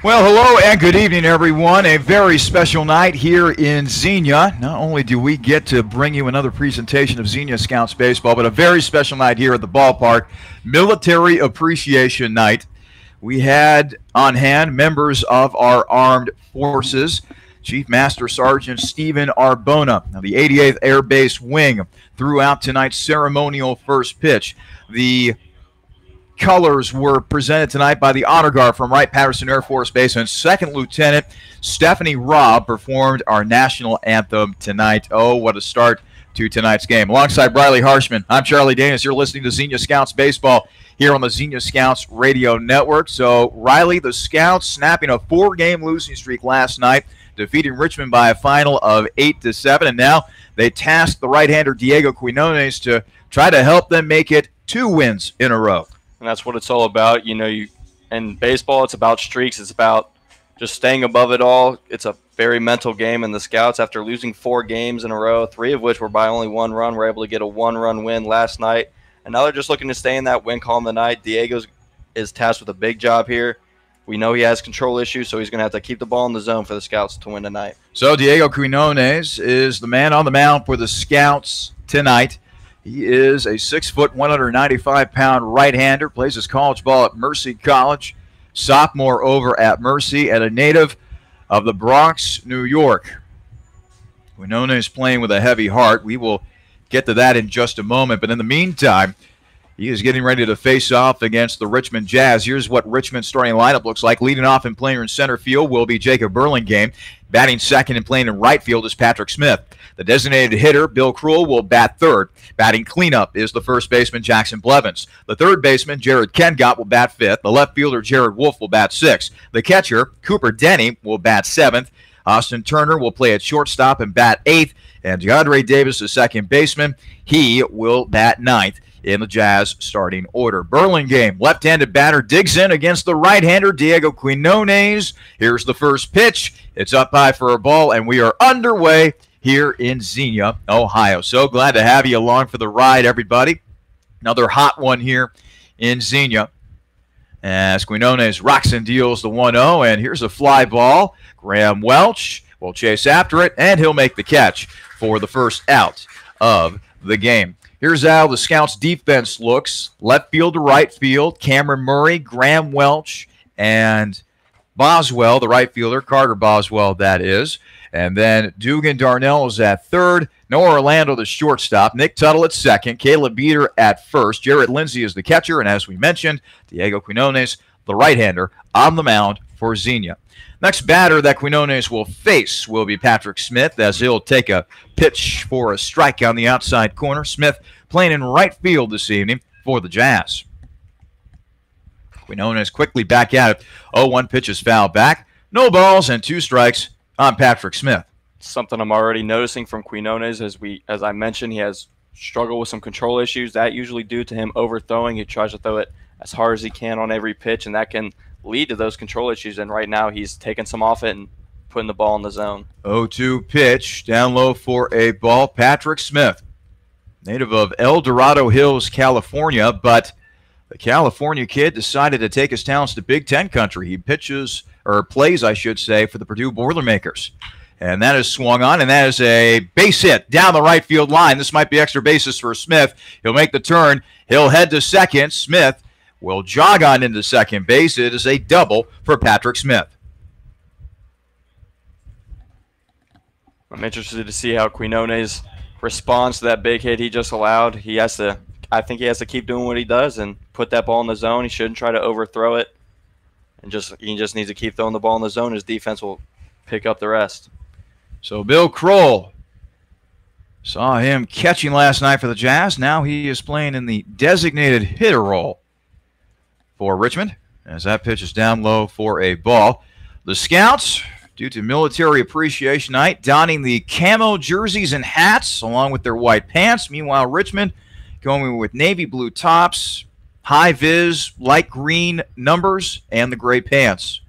Well, hello and good evening, everyone. A very special night here in Xenia. Not only do we get to bring you another presentation of Xenia Scouts baseball, but a very special night here at the ballpark, Military Appreciation Night. We had on hand members of our armed forces. Chief Master Sergeant Stephen Arbona of the 88th Air Base Wing threw out tonight's ceremonial first pitch. The colors were presented tonight by the Honor Guard from Wright-Patterson Air Force Base, and Second Lieutenant Stephanie Robb performed our national anthem tonight. Oh, what a start to tonight's game. Alongside Riley Harshman, I'm Charlie Danis. You're listening to Xenia Scouts Baseball here on the Xenia Scouts Radio Network. So, Riley, the Scouts snapping a 4-game losing streak last night, defeating Richmond by a final of 8-7, and now they tasked the right-hander Diego Quinones to try to help them make it 2 wins in a row. And that's what it's all about. You know, in baseball, it's about streaks. It's about just staying above it all. It's a very mental game, and the Scouts, after losing 4 games in a row, 3 of which were by only 1 run, were able to get a 1-run win last night. And now they're just looking to stay in that win column tonight. Diego is tasked with a big job here. We know he has control issues, so he's going to have to keep the ball in the zone for the Scouts to win tonight. So Diego Quinones is the man on the mound for the Scouts tonight. He is a 6-foot, 195-pound right-hander, plays his college ball at Mercy College, sophomore over at Mercy, and a native of the Bronx, New York. Quinones playing with a heavy heart. We will get to that in just a moment, but in the meantime, he is getting ready to face off against the Richmond Jazz. Here's what Richmond's starting lineup looks like. Leading off and playing in center field will be Jacob Burlingame. Batting second and playing in right field is Patrick Smith. The designated hitter, Bill Krul, will bat third. Batting cleanup is the first baseman, Jackson Blevins. The third baseman, Jared Kengott, will bat fifth. The left fielder, Jared Wolf, will bat sixth. The catcher, Cooper Denny, will bat seventh. Austin Turner will play at shortstop and bat eighth. And DeAndre Davis, the second baseman, he will bat ninth in the Jazz starting order. Burlingame, left-handed batter, digs in against the right-hander, Diego Quinones. Here's the first pitch. It's up high for a ball, and we are underway here in Xenia, Ohio. So glad to have you along for the ride, everybody. Another hot one here in Xenia as Quinones rocks and deals the 1-0, and here's a fly ball. Graham Welch will chase after it, and he'll make the catch for the first out of the game. Here's how the Scouts' defense looks. Left field to right field, Cameron Murray, Graham Welch, and Boswell, the right fielder, Carter Boswell, that is. And then Dugan Darnell is at third. Noah Orlando, the shortstop. Nick Tuttle at second. Caleb Beater at first. Jarrett Lindsay is the catcher. And as we mentioned, Diego Quinones, the right-hander, on the mound for Xenia. Next batter that Quinones will face will be Patrick Smith, as he'll take a pitch for a strike on the outside corner. Smith playing in right field this evening for the Jazz. Quinones quickly back at it. 0-1 pitch is fouled back. No balls and 2 strikes on Patrick Smith. Something I'm already noticing from Quinones, as I mentioned, he has struggled with some control issues. That usually due to him overthrowing. He tries to throw it as hard as he can on every pitch, and that can lead to those control issues. And right now he's taking some off it and putting the ball in the zone. 0-2 pitch, down low for a ball. Patrick Smith, native of El Dorado Hills, California, but the California kid decided to take his talents to Big Ten country. He plays, I should say, for the Purdue Boilermakers. And that is swung on, and that is a base hit down the right field line. This might be extra bases for Smith. He'll make the turn. He'll head to second. Smith will jog on into second base. It is a double for Patrick Smith. I'm interested to see how Quinones responds to that big hit he just allowed. I think he has to keep doing what he does and put that ball in the zone. He shouldn't try to overthrow it. And he just needs to keep throwing the ball in the zone. His defense will pick up the rest. So Bill Kroll saw him catching last night for the Jazz. Now he is playing in the designated hitter role for Richmond, as that pitch is down low for a ball. The Scouts, due to Military Appreciation Night, donning the camo jerseys and hats along with their white pants. Meanwhile, Richmond going with navy blue tops, high-vis, light green numbers, and the gray pants.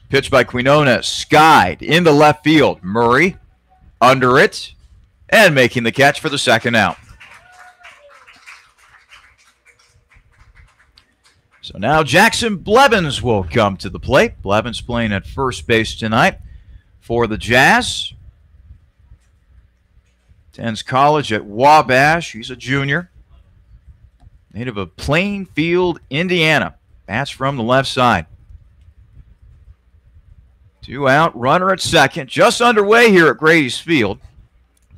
Pitch by Quinones, skied into left field. Murray under it and making the catch for the second out. So now Jackson Blevins will come to the plate. Blevins playing at first base tonight for the Jazz. Attends college at Wabash. He's a junior. Native of Plainfield, Indiana. Bats from the left side. 2 out, runner at second. Just underway here at Grady's Field.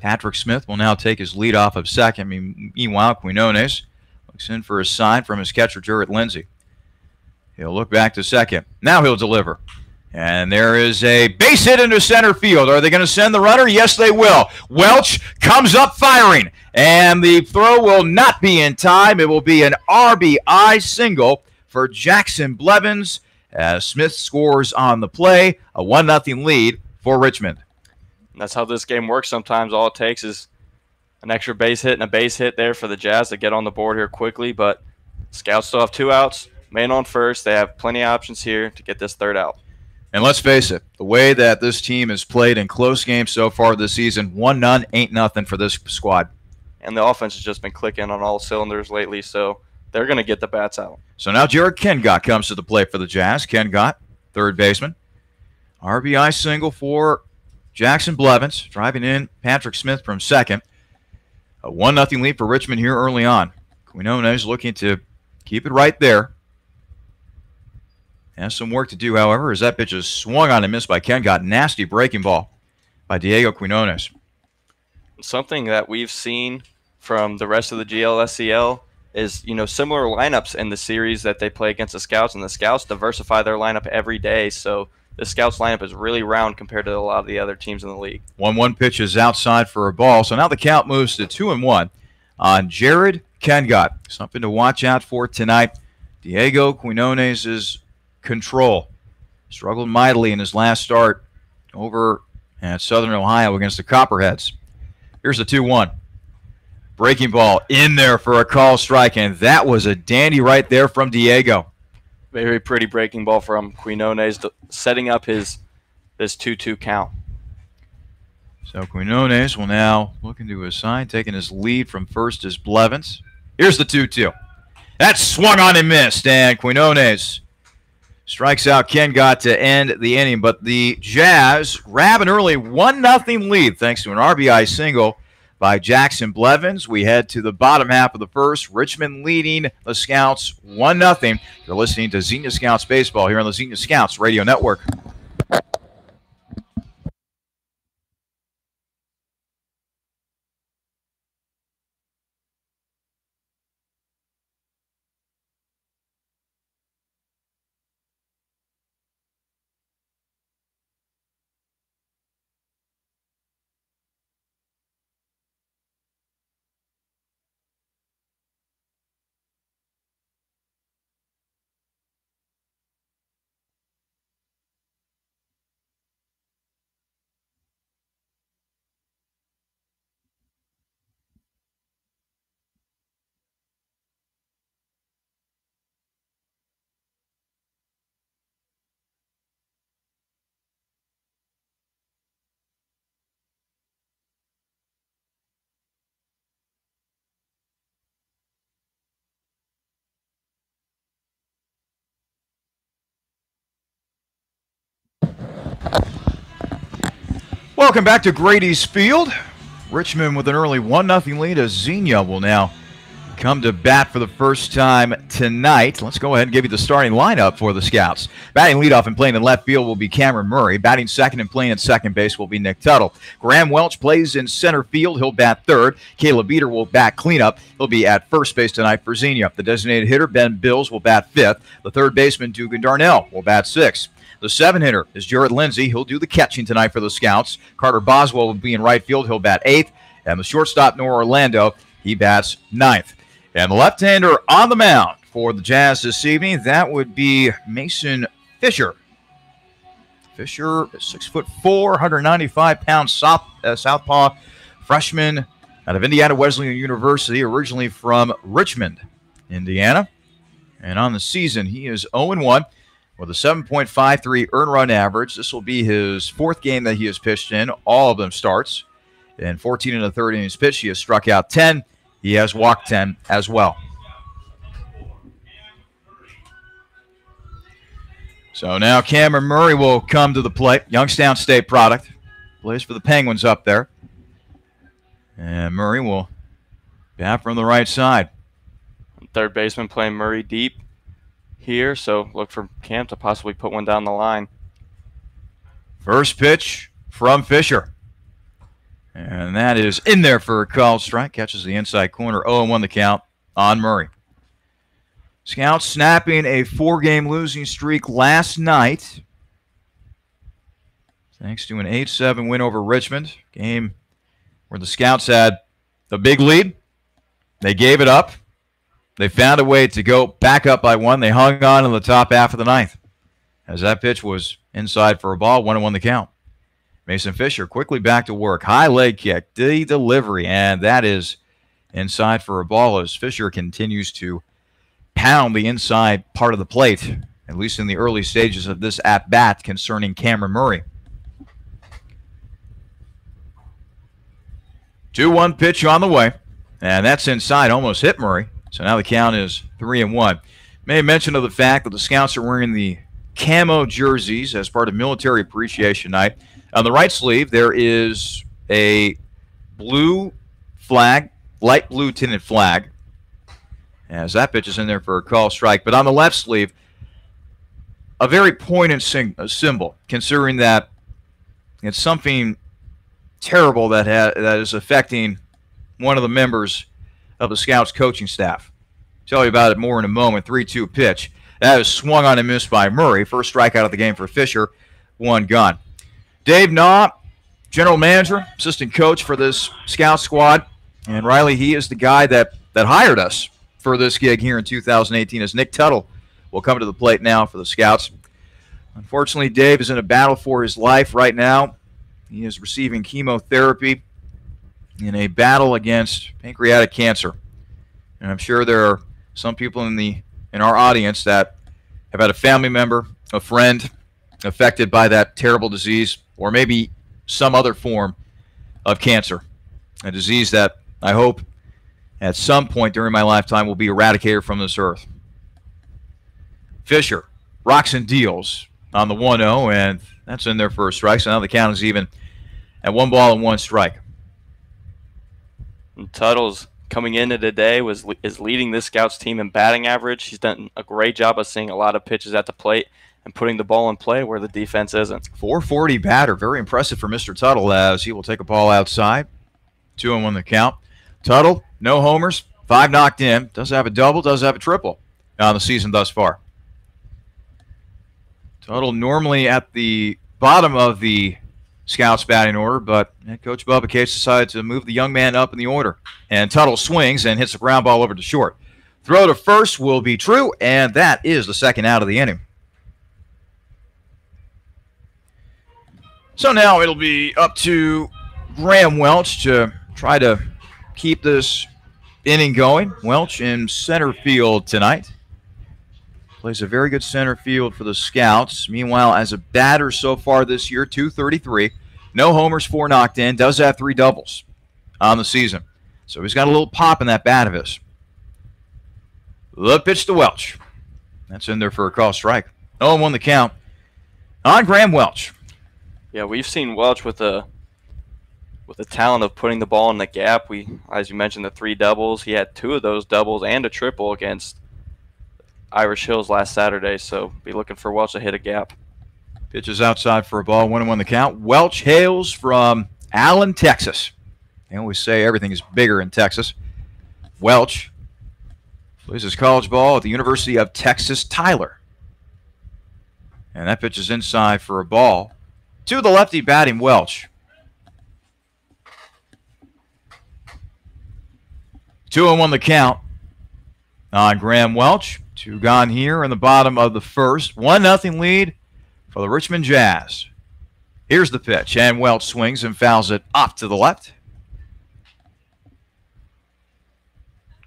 Patrick Smith will now take his lead off of second. Meanwhile, Quinones looks in for a sign from his catcher, Jarrett Lindsay. He'll look back to second. Now he'll deliver. And there is a base hit into center field. Are they going to send the runner? Yes, they will. Welch comes up firing. And the throw will not be in time. It will be an RBI single for Jackson Blevins as Smith scores on the play. A 1-0 lead for Richmond. That's how this game works sometimes. All it takes is an extra base hit and a base hit there for the Jazz to get on the board here quickly. But Scouts still have 2 outs. Man on first. They have plenty of options here to get this 3rd out. And let's face it, the way that this team has played in close games so far this season, 1-0 ain't nothing for this squad. And the offense has just been clicking on all cylinders lately, so they're going to get the bats out. So now Jared Kengott comes to the plate for the Jazz. Kengott, third baseman. RBI single for Jackson Blevins, driving in Patrick Smith from second. A 1-0 lead for Richmond here early on. Quinones looking to keep it right there. Has some work to do, however, as that pitch is swung on and missed by Kengott. Nasty breaking ball by Diego Quinones. Something that we've seen from the rest of the GLSCL is, similar lineups in the series that they play against the Scouts, and the Scouts diversify their lineup every day. So the Scouts lineup is really round compared to a lot of the other teams in the league. 1-1 pitch is outside for a ball. So now the count moves to 2-1 on Jared Kengott. Something to watch out for tonight. Diego Quinones' control. Struggled mightily in his last start over at Southern Ohio against the Copperheads. Here's the 2-1. Breaking ball in there for a call strike, and that was a dandy right there from Diego. Very pretty breaking ball from Quinones, setting up this 2-2 count. So Quinones will now look into his side, taking his lead from first is Blevins. Here's the 2-2. That swung on and missed, and Quinones strikes out Kengott to end the inning. But the Jazz grab an early 1-0 lead thanks to an RBI single by Jackson Blevins. We head to the bottom half of the first. Richmond leading the Scouts 1-0. You're listening to Xenia Scouts Baseball here on the Xenia Scouts Radio Network. Welcome back to Grady's Field. Richmond with an early 1-0 lead as Xenia will now come to bat for the first time tonight. Let's go ahead and give you the starting lineup for the Scouts. Batting leadoff and playing in left field will be Cameron Murray. Batting second and playing at second base will be Nick Tuttle. Graham Welch plays in center field. He'll bat third. Caleb Beater will bat cleanup. He'll be at first base tonight for Xenia. The designated hitter, Ben Bills, will bat fifth. The third baseman, Dugan Darnell, will bat sixth. The 7-hitter is Jarrett Lindsay. He'll do the catching tonight for the Scouts. Carter Boswell will be in right field. He'll bat eighth. And the shortstop, Noah Orlando, he bats ninth. And the left-hander on the mound for the Jazz this evening, that would be Mason Fisher. Fisher is 6'4", 195-pound southpaw freshman out of Indiana Wesleyan University, originally from Richmond, Indiana. And on the season, he is 0-1. With a 7.53 earned run average. This will be his fourth game that he has pitched in. All of them starts. In 14 1/3 innings pitched, he has struck out 10. He has walked 10 as well. So now Cameron Murray will come to the plate. Youngstown State product. Plays for the Penguins up there. And Murray will bat from the right side. Third baseman playing Murray deep here, so look for Cam to possibly put one down the line. First pitch from Fisher. And that is in there for a called strike. Catches the inside corner. 0-1 the count on Murray. Scouts snapping a 4-game losing streak last night, thanks to an 8-7 win over Richmond. Game where the Scouts had the big lead. They gave it up. They found a way to go back up by 1. They hung on in the top half of the ninth, as that pitch was inside for a ball. 1-1 the count. Mason Fisher quickly back to work. High leg kick, the delivery, and that is inside for a ball as Fisher continues to pound the inside part of the plate, at least in the early stages of this at-bat concerning Cameron Murray. 2-1 pitch on the way, and that's inside, almost hit Murray. So now the count is 3-1. Made mention of the fact that the Scouts are wearing the camo jerseys as part of Military Appreciation Night. On the right sleeve, there is a blue flag, light blue tinted flag, as that pitch is in there for a call strike. But on the left sleeve, a very poignant symbol, considering that it's something terrible that is affecting one of the members of the Scouts coaching staff. I'll tell you about it more in a moment. 3-2 pitch. That is swung on and missed by Murray. First strikeout of the game for Fisher. 1 gone. Dave Naw, general manager, assistant coach for this Scout squad. And Riley, he is the guy that hired us for this gig here in 2018, as Nick Tuttle will come to the plate now for the Scouts. Unfortunately, Dave is in a battle for his life right now. He is receiving chemotherapy in a battle against pancreatic cancer. And I'm sure there are some people in our audience that have had a family member, a friend affected by that terrible disease, or maybe some other form of cancer, a disease that I hope at some point during my lifetime will be eradicated from this earth. Fisher rocks and deals on the 1-0, and that's in there for a strike. So now the count is even at 1 ball and 1 strike. And Tuttle's coming into today is leading this Scouts team in batting average. He's done a great job of seeing a lot of pitches at the plate and putting the ball in play where the defense isn't. 440 batter, very impressive for Mr. Tuttle, as he will take a ball outside. 2-1 the count. Tuttle, no homers, 5 knocked in. Does have a double, does have a triple on the season thus far. Tuttle normally at the bottom of the Scouts batting order, but Coach Bubba Cates decided to move the young man up in the order. And Tuttle swings and hits a ground ball over to short. Throw to first will be true, and that is the second out of the inning. So now it'll be up to Graham Welch to try to keep this inning going. Welch in center field tonight. Plays a very good center field for the Scouts. Meanwhile, as a batter so far this year, .233. No homers, 4 knocked in. Does have 3 doubles on the season. So he's got a little pop in that bat of his. The pitch to Welch. That's in there for a call strike. 0-1 the count on Graham Welch. Yeah, we've seen Welch with the talent of putting the ball in the gap. As you mentioned, the 3 doubles. He had 2 of those doubles and a triple against Irish Hills last Saturday, so be looking for Welch to hit a gap. Pitch is outside for a ball, 1-1 the count. Welch hails from Allen, Texas. They always say everything is bigger in Texas. Welch plays his college ball at the University of Texas, Tyler. And that pitch is inside for a ball. To the lefty batting Welch. 2-1 the count on Graham Welch. 2 gone here in the bottom of the first. 1-0 lead for the Richmond Jazz. Here's the pitch, and Welch swings and fouls it off to the left.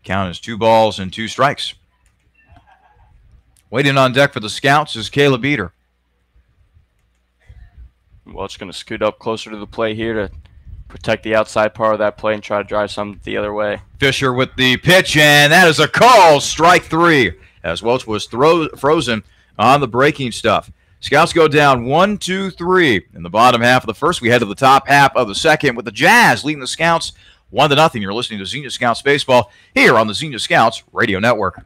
Count is 2 balls and 2 strikes. Waiting on deck for the Scouts is Caleb Eater. Welch going to scoot up closer to the plate here to protect the outside part of that play and try to drive some the other way. Fisher with the pitch, and that is a call. Strike 3, as Welch was frozen on the breaking stuff. Scouts go down 1-2-3 in the bottom half of the first. We head to the top half of the second with the Jazz leading the Scouts 1-0. You're listening to Xenia Scouts Baseball here on the Xenia Scouts Radio Network.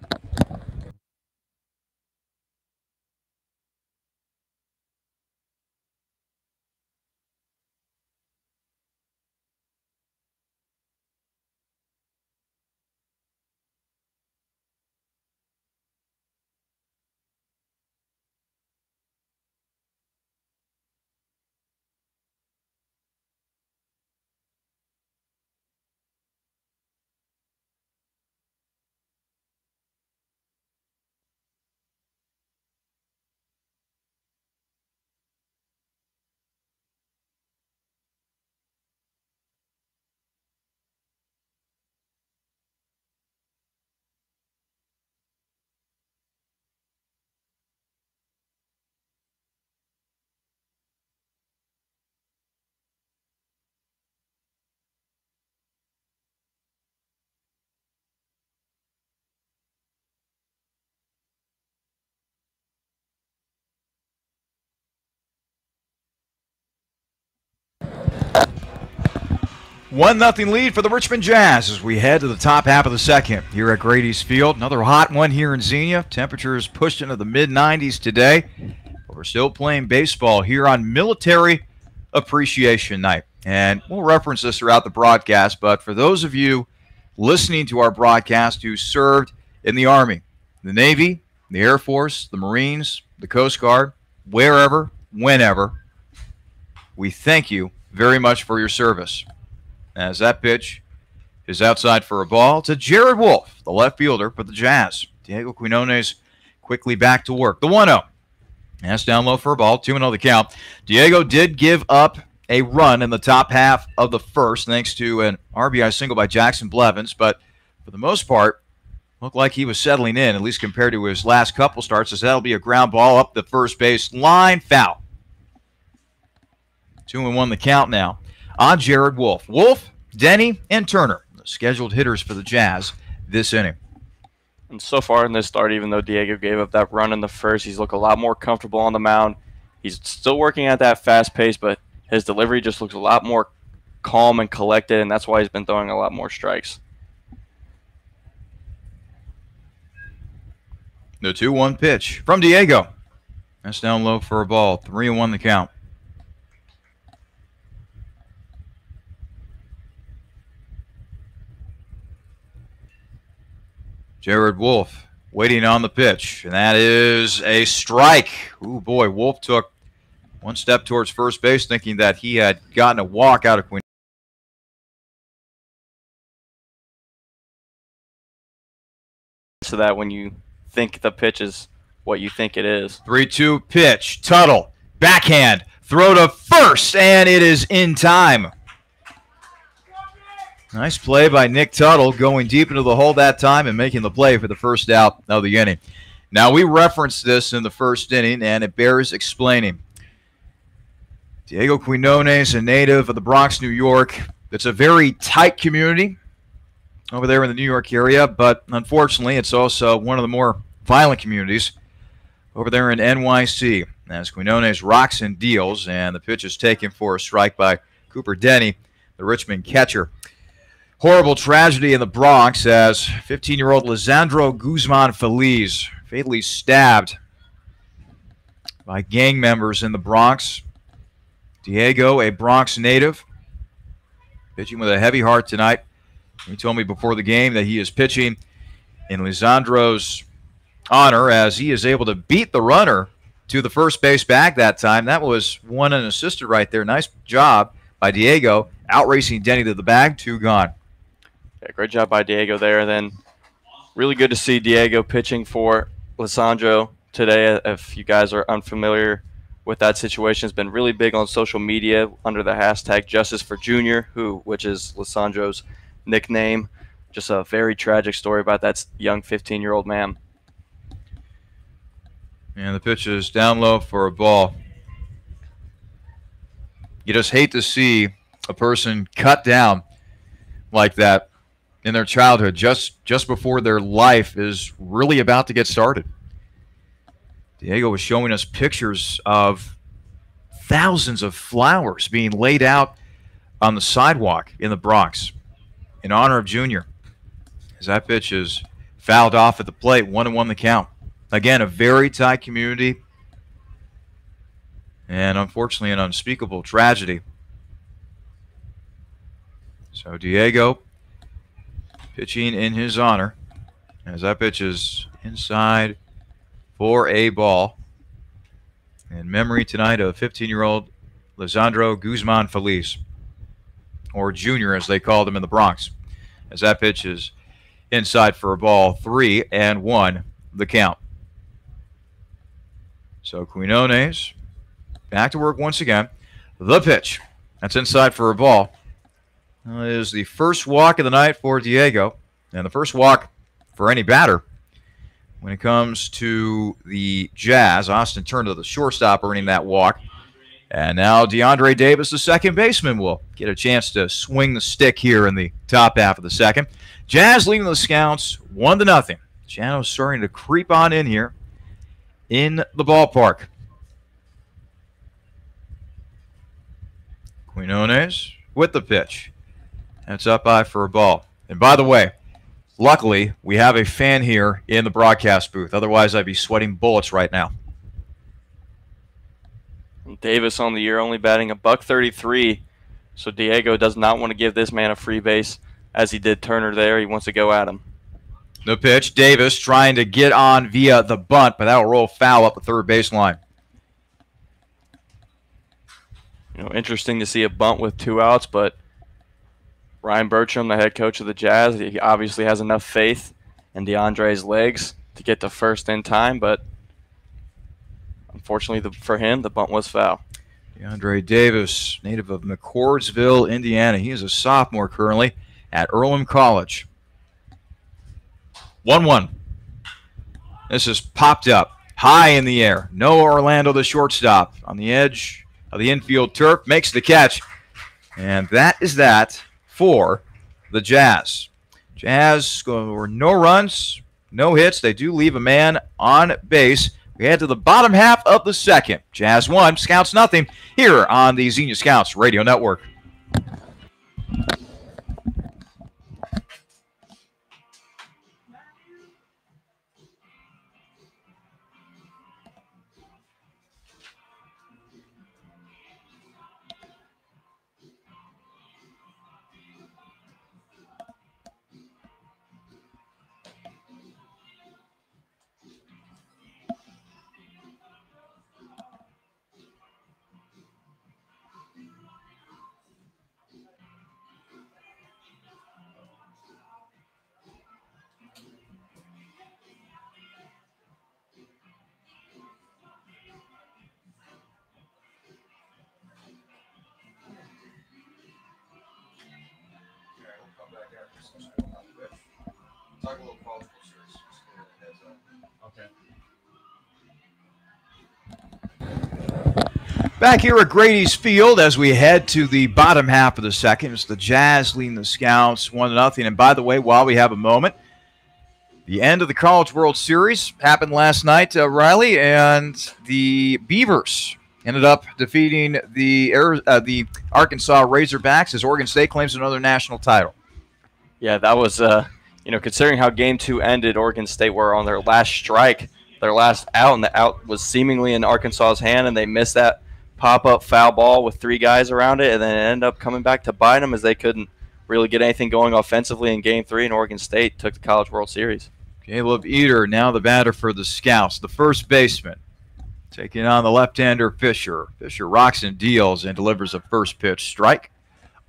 One nothing lead for the Richmond Jazz as we head to the top half of the second here at Grady's Field. Another hot one here in Xenia. Temperatures pushed into the mid-90s today. But we're still playing baseball here on Military Appreciation Night. And we'll reference this throughout the broadcast, but for those of you listening to our broadcast who served in the Army, the Navy, the Air Force, the Marines, the Coast Guard, wherever, whenever, we thank you very much for your service. As that pitch is outside for a ball to Jared Wolf, the left fielder for the Jazz. Diego Quinones quickly back to work. The 1-0. That's down low for a ball. 2-0 the count. Diego did give up a run in the top half of the first thanks to an RBI single by Jackson Blevins, but for the most part, looked like he was settling in, at least compared to his last couple starts, as that'll be a ground ball up the first base line. Foul. 2-1 the count now on Jared Wolf. Wolf, Denny, and Turner, the scheduled hitters for the Jazz this inning. And so far in this start, even though Diego gave up that run in the first, he's looked a lot more comfortable on the mound. He's still working at that fast pace, but his delivery just looks a lot more calm and collected, and that's why he's been throwing a lot more strikes. The 2-1 pitch from Diego. That's down low for a ball. 3-1 the count. Jared Wolf waiting on the pitch, and that is a strike. Ooh, boy, Wolf took one step towards first base thinking that he had gotten a walk out of Queen. So that when you think the pitch is what you think it is. 3-2 pitch. Tuttle, backhand, throw to first, and it is in time. Nice play by Nick Tuttle, going deep into the hole that time and making the play for the first out of the inning. Now, we referenced this in the first inning, and it bears explaining. Diego Quinones, a native of the Bronx, New York. It's a very tight community over there in the New York area, but unfortunately, it's also one of the more violent communities over there in NYC. As Quinones rocks and deals, and the pitch is taken for a strike by Cooper Denny, the Richmond catcher. Horrible tragedy in the Bronx as 15-year-old Lisandro Guzman Feliz fatally stabbed by gang members in the Bronx. Diego, a Bronx native, pitching with a heavy heart tonight. He told me before the game that he is pitching in Lisandro's honor as he is able to beat the runner to the first base bag that time. That was one unassisted right there. Nice job by Diego, outracing Denny to the bag, 2 gone. Yeah, great job by Diego there. And then really good to see Diego pitching for Lisandro today. If you guys are unfamiliar with that situation, it's been really big on social media under the hashtag Justice for Junior, which is Lisandro's nickname. Just a very tragic story about that young 15-year-old man. And the pitch is down low for a ball. You just hate to see a person cut down like that in their childhood, just before their life is really about to get started. Diego was showing us pictures of thousands of flowers being laid out on the sidewalk in the Bronx in honor of Junior. As that pitch is fouled off at the plate, 1-1 the count. Again, a very tight community, and unfortunately an unspeakable tragedy. So Diego pitching in his honor as that pitch is inside for a ball. In memory tonight of 15-year-old Lisandro Guzman Feliz, or Junior as they called him in the Bronx. As that pitch is inside for a ball, 3-1 the count. So Quinones back to work once again. The pitch. That's inside for a ball. That is the first walk of the night for Diego, and the first walk for any batter. When it comes to the Jazz, Austin Turner, the shortstop, earning that walk. And now DeAndre Davis, the second baseman, will get a chance to swing the stick here in the top half of the second. Jazz leading the Scouts 1-0. Jano's starting to creep on in here in the ballpark. Quinones with the pitch. That's up high for a ball. And by the way, luckily, we have a fan here in the broadcast booth. Otherwise, I'd be sweating bullets right now. Davis on the year only batting $133. So Diego does not want to give this man a free base as he did Turner there. He wants to go at him. The pitch, Davis trying to get on via the bunt, but that will roll foul up the third baseline. Interesting to see a bunt with 2 outs, but Ryan Bertram, the head coach of the Jazz, he obviously has enough faith in DeAndre's legs to get to first in time, but unfortunately for him, the bunt was foul. DeAndre Davis, native of McCordsville, Indiana. He is a sophomore currently at Earlham College. 1-1. This is popped up high in the air. Noah Orlando, the shortstop, on the edge of the infield turf, makes the catch. And that is that for the Jazz. Jazz score no runs, no hits. They do leave a man on base. We head to the bottom half of the second. Jazz 1, Scouts nothing, here on the Xenia Scouts Radio Network. Back here at Grady's Field as we head to the bottom half of the second. It's the Jazz leading the Scouts 1-0. And by the way, while we have a moment, the end of the College World Series happened last night, Riley, and the Beavers ended up defeating the Arkansas Razorbacks as Oregon State claims another national title. Yeah, that was, considering how Game 2 ended, Oregon State were on their last strike, their last out, and the out was seemingly in Arkansas's hand, and they missed that pop-up foul ball with 3 guys around it, and then it ended up coming back to bite them as they couldn't really get anything going offensively in Game 3, and Oregon State took the College World Series. Caleb Eder, now the batter for the Scouts, the first baseman, taking on the left-hander Fisher. Fisher rocks and deals and delivers a first pitch strike.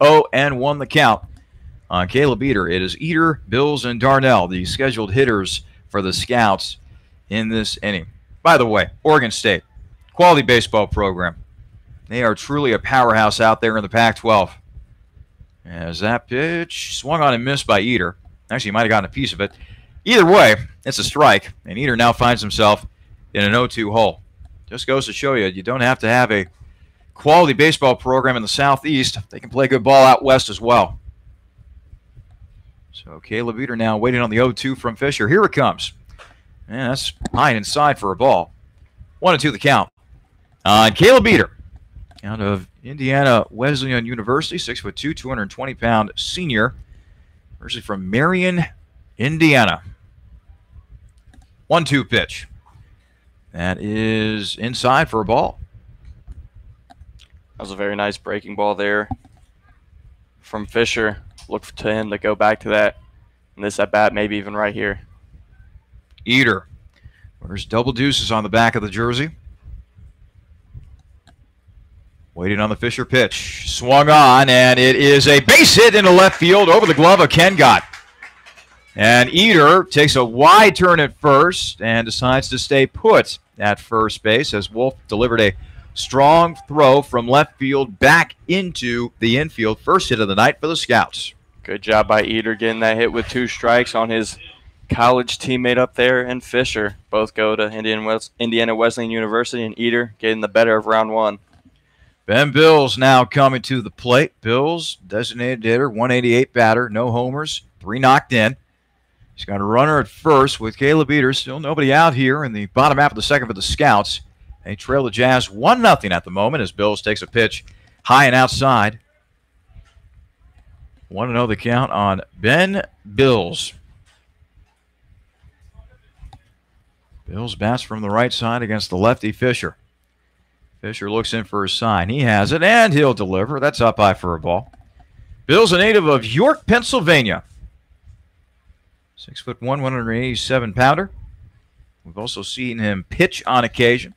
0-1 the count on Caleb Eder. It is Eder, Bills, and Darnell, the scheduled hitters for the Scouts in this inning. By the way, Oregon State, quality baseball program. They are truly a powerhouse out there in the Pac-12. As that pitch swung on and missed by Eder. Actually, he might have gotten a piece of it. Either way, it's a strike, and Eder now finds himself in an 0-2 hole. Just goes to show you don't have to have a quality baseball program in the Southeast. They can play good ball out west as well. So Caleb Eder now waiting on the 0-2 from Fisher. Here it comes. And that's high and inside for a ball. 1-2 the count. Caleb Eater, out of Indiana Wesleyan University, 6'2", 220-pound senior, originally from Marion, Indiana. 1-2 pitch. That is inside for a ball. That was a very nice breaking ball there from Fisher. Look to him to go back to that. And this at bat, maybe even right here. Eater. There's double deuces on the back of the jersey. Waiting on the Fisher pitch. Swung on, and it is a base hit into left field over the glove of Ken Gott. And Eater takes a wide turn at first and decides to stay put at first base as Wolf delivered a strong throw from left field back into the infield. First hit of the night for the Scouts. Good job by Eater getting that hit with 2 strikes on his college teammate up there, and Fisher. Both go to Indiana Wesleyan University, and Eater getting the better of round 1. Ben Bills now coming to the plate. Bills, designated hitter, 188 batter, no homers, 3 knocked in. He's got a runner at first with Caleb Eater. Still nobody out here in the bottom half of the second for the Scouts. They trail the Jazz 1-0 at the moment as Bills takes a pitch high and outside. 1-0 the count on Ben Bills. Bills bats from the right side against the lefty Fisher. Fisher looks in for a sign. He has it, and he'll deliver. That's up high for a ball. Bill's a native of York, Pennsylvania. 6'1", 187-pounder. We've also seen him pitch on occasion.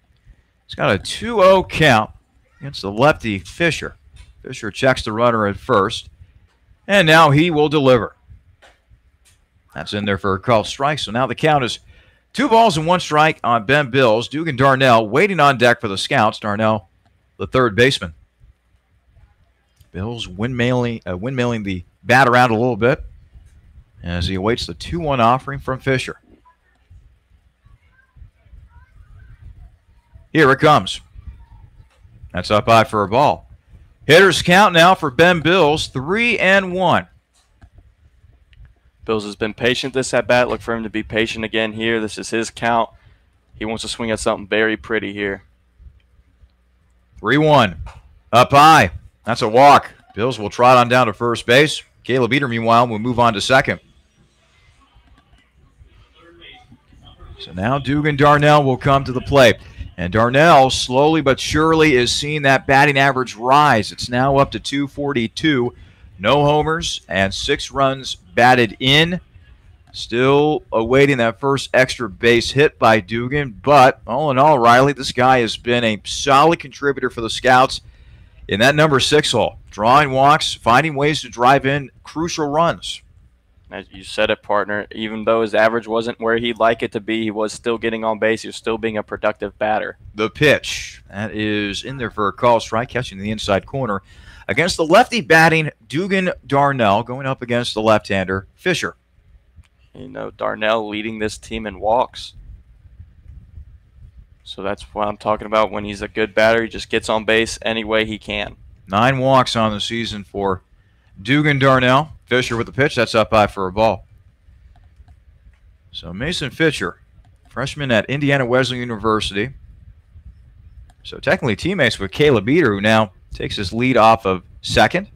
He's got a 2-0 count against the lefty Fisher. Fisher checks the runner at first, and now he will deliver. That's in there for a called strike, so now the count is 2 balls and 1 strike on Ben Bills. Dugan Darnell waiting on deck for the Scouts. Darnell, the third baseman. Bills windmilling the bat around a little bit as he awaits the 2-1 offering from Fisher. Here it comes. That's up high for a ball. Hitters count now for Ben Bills, 3-1. Bills has been patient this at bat. Look for him to be patient again here. This is his count. He wants to swing at something very pretty here. 3-1. Up high. That's a walk. Bills will trot on down to first base. Caleb Eater, meanwhile, will move on to second. So now Dugan Darnell will come to the plate. And Darnell, slowly but surely, is seeing that batting average rise. It's now up to 242. No homers and 6 runs batted in. Still awaiting that first extra base hit by Dugan. But all in all, Riley, this guy has been a solid contributor for the Scouts in that number 6 hole. Drawing walks, finding ways to drive in crucial runs. As you said it, partner, even though his average wasn't where he'd like it to be, he was still getting on base. He was still being a productive batter. The pitch. That is in there for a call strike, catching the inside corner. Against the lefty batting Dugan Darnell, going up against the left-hander Fisher. You know, Darnell leading this team in walks. So that's what I'm talking about. When he's a good batter, he just gets on base any way he can. 9 walks on the season for Dugan Darnell. Fisher with the pitch. That's up high for a ball. So Mason Fisher, freshman at Indiana Wesleyan University. So technically teammates with Caleb Eater, who now takes his lead off of second.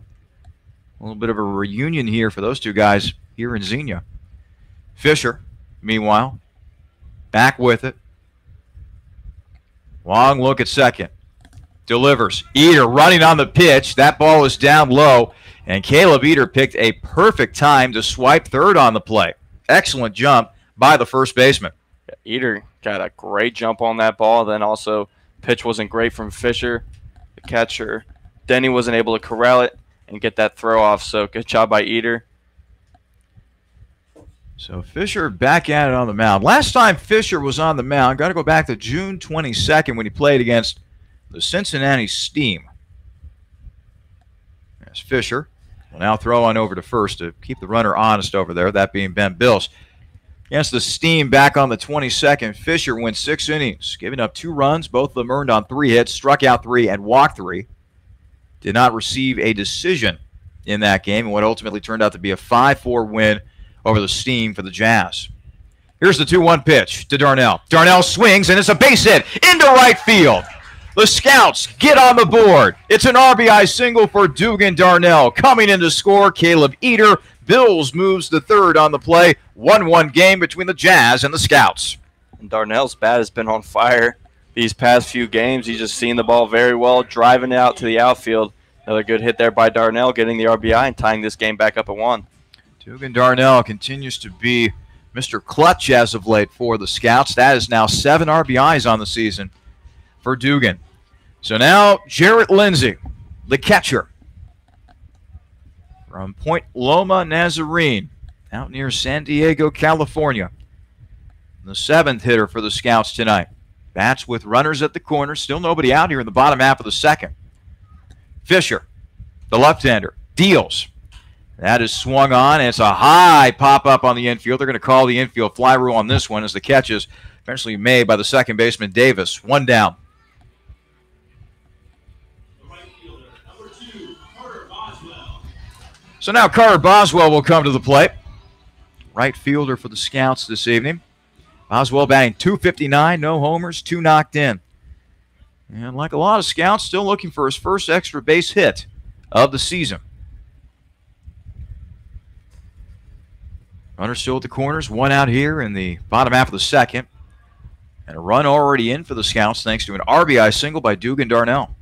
A little bit of a reunion here for those two guys here in Xenia. Fisher, meanwhile, back with it. Long look at second. Delivers. Eater running on the pitch. That ball is down low. And Caleb Eater picked a perfect time to swipe third on the play. Excellent jump by the first baseman. Eater got a great jump on that ball. Then also, pitch wasn't great from Fisher, the catcher. Denny wasn't able to corral it and get that throw off. So good job by Eater. So Fisher back at it on the mound. Last time Fisher was on the mound, got to go back to June 22nd when he played against the Cincinnati Steam. There's Fisher. Will now throw on over to first to keep the runner honest over there, that being Ben Bills. Against the Steam back on the 22nd, Fisher went 6 innings, giving up 2 runs. Both of them earned on 3 hits, struck out 3, and walked 3. Did not receive a decision in that game, and what ultimately turned out to be a 5-4 win over the Steam for the Jazz. Here's the 2-1 pitch to Darnell. Darnell swings, and it's a base hit into right field. The Scouts get on the board. It's an RBI single for Dugan Darnell. Coming in to score, Caleb Eater. Bills moves to third on the play. 1-1 game between the Jazz and the Scouts. And Darnell's bat has been on fire these past few games. He's just seen the ball very well, driving it out to the outfield. Another good hit there by Darnell, getting the RBI and tying this game back up at 1. Dugan Darnell continues to be Mr. Clutch as of late for the Scouts. That is now 7 RBIs on the season for Dugan. So now Jarrett Lindsay, the catcher from Point Loma Nazarene, out near San Diego, California. The 7th hitter for the Scouts tonight. Bats with runners at the corner. Still nobody out here in the bottom half of the second. Fisher, the left-hander, deals. That is swung on. It's a high pop-up on the infield. They're going to call the infield fly rule on this one as the catch is eventually made by the second baseman, Davis. 1 down. So now Carter Boswell will come to the plate. Right fielder for the Scouts this evening. Boswell batting .259, no homers, 2 knocked in. And like a lot of Scouts, still looking for his first extra base hit of the season. Runner still at the corners, 1 out here in the bottom half of the second. And a run already in for the Scouts thanks to an RBI single by Dugan Darnell.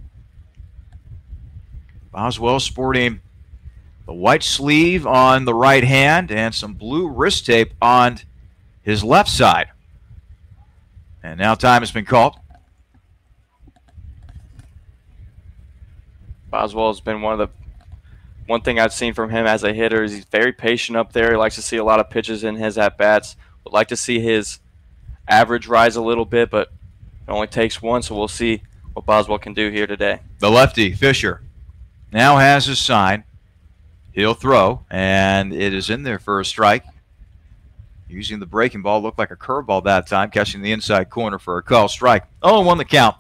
Boswell sporting the white sleeve on the right hand and some blue wrist tape on his left side. And now time has been called. Boswell has been one thing I've seen from him as a hitter is he's very patient up there. He likes to see a lot of pitches in his at-bats. Would like to see his average rise a little bit, but it only takes 1, so we'll see what Boswell can do here today. The lefty, Fisher, now has his sign. He'll throw, and it is in there for a strike. Using the breaking ball, looked like a curveball that time, catching the inside corner for a call strike. 0-1 the count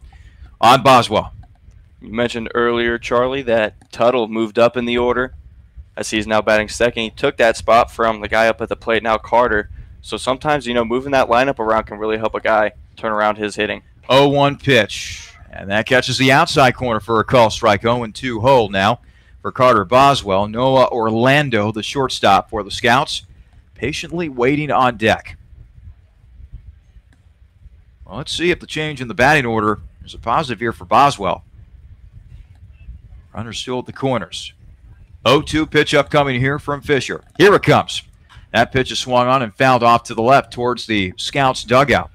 on Boswell. You mentioned earlier, Charlie, that Tuttle moved up in the order as he's now batting second. He took that spot from the guy up at the plate, now Carter. So sometimes, moving that lineup around can really help a guy turn around his hitting. 0-1 pitch, and that catches the outside corner for a call strike. 0-2 hole now for Carter Boswell. Noah Orlando, the shortstop for the Scouts, patiently waiting on deck. Well, let's see if the change in the batting order is a positive here for Boswell. Runner still at the corners. 0-2 pitch upcoming here from Fisher. Here it comes. That pitch is swung on and fouled off to the left towards the Scouts dugout.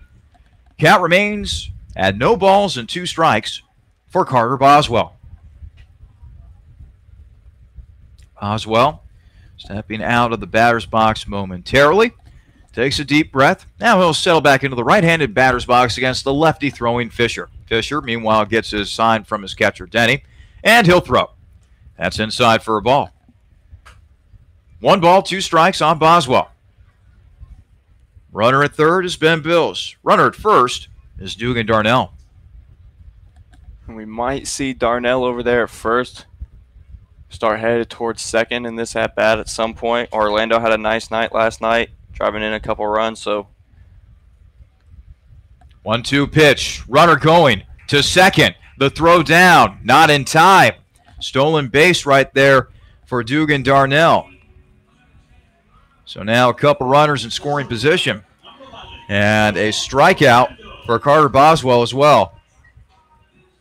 Count remains at no balls and 2 strikes for Carter Boswell. Boswell stepping out of the batter's box momentarily. Takes a deep breath. Now he'll settle back into the right-handed batter's box against the lefty throwing Fisher. Fisher, meanwhile, gets his sign from his catcher, Denny, and he'll throw. That's inside for a ball. 1 ball, 2 strikes on Boswell. Runner at third is Ben Bills. Runner at first is Dugan Darnell. We might see Darnell over there at first. Start headed towards second in this at-bat at some point. Orlando had a nice night last night, driving in a couple runs. So 1-2 pitch. Runner going to second. The throw down, not in time. Stolen base right there for Dugan Darnell. So now a couple runners in scoring position. And a strikeout for Carter Boswell as well.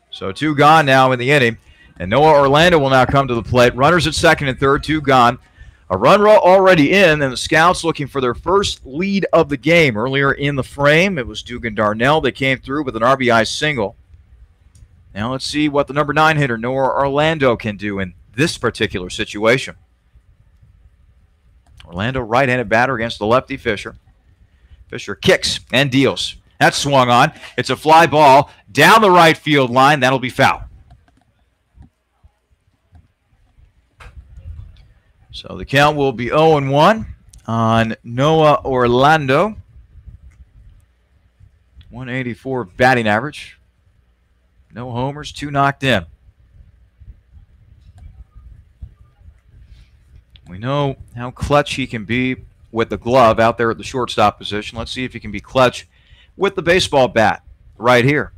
So 2 gone now in the inning. And Noah Orlando will now come to the plate. Runners at second and third, 2 gone. A run already in, and the Scouts looking for their first lead of the game. Earlier in the frame, it was Dugan Darnell that came through with an RBI single. Now let's see what the number 9 hitter, Noah Orlando, can do in this particular situation. Orlando, right-handed batter against the lefty Fisher. Fisher kicks and deals. That's swung on. It's a fly ball down the right field line. That'll be foul. So the count will be 0-1 on Noah Orlando. 184 batting average. No homers, 2 knocked in. We know how clutch he can be with the glove out there at the shortstop position. Let's see if he can be clutch with the baseball bat right here.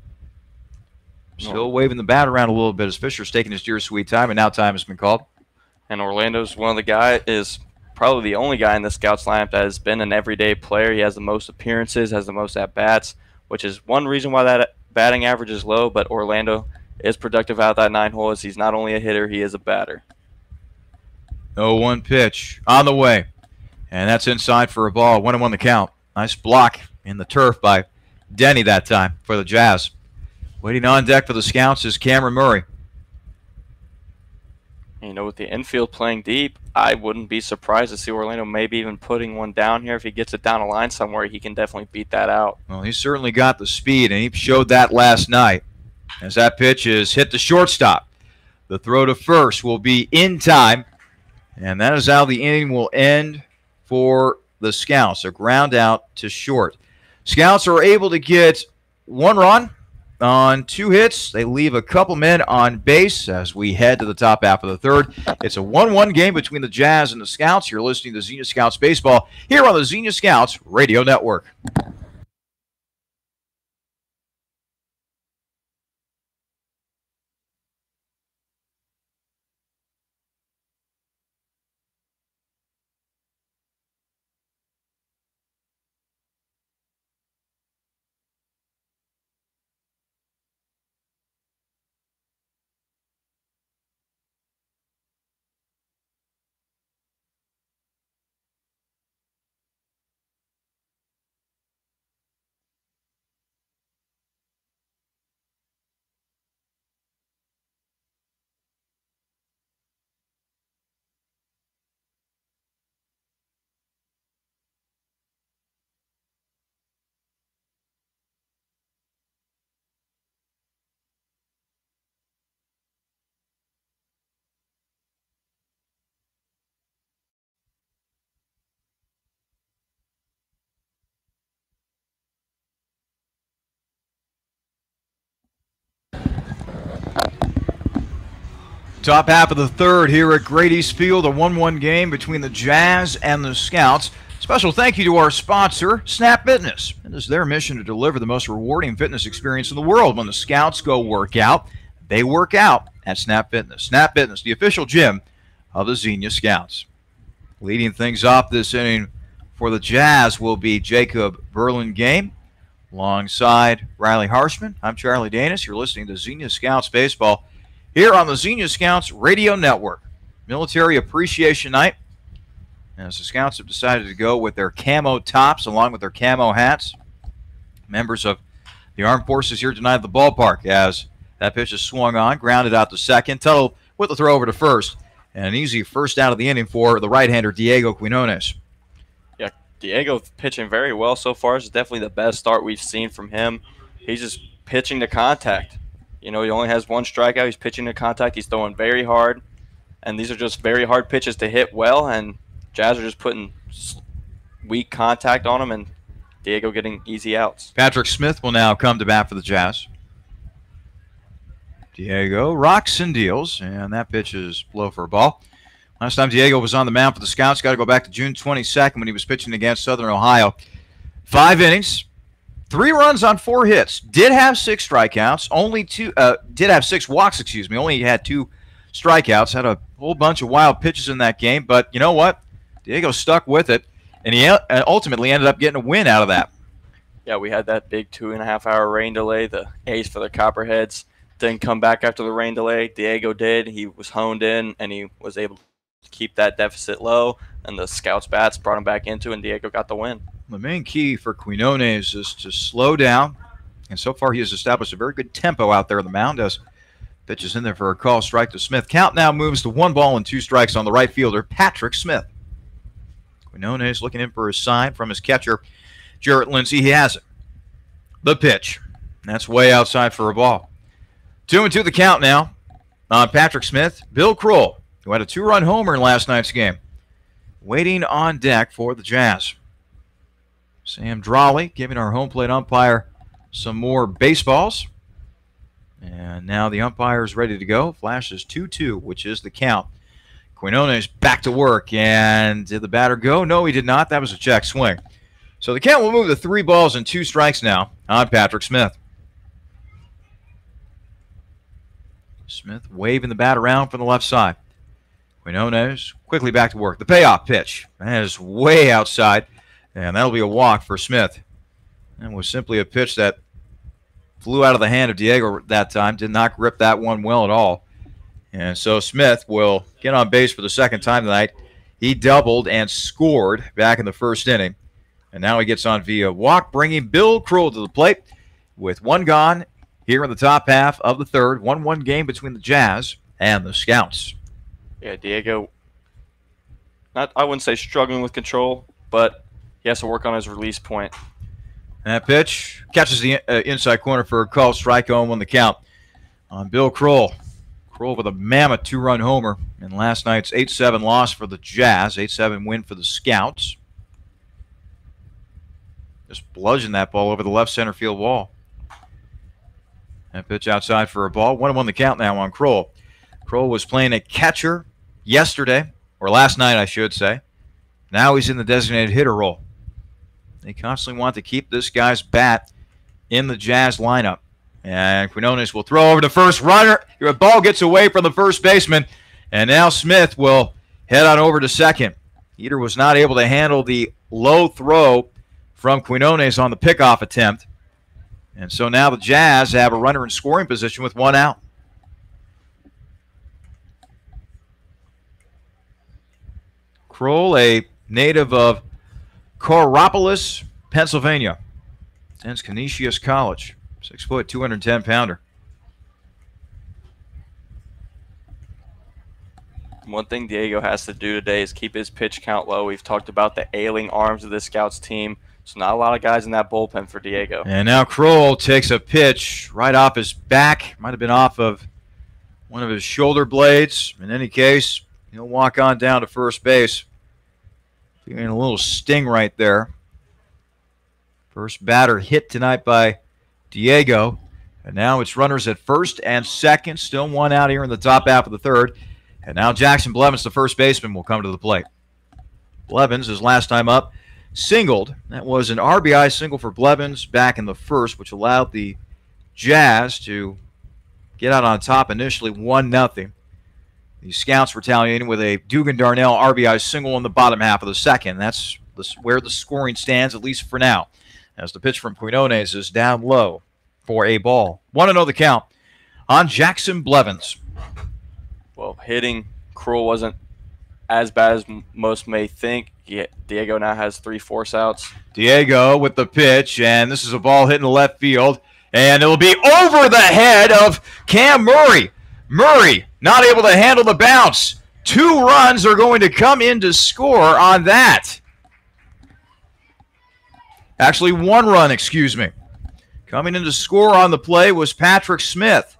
Still waving the bat around a little bit as Fisher's taking his dear sweet time, and now time has been called. And Orlando's one of the guys, is probably the only guy in the Scouts lineup that has been an everyday player. He has the most appearances, has the most at-bats, which is one reason why that batting average is low, but Orlando is productive out that 9-hole as he's not only a hitter, he is a batter. 0-1 pitch on the way, and that's inside for a ball. 1-1 the count. Nice block in the turf by Denny that time for the Jazz. Waiting on deck for the Scouts is Cameron Murray. You know, with the infield playing deep, I wouldn't be surprised to see Orlando maybe even putting one down here. If he gets it down a line somewhere, he can definitely beat that out. Well, he's certainly got the speed, and he showed that last night as that pitch is hit the shortstop. The throw to first will be in time, and that is how the inning will end for the Scouts. A ground out to short. Scouts are able to get 1 run on 2 hits. They leave a couple men on base as we head to the top half of the third. It's a 1-1 game between the Jazz and the Scouts. You're listening to Xenia Scouts Baseball here on the Xenia Scouts Radio Network. Top half of the third here at Grady's Field, a 1-1 game between the Jazz and the Scouts. Special thank you to our sponsor, Snap Fitness. It is their mission to deliver the most rewarding fitness experience in the world. When the Scouts go work out, they work out at Snap Fitness. Snap Fitness, the official gym of the Xenia Scouts. Leading things off this inning for the Jazz will be Jacob Burlingame alongside Riley Harshman. I'm Charlie Danis. You're listening to Xenia Scouts Baseball here on the Xenia Scouts Radio Network. Military Appreciation Night, as the Scouts have decided to go with their camo tops along with their camo hats. Members of the Armed Forces here tonight at the ballpark as that pitch is swung on, grounded out to second. Tuttle with the throw over to first, and an easy first out of the inning for the right-hander Diego Quinones. Yeah, Diego pitching very well so far. This is definitely the best start we've seen from him. He's just pitching to contact. You know, he only has 1 strikeout. He's pitching to contact. He's throwing very hard. And these are just very hard pitches to hit well. And Jazz are just putting weak contact on him, and Diego getting easy outs. Patrick Smith will now come to bat for the Jazz. Diego rocks and deals, and that pitch is low for a ball. Last time Diego was on the mound for the Scouts, got to go back to June 22nd when he was pitching against Southern Ohio. 5 innings. 3 runs on 4 hits. Did have 6 strikeouts. Did have 6 walks, excuse me. Only had 2 strikeouts. Had a whole bunch of wild pitches in that game. But you know what? Diego stuck with it, and he ultimately ended up getting a win out of that. Yeah, we had that big 2.5-hour rain delay. The ace for the Copperheads didn't come back after the rain delay. Diego did. He was honed in, and he was able to keep that deficit low. And the Scouts bats brought him back into, and Diego got the win. The main key for Quinones is to slow down, and so far he has established a very good tempo out there on the mound as pitches in there for a call strike to Smith. Count now moves to 1 ball and 2 strikes on the right fielder, Patrick Smith. Quinones looking in for a sign from his catcher, Jarrett Lindsey. He has it. The pitch. That's way outside for a ball. 2-2 the count now on Patrick Smith. Bill Kroll, who had a 2-run homer in last night's game, waiting on deck for the Jazz. Sam Drawley giving our home plate umpire some more baseballs. And now the umpire is ready to go. Flashes 2-2, which is the count. Quinones back to work. And did the batter go? No, he did not. That was a check swing. So the count will move to 3 balls and 2 strikes now on Patrick Smith. Smith waving the bat around from the left side. Quinones quickly back to work. The payoff pitch. That is way outside. And that'll be a walk for Smith. And was simply a pitch that flew out of the hand of Diego that time. Did not grip that one well at all. And so Smith will get on base for the second time tonight. He doubled and scored back in the first inning. And now he gets on via walk, bringing Bill Krul to the plate with 1 gone here in the top half of the third. 1-1 game between the Jazz and the Scouts. Yeah, Diego, I wouldn't say struggling with control, but he has to work on his release point. That pitch catches the inside corner for a called strike, 0-1 the count on Bill Krul. Krul with a mammoth 2-run homer in last night's 8-7 loss for the Jazz, 8-7 win for the Scouts. Just bludgeoned that ball over the left center field wall. That pitch outside for a ball. 1-1 the count now on Krul. Krul was playing a catcher yesterday, or last night I should say. Now he's in the designated hitter role. They constantly want to keep this guy's bat in the Jazz lineup. And Quinones will throw over to first runner. The ball gets away from the first baseman. And now Smith will head on over to second. Heater was not able to handle the low throw from Quinones on the pickoff attempt. And so now the Jazz have a runner in scoring position with 1 out. Krul, a native of Coraopolis, Pennsylvania. Attends Canisius College. 6 foot, 210-pounder. One thing Diego has to do today is keep his pitch count low. We've talked about the ailing arms of this Scouts team. So not a lot of guys in that bullpen for Diego. And now Krul takes a pitch right off his back. Might have been off of one of his shoulder blades. In any case, he'll walk on down to first base. Feeling a little sting right there. First batter hit tonight by Diego. And now it's runners at first and second. Still 1 out here in the top half of the third. And now Jackson Blevins, the first baseman, will come to the plate. Blevins, his last time up, singled. That was an RBI single for Blevins back in the first, which allowed the Jazz to get out on top initially 1-0. The Scouts retaliating with a Dugan Darnell RBI single in the bottom half of the second. That's where the scoring stands, at least for now, as the pitch from Quinones is down low for a ball. 1-0 the count on Jackson Blevins. Well, hitting Krul wasn't as bad as most may think. Diego now has 3 force outs. Diego with the pitch, and this is a ball hitting the left field, and it'll be over the head of Cam Murray. Murray not able to handle the bounce. 2 runs are going to come in to score on that. Actually, 1 run, excuse me. Coming in to score on the play was Patrick Smith.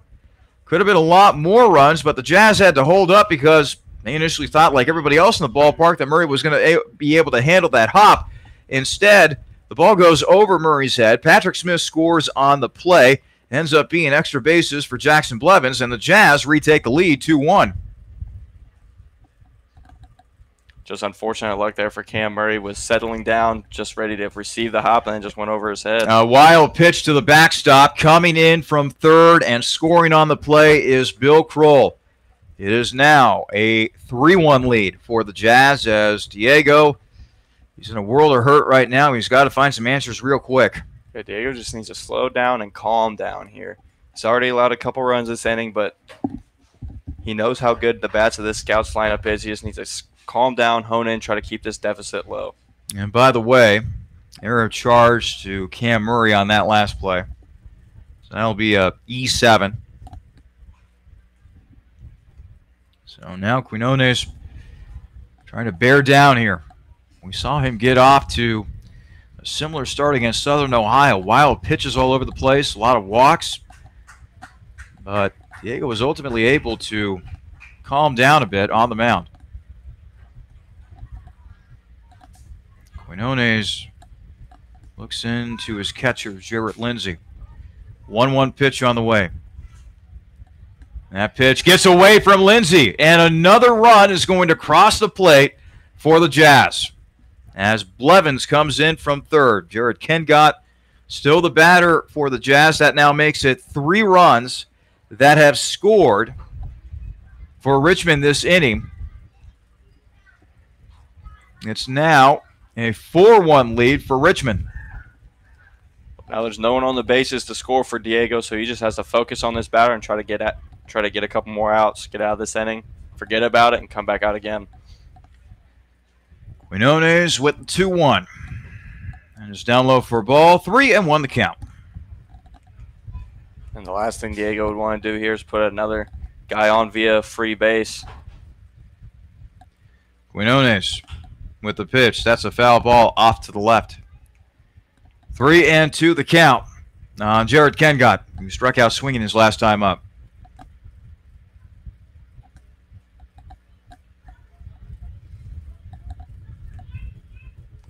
Could have been a lot more runs, but the Jazz had to hold up because they initially thought, like everybody else in the ballpark, that Murray was going to be able to handle that hop. Instead, the ball goes over Murray's head. Patrick Smith scores on the play. Ends up being extra bases for Jackson Blevins, and the Jazz retake the lead 2-1. Just unfortunate luck there for Cam Murray. Was settling down, just ready to receive the hop, and then just went over his head. A wild pitch to the backstop. Coming in from third and scoring on the play is Bill Krul. It is now a 3-1 lead for the Jazz as Diego, he's in a world of hurt right now. He's got to find some answers real quick. Yeah, Diego just needs to slow down and calm down here. He's already allowed a couple runs this inning, but he knows how good the bats of this Scouts lineup is. He just needs to calm down, hone in, try to keep this deficit low. And by the way, error of charge to Cam Murray on that last play. So that'll be a E7. So now Quinones trying to bear down here. We saw him get off to a similar start against Southern Ohio. Wild pitches all over the place, a lot of walks. But Diego was ultimately able to calm down a bit on the mound. Quinones looks into his catcher, Jarrett Lindsey. 1-1 pitch on the way. That pitch gets away from Lindsay, and another run is going to cross the plate for the Jazz. As Blevins comes in from third. Jared Kengott still the batter for the Jazz. That now makes it 3 runs that have scored for Richmond this inning. It's now a 4-1 lead for Richmond. Now there's no one on the bases to score for Diego, so he just has to focus on this batter and try to get a couple more outs, get out of this inning, forget about it, and come back out again. Quinones with 2-1. And it's down low for a ball. 3-1 the count. And the last thing Diego would want to do here is put another guy on via free base. Quinones with the pitch. That's a foul ball off to the left. 3-2 the count on Jared Kengott, who struck out swinging his last time up.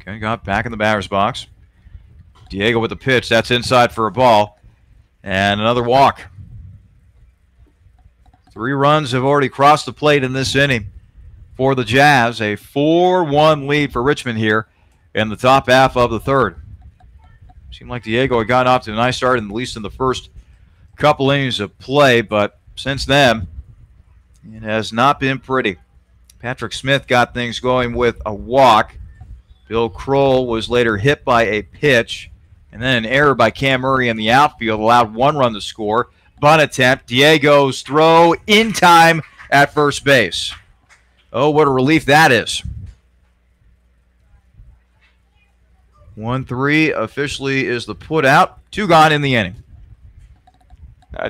Kengott back in the batter's box. Diego with the pitch. That's inside for a ball. And another walk. 3 runs have already crossed the plate in this inning for the Jazz. A 4-1 lead for Richmond here in the top half of the third. Seemed like Diego had gotten off to a nice start, at least in the first couple innings of play, but since then, it has not been pretty. Patrick Smith got things going with a walk. Bill Kroll was later hit by a pitch, and then an error by Cam Murray in the outfield allowed 1 run to score. Bunt attempt. Diego's throw in time at first base. Oh, what a relief that is. 1-3 officially is the put out. 2 gone in the inning.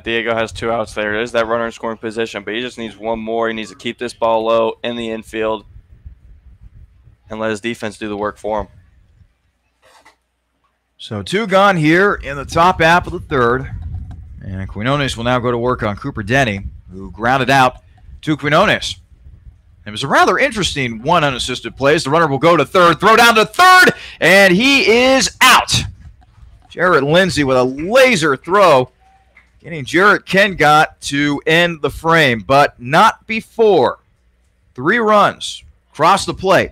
Diego has 2 outs there. There's that runner in scoring position, but he just needs 1 more. He needs to keep this ball low in the infield and let his defense do the work for him. So 2 gone here in the top half of the third. And Quinones will now go to work on Cooper Denny, who grounded out to Quinones. It was a rather interesting 1 unassisted play. The runner will go to third, throw down to third, and he is out. Jarrett Lindsay with a laser throw, getting Jarrett Kengott to end the frame, but not before. 3 runs cross the plate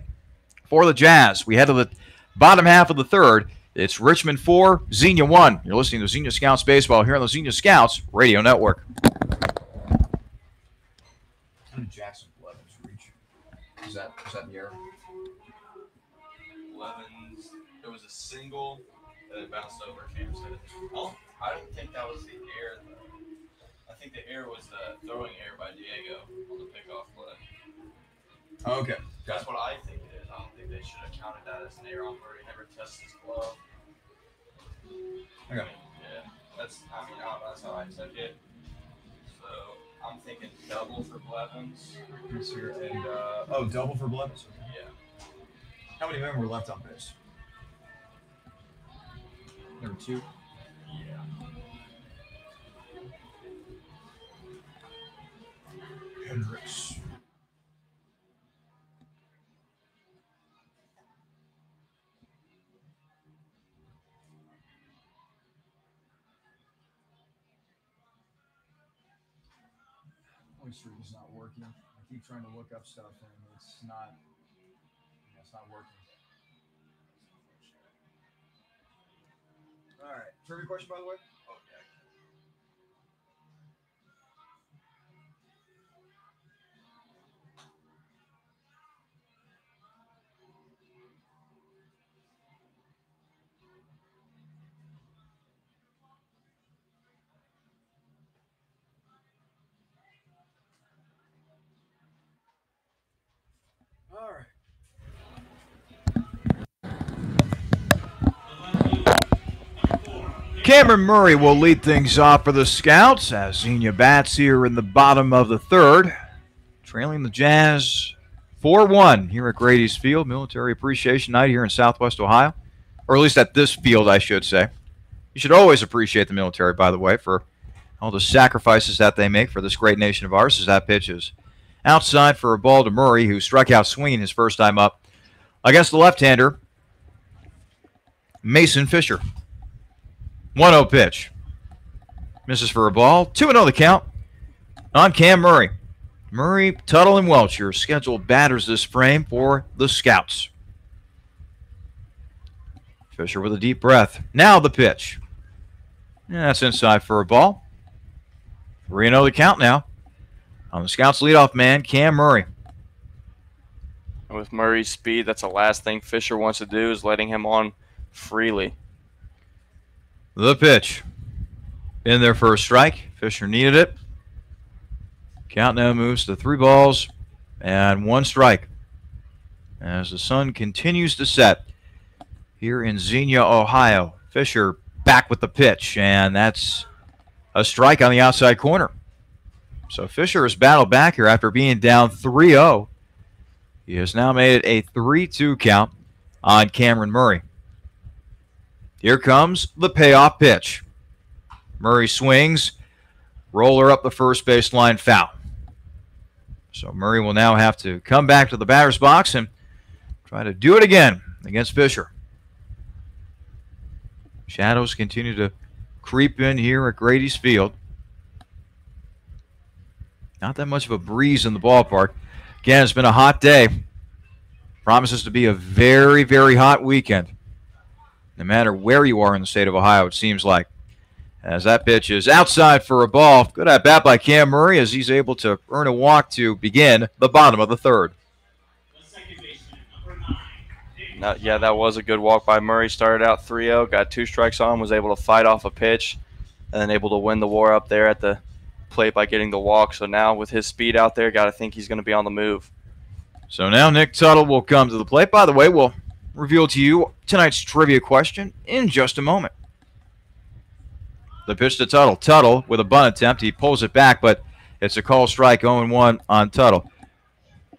for the Jazz. We head to the bottom half of the third. It's Richmond 4, Xenia 1. You're listening to Xenia Scouts Baseball here on the Xenia Scouts Radio Network. Jackson Blevins reach. Is that the error? Blevins, there was a single that it bounced over Cam's head. I don't think that was the error, though. I think the error was the throwing error by Diego on the pickoff play. Okay. That's what I think it is. I don't think they should have counted that as an error on where he never tested his glove. Okay. Yeah, that's how I took it. So I'm thinking double for Blevins. And double for Blevins. Yeah. How many men were left on base? Number 2. Yeah. Hendricks. Streak is not working. I keep trying to look up stuff and it's not working. All right. Trivia question, by the way? Okay. All right. Cameron Murray will lead things off for the Scouts as Xenia bats here in the bottom of the third, trailing the Jazz 4-1 here at Grady's Field. Military Appreciation Night here in Southwest Ohio, or at least at this field, I should say. You should always appreciate the military, by the way, for all the sacrifices that they make for this great nation of ours, as that pitch is outside for a ball to Murray, who struck out swinging his first time up against the left-hander, Mason Fisher. 1-0 pitch. Misses for a ball. 2-0 the count on Cam Murray. Murray, Tuttle, and Welch, your scheduled batters this frame for the Scouts. Fisher with a deep breath. Now the pitch. Yeah, that's inside for a ball. 3-0 the count now. On the Scouts' leadoff man, Cam Murray. And with Murray's speed, that's the last thing Fisher wants to do is letting him on freely. The pitch. In their first strike. Fisher needed it. Count now moves to 3 balls and 1 strike. As the sun continues to set here in Xenia, Ohio. Fisher back with the pitch, and that's a strike on the outside corner. So Fisher has battled back here after being down 3-0. He has now made it a 3-2 count on Cameron Murray. Here comes the payoff pitch. Murray swings, roller up the first baseline, foul. So Murray will now have to come back to the batter's box and try to do it again against Fisher. Shadows continue to creep in here at Grady's Field. Not that much of a breeze in the ballpark. Again, it's been a hot day. Promises to be a very, very hot weekend. No matter where you are in the state of Ohio, it seems like. As that pitch is outside for a ball. Good at bat by Cam Murray as he's able to earn a walk to begin the bottom of the third. Yeah, that was a good walk by Murray. Started out 3-0, got 2 strikes on, was able to fight off a pitch, and then able to win the war up there at the plate by getting the walk. So now with his speed out there, got to think he's going to be on the move. So now Nick Tuttle will come to the plate. By the way, we'll reveal to you tonight's trivia question in just a moment. The pitch to Tuttle. Tuttle with a bunt attempt. He pulls it back, but it's a call strike, 0-1 on Tuttle.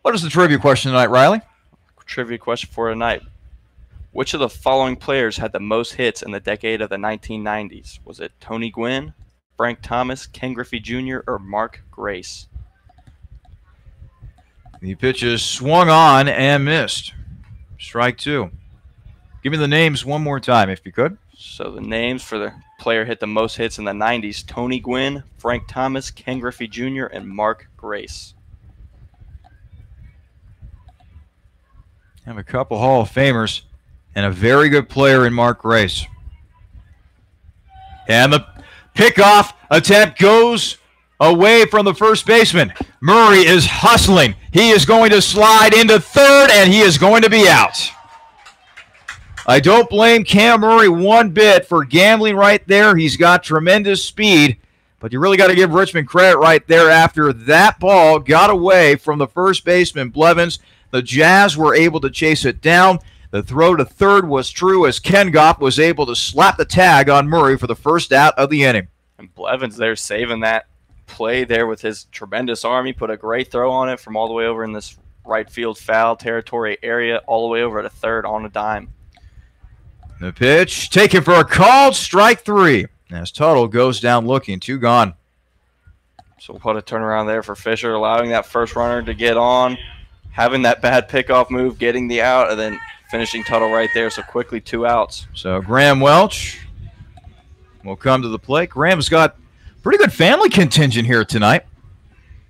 What is the trivia question tonight, Riley? Trivia question for tonight. Which of the following players had the most hits in the decade of the 1990s? Was it Tony Gwynn, Frank Thomas, Ken Griffey Jr., or Mark Grace? The pitch is swung on and missed. Strike 2. Give me the names one more time, if you could. So the names for the player hit the most hits in the 90s, Tony Gwynn, Frank Thomas, Ken Griffey Jr., and Mark Grace. Have a couple Hall of Famers and a very good player in Mark Grace. And the pickoff attempt goes away from the first baseman. Murray is hustling. He is going to slide into third, and he is going to be out. I don't blame Cam Murray one bit for gambling right there. He's got tremendous speed, but you really got to give Richmond credit right there after that ball got away from the first baseman, Blevins. The Jazz were able to chase it down. The throw to third was true as Ken Gopp was able to slap the tag on Murray for the first out of the inning. And Blevins there saving that play there with his tremendous arm. He put a great throw on it from all the way over in this right field foul territory area all the way over to third on a dime. The pitch taken for a called strike 3 as Tuttle goes down looking. 2 gone. So what a turnaround there for Fisher, allowing that first runner to get on, having that bad pickoff move, getting the out, and then finishing Tuttle right there. So quickly 2 outs. So Graham Welch will come to the plate. Graham's got pretty good family contingent here tonight.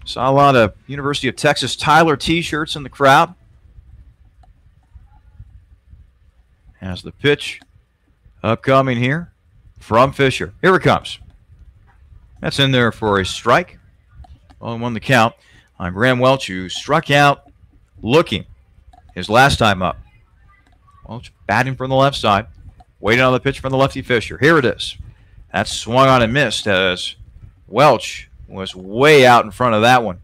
Saw a lot of University of Texas Tyler T-shirts in the crowd. As the pitch upcoming here from Fisher. Here it comes. That's in there for a strike. 0-1 the count on Graham Welch, who struck out looking his last time up. Welch batting from the left side, waiting on the pitch from the lefty Fisher. Here it is. That's swung on and missed as Welch was way out in front of that one.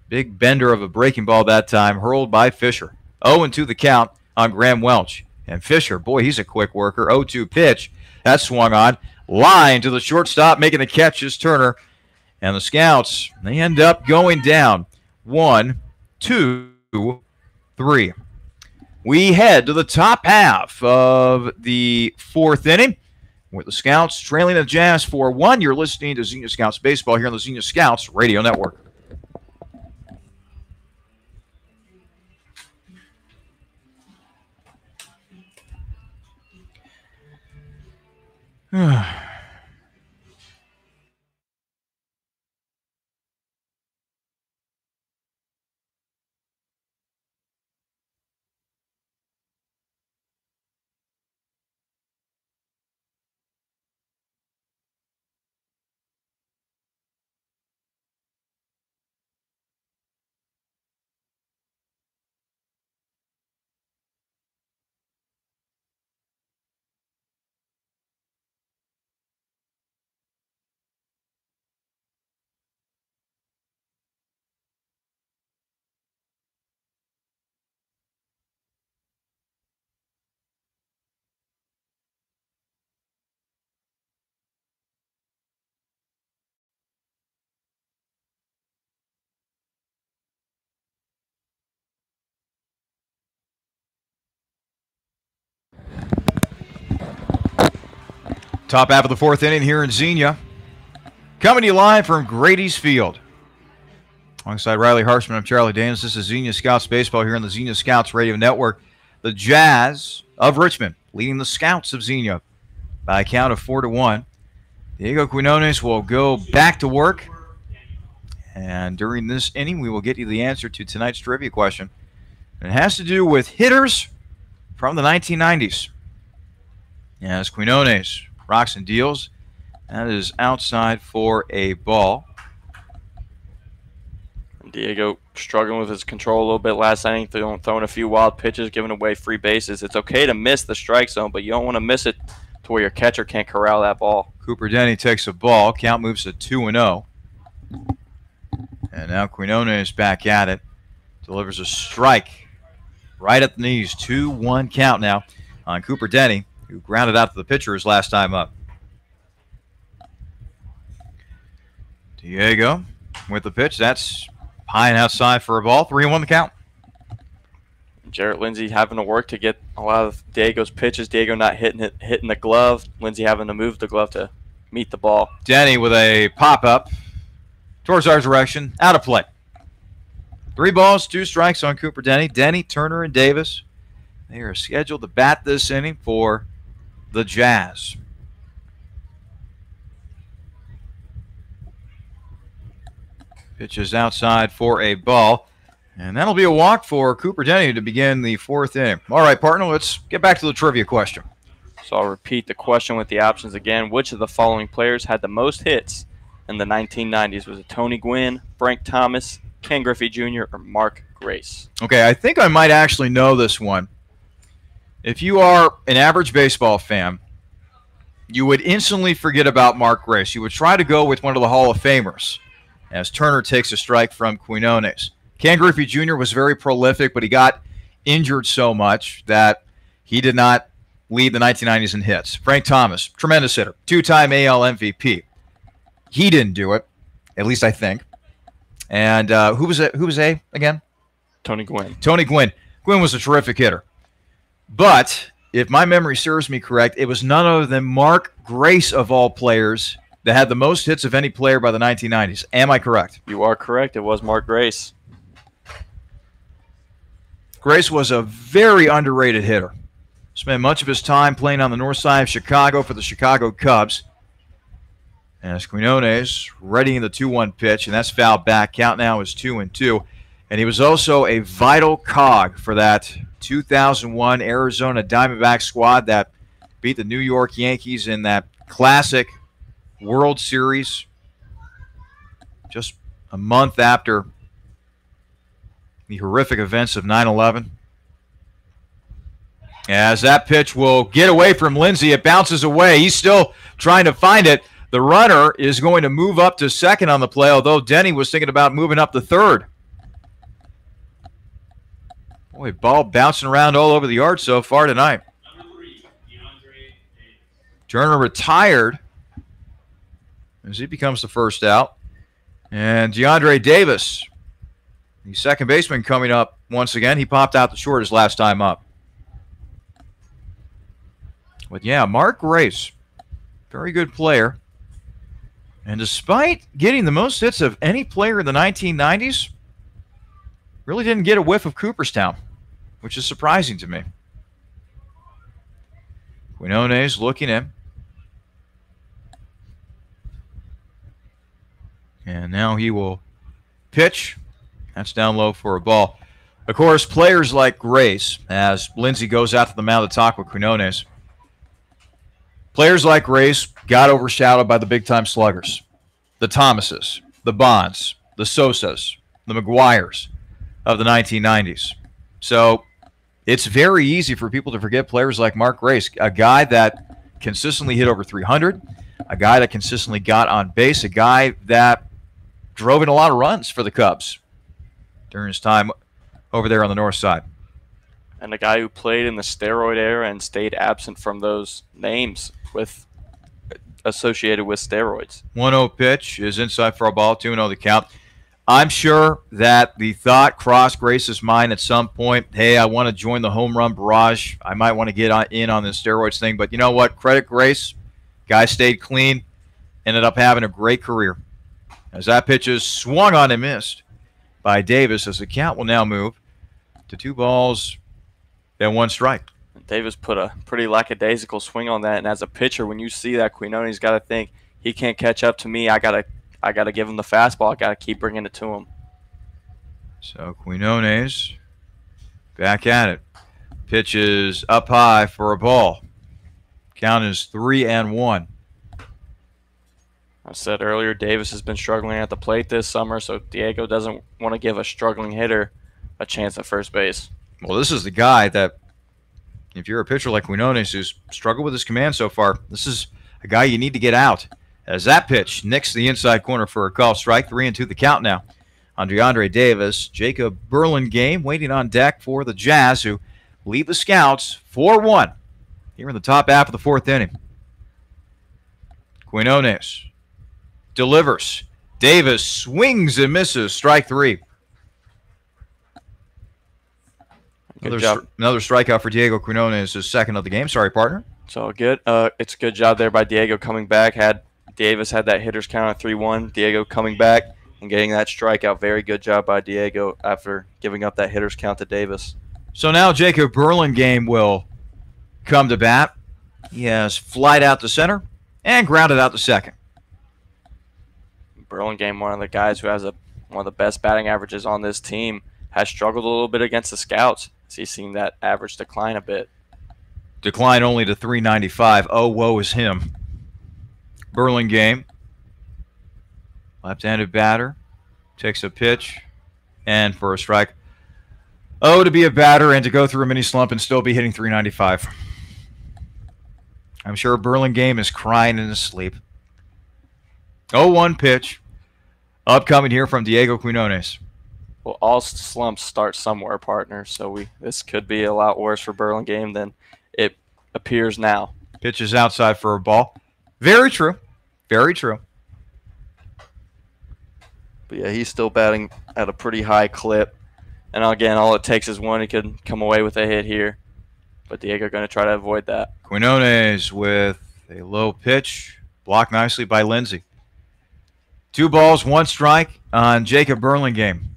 Big bender of a breaking ball that time, hurled by Fisher. 0-2 the count on Graham Welch. And Fisher, boy, he's a quick worker. 0-2 pitch. That swung on. Line to the shortstop, making the catch is Turner. And the Scouts, they end up going down 1, 2, 3. We head to the top half of the 4th inning with the Scouts trailing the Jazz 4-1. You're listening to Xenia Scouts Baseball here on the Xenia Scouts Radio Network. Top half of the fourth inning here in Xenia. Coming to you live from Grady's Field. Alongside Riley Harshman, I'm Charlie Danis. This is Xenia Scouts Baseball here on the Xenia Scouts Radio Network. The Jazz of Richmond leading the Scouts of Xenia by a count of 4-1. Diego Quinones will go back to work. And during this inning, we will get you the answer to tonight's trivia question. And it has to do with hitters from the 1990s. As Quinones rocks and deals, that is outside for a ball. Diego struggling with his control a little bit last inning, throwing a few wild pitches, giving away free bases. It's okay to miss the strike zone, but you don't want to miss it to where your catcher can't corral that ball. Cooper Denny takes a ball. Count moves to 2-0. And now Quinones back at it. Delivers a strike right at the knees. 2-1 count now on Cooper Denny, who grounded out to the pitcher his last time up. Diego with the pitch. That's high and outside for a ball. 3-1 the count. Jarrett Lindsey having to work to get a lot of Diego's pitches. Diego not hitting the glove. Lindsey having to move the glove to meet the ball. Denny with a pop-up towards our direction. Out of play. 3 balls, 2 strikes on Cooper Denny. Denny, Turner, and Davis. They are scheduled to bat this inning for the Jazz. Pitch is outside for a ball. And that'll be a walk for Cooper Denny to begin the 4th inning. All right, partner, let's get back to the trivia question. So I'll repeat the question with the options again. Which of the following players had the most hits in the 1990s? Was it Tony Gwynn, Frank Thomas, Ken Griffey Jr., or Mark Grace? Okay, I think I might actually know this one. If you are an average baseball fan, you would instantly forget about Mark Grace. You would try to go with one of the Hall of Famers as Turner takes a strike from Quinones. Ken Griffey Jr. was very prolific, but he got injured so much that he did not lead the 1990s in hits. Frank Thomas, tremendous hitter, 2-time AL MVP. He didn't do it, at least I think. And who was A again? Tony Gwynn. Tony Gwynn. Gwynn was a terrific hitter. But if my memory serves me correct, it was none other than Mark Grace, of all players, that had the most hits of any player by the 1990s. Am I correct? You are correct. It was Mark Grace. Grace was a very underrated hitter. Spent much of his time playing on the north side of Chicago for the Chicago Cubs. As Quinones readying the 2-1 pitch, and that's fouled back. Count now is 2-2. And he was also a vital cog for that 2001 Arizona Diamondback squad that beat the New York Yankees in that classic World Series just a month after the horrific events of 9/11. As that pitch will get away from Lindsey, it bounces away. He's still trying to find it. The runner is going to move up to second on the play, although Denny was thinking about moving up to third. Boy, ball bouncing around all over the yard so far tonight. Turner retired as he becomes the first out. And DeAndre Davis, the second baseman, coming up once again. He popped out the short his last time up. But yeah, Mark Grace, very good player. And despite getting the most hits of any player in the 1990s, really didn't get a whiff of Cooperstown, which is surprising to me. Quinones looking in. And now he will pitch. That's down low for a ball. Of course, players like Grace, as Lindsey goes out to the mound to talk with Quinones, players like Grace got overshadowed by the big-time sluggers, the Thomases, the Bonds, the Sosas, the McGuires of the 1990s. So it's very easy for people to forget players like Mark Grace, a guy that consistently hit over 300, a guy that consistently got on base, a guy that drove in a lot of runs for the Cubs during his time over there on the north side. And a guy who played in the steroid era and stayed absent from those names associated with steroids. 1-0 pitch is inside for a ball, 2-0 the count. I'm sure that the thought crossed Grace's mind at some point, hey, I want to join the home run barrage. I might want to get in on this steroids thing. But you know what? Credit Grace. Guy stayed clean, ended up having a great career. As that pitch is swung on and missed by Davis, as the count will now move to 2 balls and 1 strike. Davis put a pretty lackadaisical swing on that, and as a pitcher, when you see that, Quinones got to think he can't catch up to me. I gotta give him the fastball. I gotta keep bringing it to him. So Quinones back at it. Pitch is up high for a ball. Count is 3-1. I said earlier, Davis has been struggling at the plate this summer, so Diego doesn't want to give a struggling hitter a chance at first base. Well, this is the guy that, if you're a pitcher like Quinones who's struggled with his command so far, this is a guy you need to get out. As that pitch nicks the inside corner for a call strike, 3-2 the count now. On DeAndre Davis, Jacob Burlingame waiting on deck for the Jazz, who lead the Scouts 4-1 here in the top half of the 4th inning. Quinones delivers. Davis swings and misses. Strike 3. Another strikeout for Diego Quinones, his second of the game. Sorry, partner. So good. It's a good job there by Diego coming back. Davis had that hitter's count at 3-1. Diego coming back and getting that strikeout. Very good job by Diego after giving up that hitter's count to Davis. So now Jacob Burlingame will come to bat. He has flied out to center and grounded out to second. Burlingame, one of the guys who has one of the best batting averages on this team, has struggled a little bit against the Scouts. He's seen that average decline a bit. Decline only to 395. Oh, woe is him. Burlingame, left-handed batter, takes a pitch, and for a strike. Oh, to be a batter and to go through a mini slump and still be hitting 395. I'm sure Burlingame is crying in his sleep. 0-1 pitch, upcoming here from Diego Quinones. Well, all slumps start somewhere, partner. So this could be a lot worse for Burlingame than it appears now. Pitch is outside for a ball. Very true. Very true. But yeah, he's still batting at a pretty high clip. And again, all it takes is one. He could come away with a hit here. But Diego going to try to avoid that. Quinones with a low pitch, blocked nicely by Lindsay. 2 balls, 1 strike on Jacob Burlingame.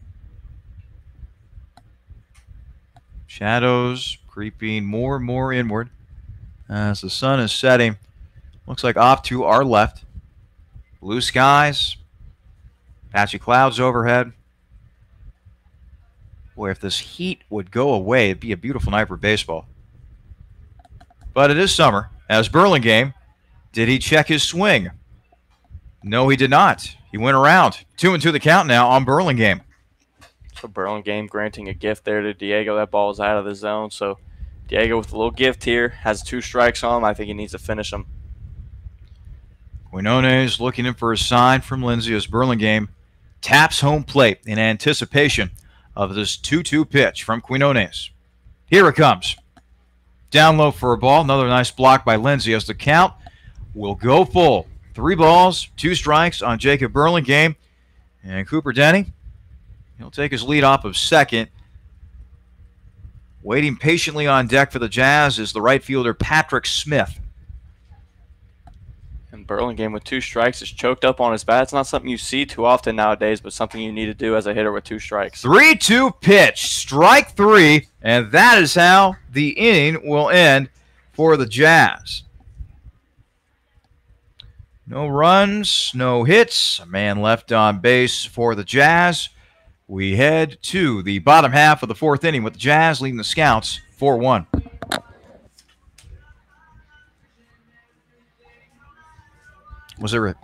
Shadows creeping more and more inward as the sun is setting. Looks like off to our left. Blue skies, patchy clouds overhead. Boy, if this heat would go away, it'd be a beautiful night for baseball. But it is summer. As Burlingame, did he check his swing? No, he did not. He went around. 2-2 the count now on Burlingame. So Burlingame granting a gift there to Diego. That ball is out of the zone. So Diego with a little gift here. Has 2 strikes on him. I think he needs to finish them. Quinones looking in for a sign from Lindsay as Burlingame taps home plate in anticipation of this 2-2 pitch from Quinones. Here it comes. Down low for a ball. Another nice block by Lindsay as the count will go full. 3 balls, 2 strikes on Jacob Burlingame. And Cooper Denny, he'll take his lead off of second. Waiting patiently on deck for the Jazz is the right fielder Patrick Smith. And Burlingame with 2 strikes is choked up on his bat. It's not something you see too often nowadays, but something you need to do as a hitter with 2 strikes. 3-2 pitch, strike 3, and that is how the inning will end for the Jazz. No runs, no hits, a man left on base for the Jazz. We head to the bottom half of the 4th inning with the Jazz leading the Scouts 4-1. Was it Rick?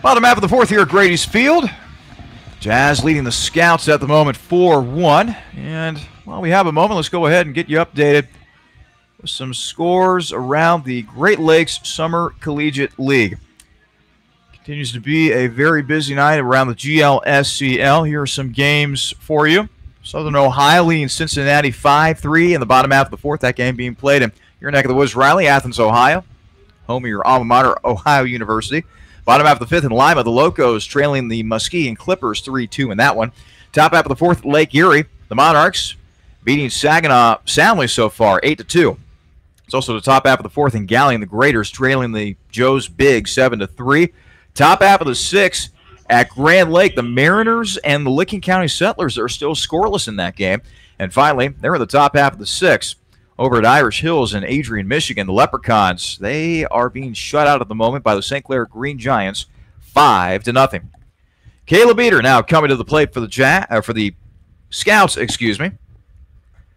Bottom half of the fourth here at Grady's Field. Jazz leading the Scouts at the moment 4-1. And while we have a moment, let's go ahead and get you updated with some scores around the Great Lakes Summer Collegiate League. Continues to be a very busy night around the GLSCL. Here are some games for you. Southern Ohio leading Cincinnati 5-3 in the bottom half of the fourth. That game being played in your neck of the woods, Riley, Athens, Ohio, home of your alma mater, Ohio University. Bottom half of the fifth in Lima, the Locos trailing the Muskegon Clippers 3-2 in that one. Top half of the fourth, Lake Erie, the Monarchs beating Saginaw soundly so far, 8-2. It's also the top half of the fourth in Galion, the Graders trailing the Joes Big 7-3. Top half of the sixth at Grand Lake, the Mariners and the Licking County Settlers are still scoreless in that game. And finally, they're in the top half of the sixth over at Irish Hills in Adrian, Michigan. The Leprechauns, they are being shut out at the moment by the St. Clair Green Giants, 5-0. Caleb Eater now coming to the plate for the Scouts, excuse me.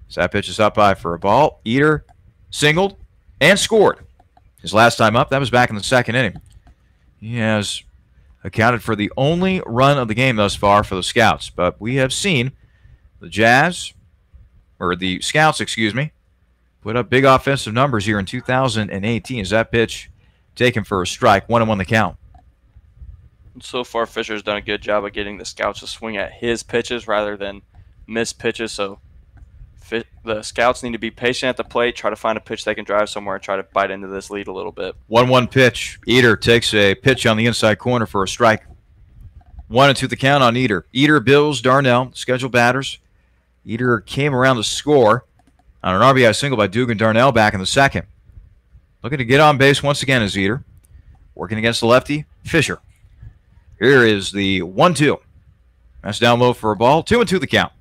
So that pitch is up high for a ball. Eater singled and scored. His last time up, that was back in the second inning. He has accounted for the only run of the game thus far for the Scouts. But we have seen the Scouts, excuse me, put up big offensive numbers here in 2018 as that pitch taken for a strike, 1-1 the count. So far, Fisher's done a good job of getting the Scouts to swing at his pitches rather than miss pitches. So the Scouts need to be patient at the plate, try to find a pitch they can drive somewhere, and try to bite into this lead a little bit. 1-1 pitch. Eater takes a pitch on the inside corner for a strike. 1-2 the count on Eater. Eater, Bills, Darnell, scheduled batters. Eater came around to score on an RBI single by Dugan Darnell back in the second. Looking to get on base once again is Eater. Working against the lefty, Fisher. Here is the 1-2. That's down low for a ball. 2-2 the count.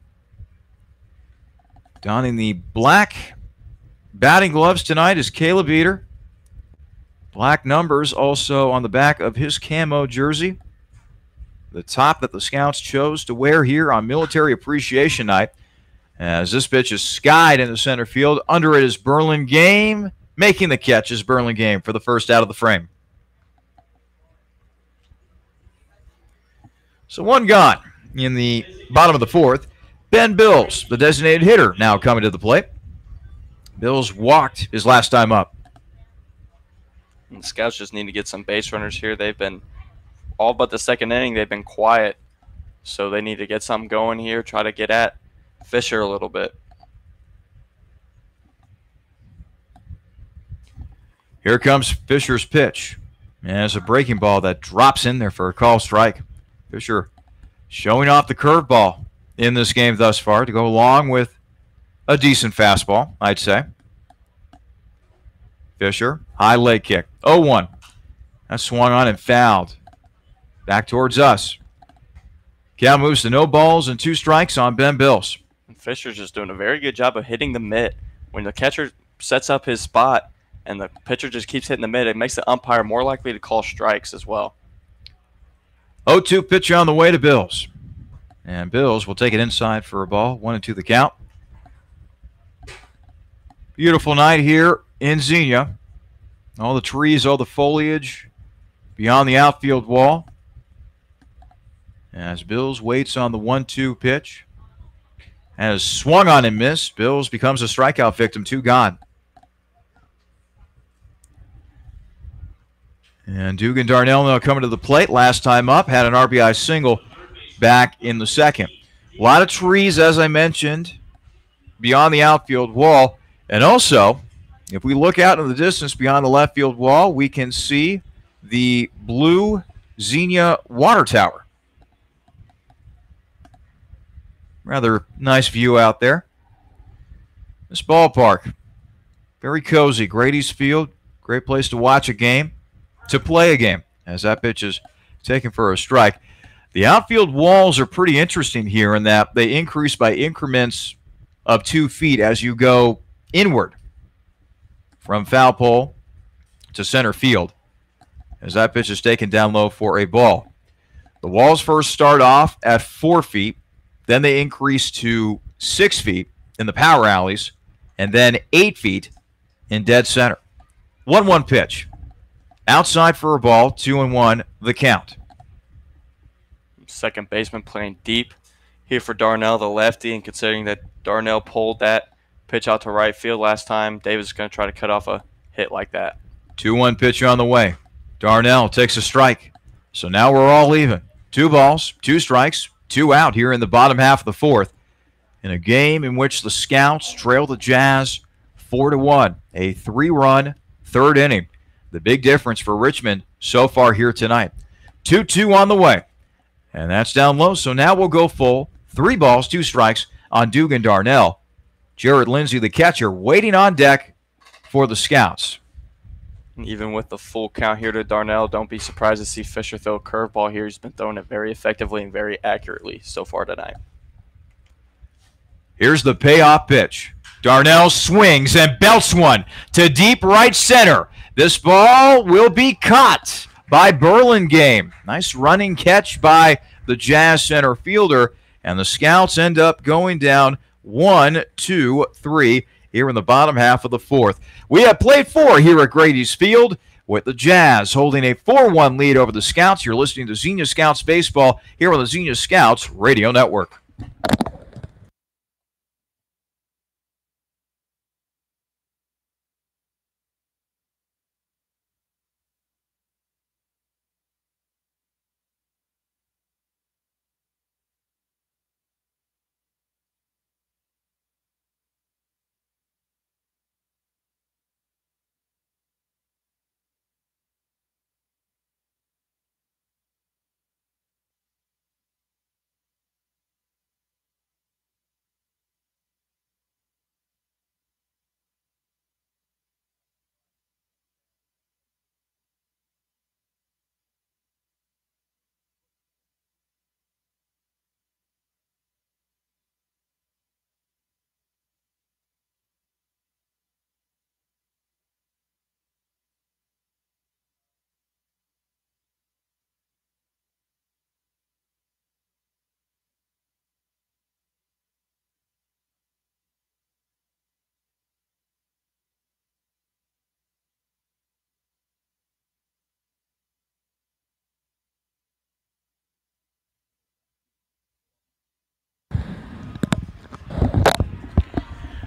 Donning the black batting gloves tonight is Caleb Eater. Black numbers also on the back of his camo jersey. The top that the Scouts chose to wear here on Military Appreciation Night. As this pitch is skied into center field. Under it is Burlingame. Making the catch is Burlingame for the first out of the frame. So one gone in the bottom of the fourth. Ben Bills, the designated hitter, now coming to the plate. Bills walked his last time up. And the Scouts just need to get some base runners here. They've been, all but the second inning, they've been quiet. So they need to get something going here, try to get at Fisher a little bit. Here comes Fisher's pitch. And it's a breaking ball that drops in there for a call strike. Fisher showing off the curveball in this game thus far to go along with a decent fastball, I'd say. Fisher, high leg kick. 0-1. That swung on and fouled. Back towards us. Count moves to no balls and 2 strikes on Ben Bills. Fisher's just doing a very good job of hitting the mitt. When the catcher sets up his spot and the pitcher just keeps hitting the mitt, it makes the umpire more likely to call strikes as well. 0-2 pitch on the way to Bills. And Bills will take it inside for a ball. 1-2 the count. Beautiful night here in Xenia. All the trees, all the foliage beyond the outfield wall. As Bills waits on the 1-2 pitch. Has swung on and missed. Bills becomes a strikeout victim. 2 gone. And Dugan Darnell now coming to the plate. Last time up, had an RBI single back in the second. A lot of trees, as I mentioned, beyond the outfield wall. And also, if we look out in the distance beyond the left field wall, we can see the blue Xenia water tower. Rather nice view out there. This ballpark, very cozy. Grady's Field, great place to watch a game, to play a game, as that pitch is taken for a strike. The outfield walls are pretty interesting here in that they increase by increments of 2 feet as you go inward from foul pole to center field, as that pitch is taken down low for a ball. The walls first start off at 4 feet. Then they increase to 6 feet in the power alleys, and then 8 feet in dead center. 1-1 pitch. Outside for a ball, 2-1 the count. second baseman, playing deep here for Darnell, the lefty, and considering that Darnell pulled that pitch out to right field last time, Davis is going to try to cut off a hit like that. 2-1 pitch on the way. Darnell takes a strike. So now we're all even. 2 balls, 2 strikes, 2 out here in the bottom half of the fourth. In a game in which the Scouts trail the Jazz 4-1. A 3-run third inning. The big difference for Richmond so far here tonight. 2-2 on the way. And that's down low. So now we'll go full. 3 balls, 2 strikes on Dugan Darnell. Jared Lindsay, the catcher, waiting on deck for the Scouts. Even with the full count here to Darnell, don't be surprised to see Fisher throw a curveball here. He's been throwing it very effectively and very accurately so far tonight. Here's the payoff pitch. Darnell swings and belts one to deep right center. This ball will be caught by Burlingame. Nice running catch by the Jazz center fielder, and the Scouts end up going down 1-2-3 here in the bottom half of the fourth. We have played 4 here at Grady's Field with the Jazz holding a 4-1 lead over the Scouts. You're listening to Xenia Scouts Baseball here on the Xenia Scouts Radio Network.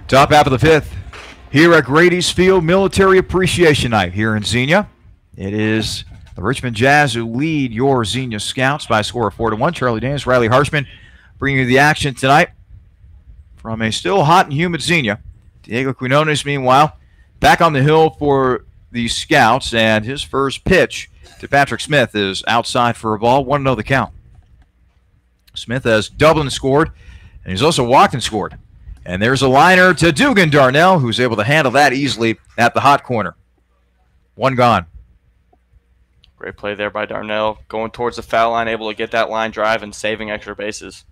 Top half of the fifth here at Grady's Field, Military Appreciation Night here in Xenia. It is the Richmond Jazz who lead your Xenia Scouts by a score of 4-1. Charlie Danis, Riley Harshman bringing you the action tonight from a still hot and humid Xenia. Diego Quinones, meanwhile, back on the hill for the Scouts, and his first pitch to Patrick Smith is outside for a ball. 1-0 the count. Smith has doubled and scored, and he's also walked and scored. And there's a liner to Dugan Darnell, who's able to handle that easily at the hot corner. 1 gone. Great play there by Darnell. Going towards the foul line, able to get that line drive and saving extra bases.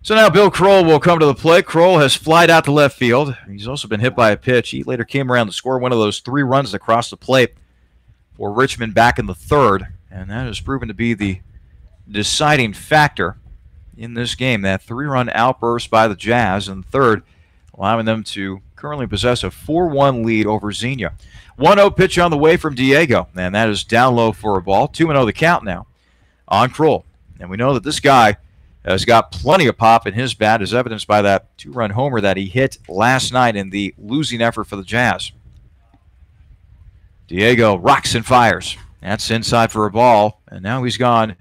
So now Bill Kroll will come to the plate. Kroll has flied out to left field. He's also been hit by a pitch. He later came around to score one of those 3 runs across the plate for Richmond back in the third. And that has proven to be the deciding factor in this game. That 3-run outburst by the Jazz in third, allowing them to currently possess a 4-1 lead over Xenia. 1-0 pitch on the way from Diego, and that is down low for a ball. 2-0 the count now on Kroll. And we know that this guy has got plenty of pop in his bat, as evidenced by that 2-run homer that he hit last night in the losing effort for the Jazz. Diego rocks and fires. That's inside for a ball, and now he's gone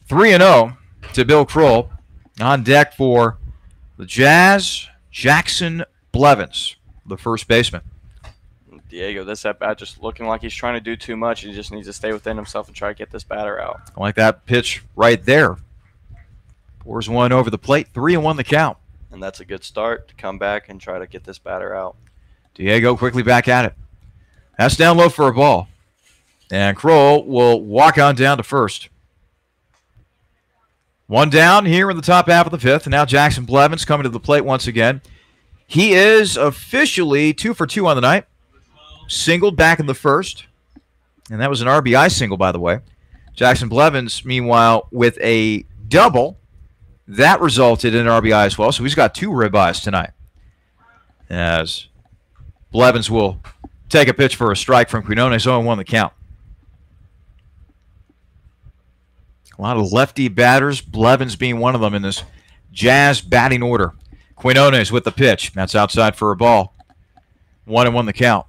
3-0 to Bill Kroll. On deck for the Jazz, Jackson Blevins, the first baseman. Diego, this at bat just looking like he's trying to do too much. He just needs to stay within himself and try to get this batter out. I like that pitch right there. Pours one over the plate, 3-1 the count. And that's a good start to come back and try to get this batter out. Diego quickly back at it. That's down low for a ball. And Kroll will walk on down to first. 1 down here in the top half of the fifth. And now Jackson Blevins coming to the plate once again. He is officially 2 for 2 on the night. Singled back in the first. And that was an RBI single, by the way. Jackson Blevins, meanwhile, with a double. That resulted in an RBI as well. So he's got 2 ribeyes tonight. As Blevins will take a pitch for a strike from Quinones. 0-1 the count. A lot of lefty batters, Blevins being one of them in this Jazz batting order. Quinones with the pitch. That's outside for a ball. 1-1 the count.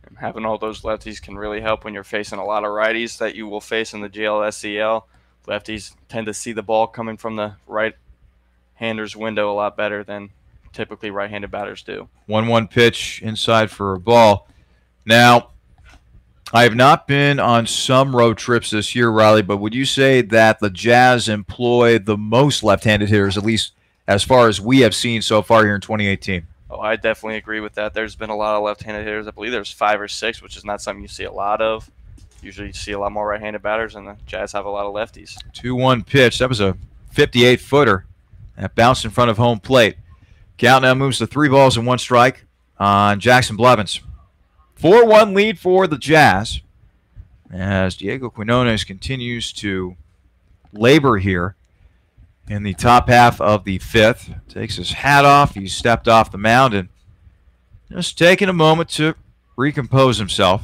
And having all those lefties can really help when you're facing a lot of righties that you will face in the GLSCL. Lefties tend to see the ball coming from the right-hander's window a lot better than typically right-handed batters do. 1-1 pitch inside for a ball. Now, I have not been on some road trips this year, Riley, but would you say that the Jazz employ the most left-handed hitters, at least as far as we have seen so far here in 2018? Oh, I definitely agree with that. There's been a lot of left-handed hitters. I believe there's 5 or 6, which is not something you see a lot of. Usually you see a lot more right-handed batters, and the Jazz have a lot of lefties. 2-1 pitch. That was a 58-footer. That bounced in front of home plate. Count now moves to 3 balls and 1 strike on Jackson Blevins. 4-1 lead for the Jazz as Diego Quinones continues to labor here in the top half of the 5th. Takes his hat off. He stepped off the mound and just taking a moment to recompose himself.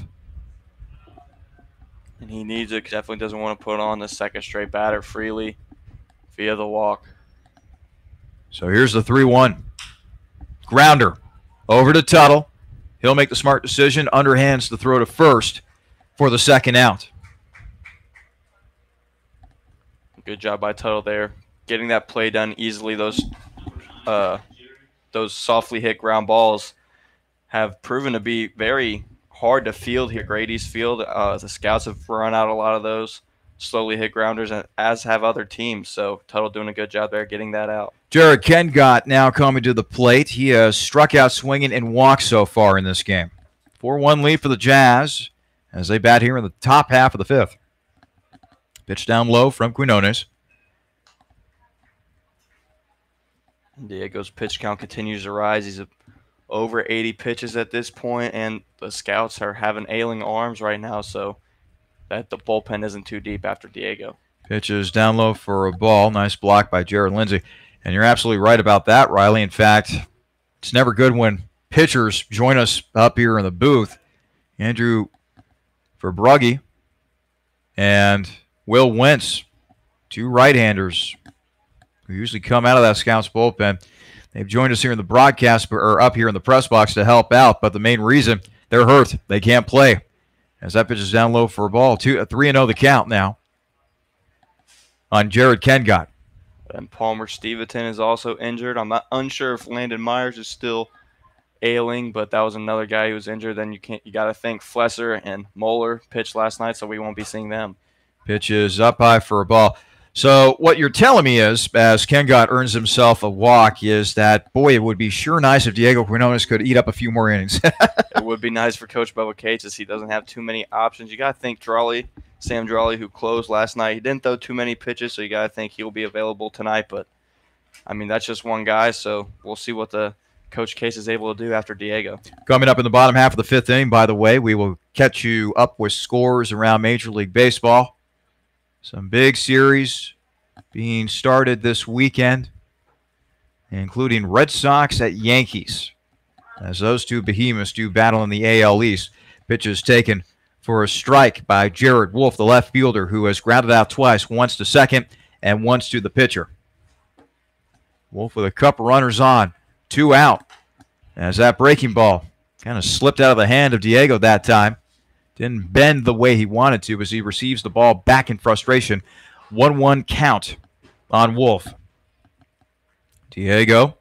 And he needs it. Definitely doesn't want to put on the second straight batter freely via the walk. So here's the 3-1. Grounder over to Tuttle. He'll make the smart decision, underhands the throw to first for the second out. Good job by Tuttle there. Getting that play done easily. Those softly hit ground balls have proven to be very hard to field here. Grady's field. The scouts have run out a lot of those slowly hit grounders, as have other teams. So Tuttle doing a good job there getting that out. Jared Kengott now coming to the plate. He has struck out swinging and walked so far in this game. 4-1 lead for the Jazz as they bat here in the top half of the 5th. Pitch down low from Quinones. Diego's pitch count continues to rise. He's over 80 pitches at this point, and the scouts are having ailing arms right now, so that the bullpen isn't too deep after Diego. Pitches down low for a ball. Nice block by Jared Lindsay. And you're absolutely right about that, Riley. In fact, it's never good when pitchers join us up here in the booth. Andrew Verbrugge and Will Wentz, 2 right-handers who usually come out of that Scouts bullpen. They've joined us here in the broadcast, or up here in the press box to help out, but the main reason, they're hurt. They can't play. As that pitch is down low for a ball. 3-0 the count now on Jared Kengott. And Palmer Stevenson is also injured. I'm not unsure if Landon Myers is still ailing, but that was another guy who was injured. Then you got to think Flesser and Moeller pitched last night, so we won't be seeing them. Pitch is up high for a ball. So what you're telling me is, as Kengott earns himself a walk, is that, boy, it would be sure nice if Diego Quinones could eat up a few more innings. It would be nice for Coach Bubba Cates as he doesn't have too many options. You got to think Sam Drawley, who closed last night, he didn't throw too many pitches, so you got to think he'll be available tonight. But, I mean, that's just one guy, so we'll see what the Coach Case is able to do after Diego. Coming up in the bottom half of the 5th inning, by the way, we will catch you up with scores around Major League Baseball. Some big series being started this weekend, including Red Sox at Yankees, as those 2 behemoths do battle in the AL East. Pitches taken for a strike by Jared Wolf, the left fielder, who has grounded out twice, once to second and once to the pitcher. Wolf with a couple runners on, 2 out, as that breaking ball kind of slipped out of the hand of Diego that time. Didn't bend the way he wanted to as he receives the ball back in frustration. 1-1 count on Wolf. Diego,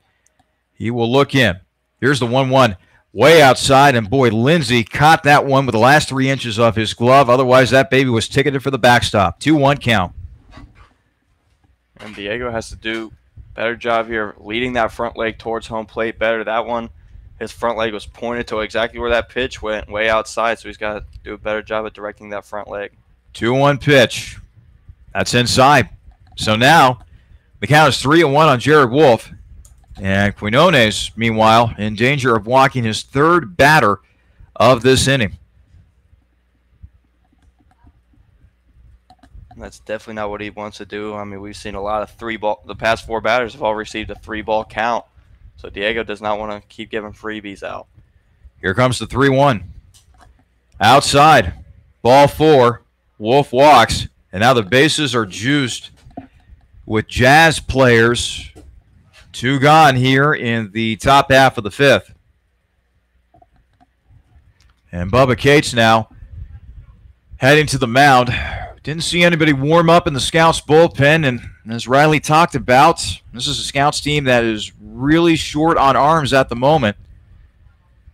he will look in. Here's the 1-1 way outside, and boy, Lindsay caught that one with the last 3 inches of his glove. Otherwise, that baby was ticketed for the backstop. 2-1 count. And Diego has to do a better job here leading that front leg towards home plate better. That one, his front leg was pointed to exactly where that pitch went, way outside, so he's got to do a better job at directing that front leg. 2-1 pitch. That's inside. So now the count is 3-1 on Jared Wolf. And Quinones, meanwhile, in danger of walking his 3rd batter of this inning. That's definitely not what he wants to do. I mean, we've seen a lot of 3-ball. The past 4 batters have all received a 3-ball count. So Diego does not want to keep giving freebies out. Here comes the 3-1. Outside. Ball 4. Wolf walks. And now the bases are juiced with Jazz players. 2 gone here in the top half of the 5th. And Bubba Cates now heading to the mound. Didn't see anybody warm up in the Scouts bullpen, and as Riley talked about, this is a Scouts team that is really short on arms at the moment.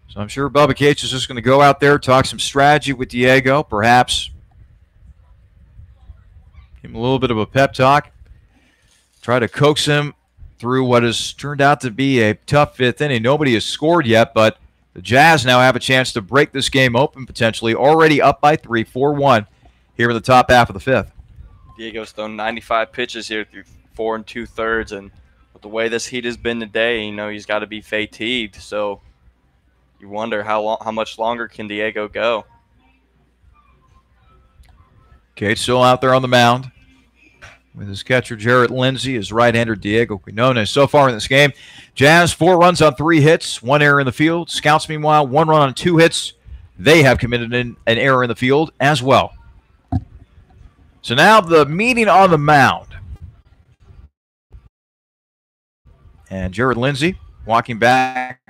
So I'm sure Bubba Cates is just going to go out there, talk some strategy with Diego, perhaps give him a little bit of a pep talk, try to coax him through what has turned out to be a tough 5th inning. Nobody has scored yet, but the Jazz now have a chance to break this game open potentially, already up by 3, 4-1 here in the top half of the 5th. Diego's thrown 95 pitches here through 4 2/3, and with the way this heat has been today, he's got to be fatigued. So you wonder how much longer can Diego go. Cates still out there on the mound with his catcher Jarrett Lindsey, his right-hander Diego Quinones. So far in this game, Jazz 4 runs on 3 hits, 1 error in the field. Scouts, meanwhile, 1 run on 2 hits. They have committed an error in the field as well. So now the meeting on the mound. And Jarrett Lindsey walking back.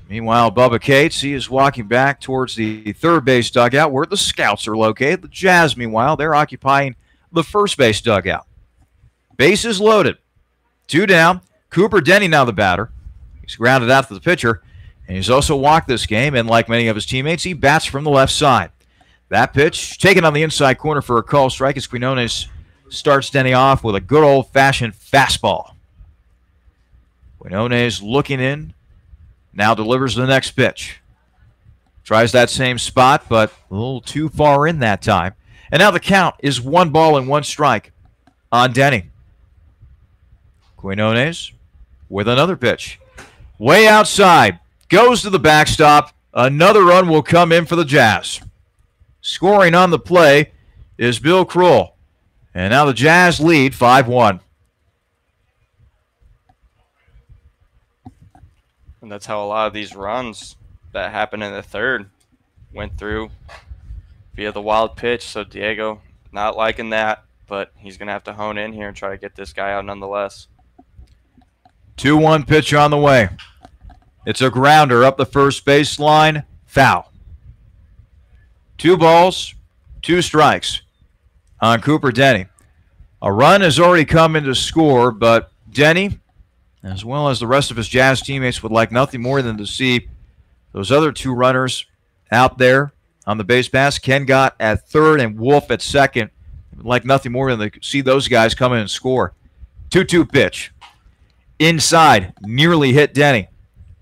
Meanwhile, Bubba Cates, he is walking back towards the third base dugout where the Scouts are located. The Jazz, meanwhile, they're occupying the first base dugout. Bases loaded. 2 down. Cooper Denny now the batter. He's grounded out to the pitcher, and he's also walked this game, and like many of his teammates, he bats from the left side. That pitch taken on the inside corner for a call strike as Quinones starts Denny off with a good old-fashioned fastball. Quinones looking in, now delivers the next pitch. Tries that same spot, but a little too far in that time. And now the count is 1 ball and 1 strike on Denny. Quinones with another pitch. Way outside. Goes to the backstop. Another run will come in for the Jazz. Scoring on the play is Bill Kroll. And now the Jazz lead 5-1. And that's how a lot of these runs that happened in the 3rd went through via the wild pitch. So Diego not liking that, but he's going to have to hone in here and try to get this guy out nonetheless. 2-1 pitch on the way. It's a grounder up the first baseline. Foul. 2 balls, 2 strikes on Cooper Denny. A run has already come in to score, but Denny, as well as the rest of his Jazz teammates, would like nothing more than to see those other 2 runners out there on the base pass. Ken Gott at third and Wolf at second. Would like nothing more than to see those guys come in and score. 2-2 pitch. Inside, nearly hit Denny.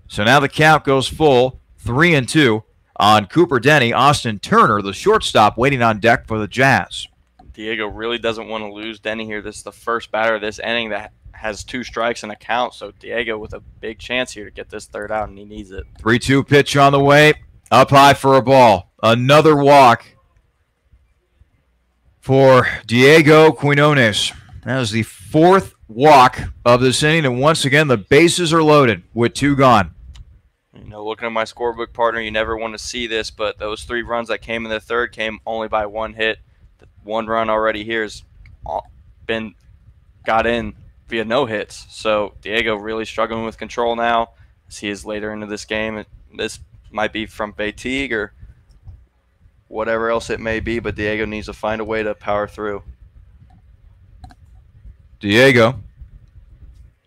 So now the count goes full, 3-2 on Cooper Denny. Austin Turner, the shortstop, waiting on deck for the Jazz. Diego really doesn't want to lose Denny here. This is the first batter of this inning that has 2 strikes and a count. So Diego with a big chance here to get this 3rd out, and he needs it. 3-2 pitch on the way. Up high for a ball. Another walk for Diego Quinones. That is the 4th walk of this inning, and once again the bases are loaded with 2 gone. Looking at my scorebook, partner, you never want to see this, but those 3 runs that came in the 3rd came only by 1 hit. The 1 run already here has been got in via no hits. So Diego really struggling with control now as he is later into this game. This might be from fatigue or whatever else it may be, but Diego needs to find a way to power through. Diego.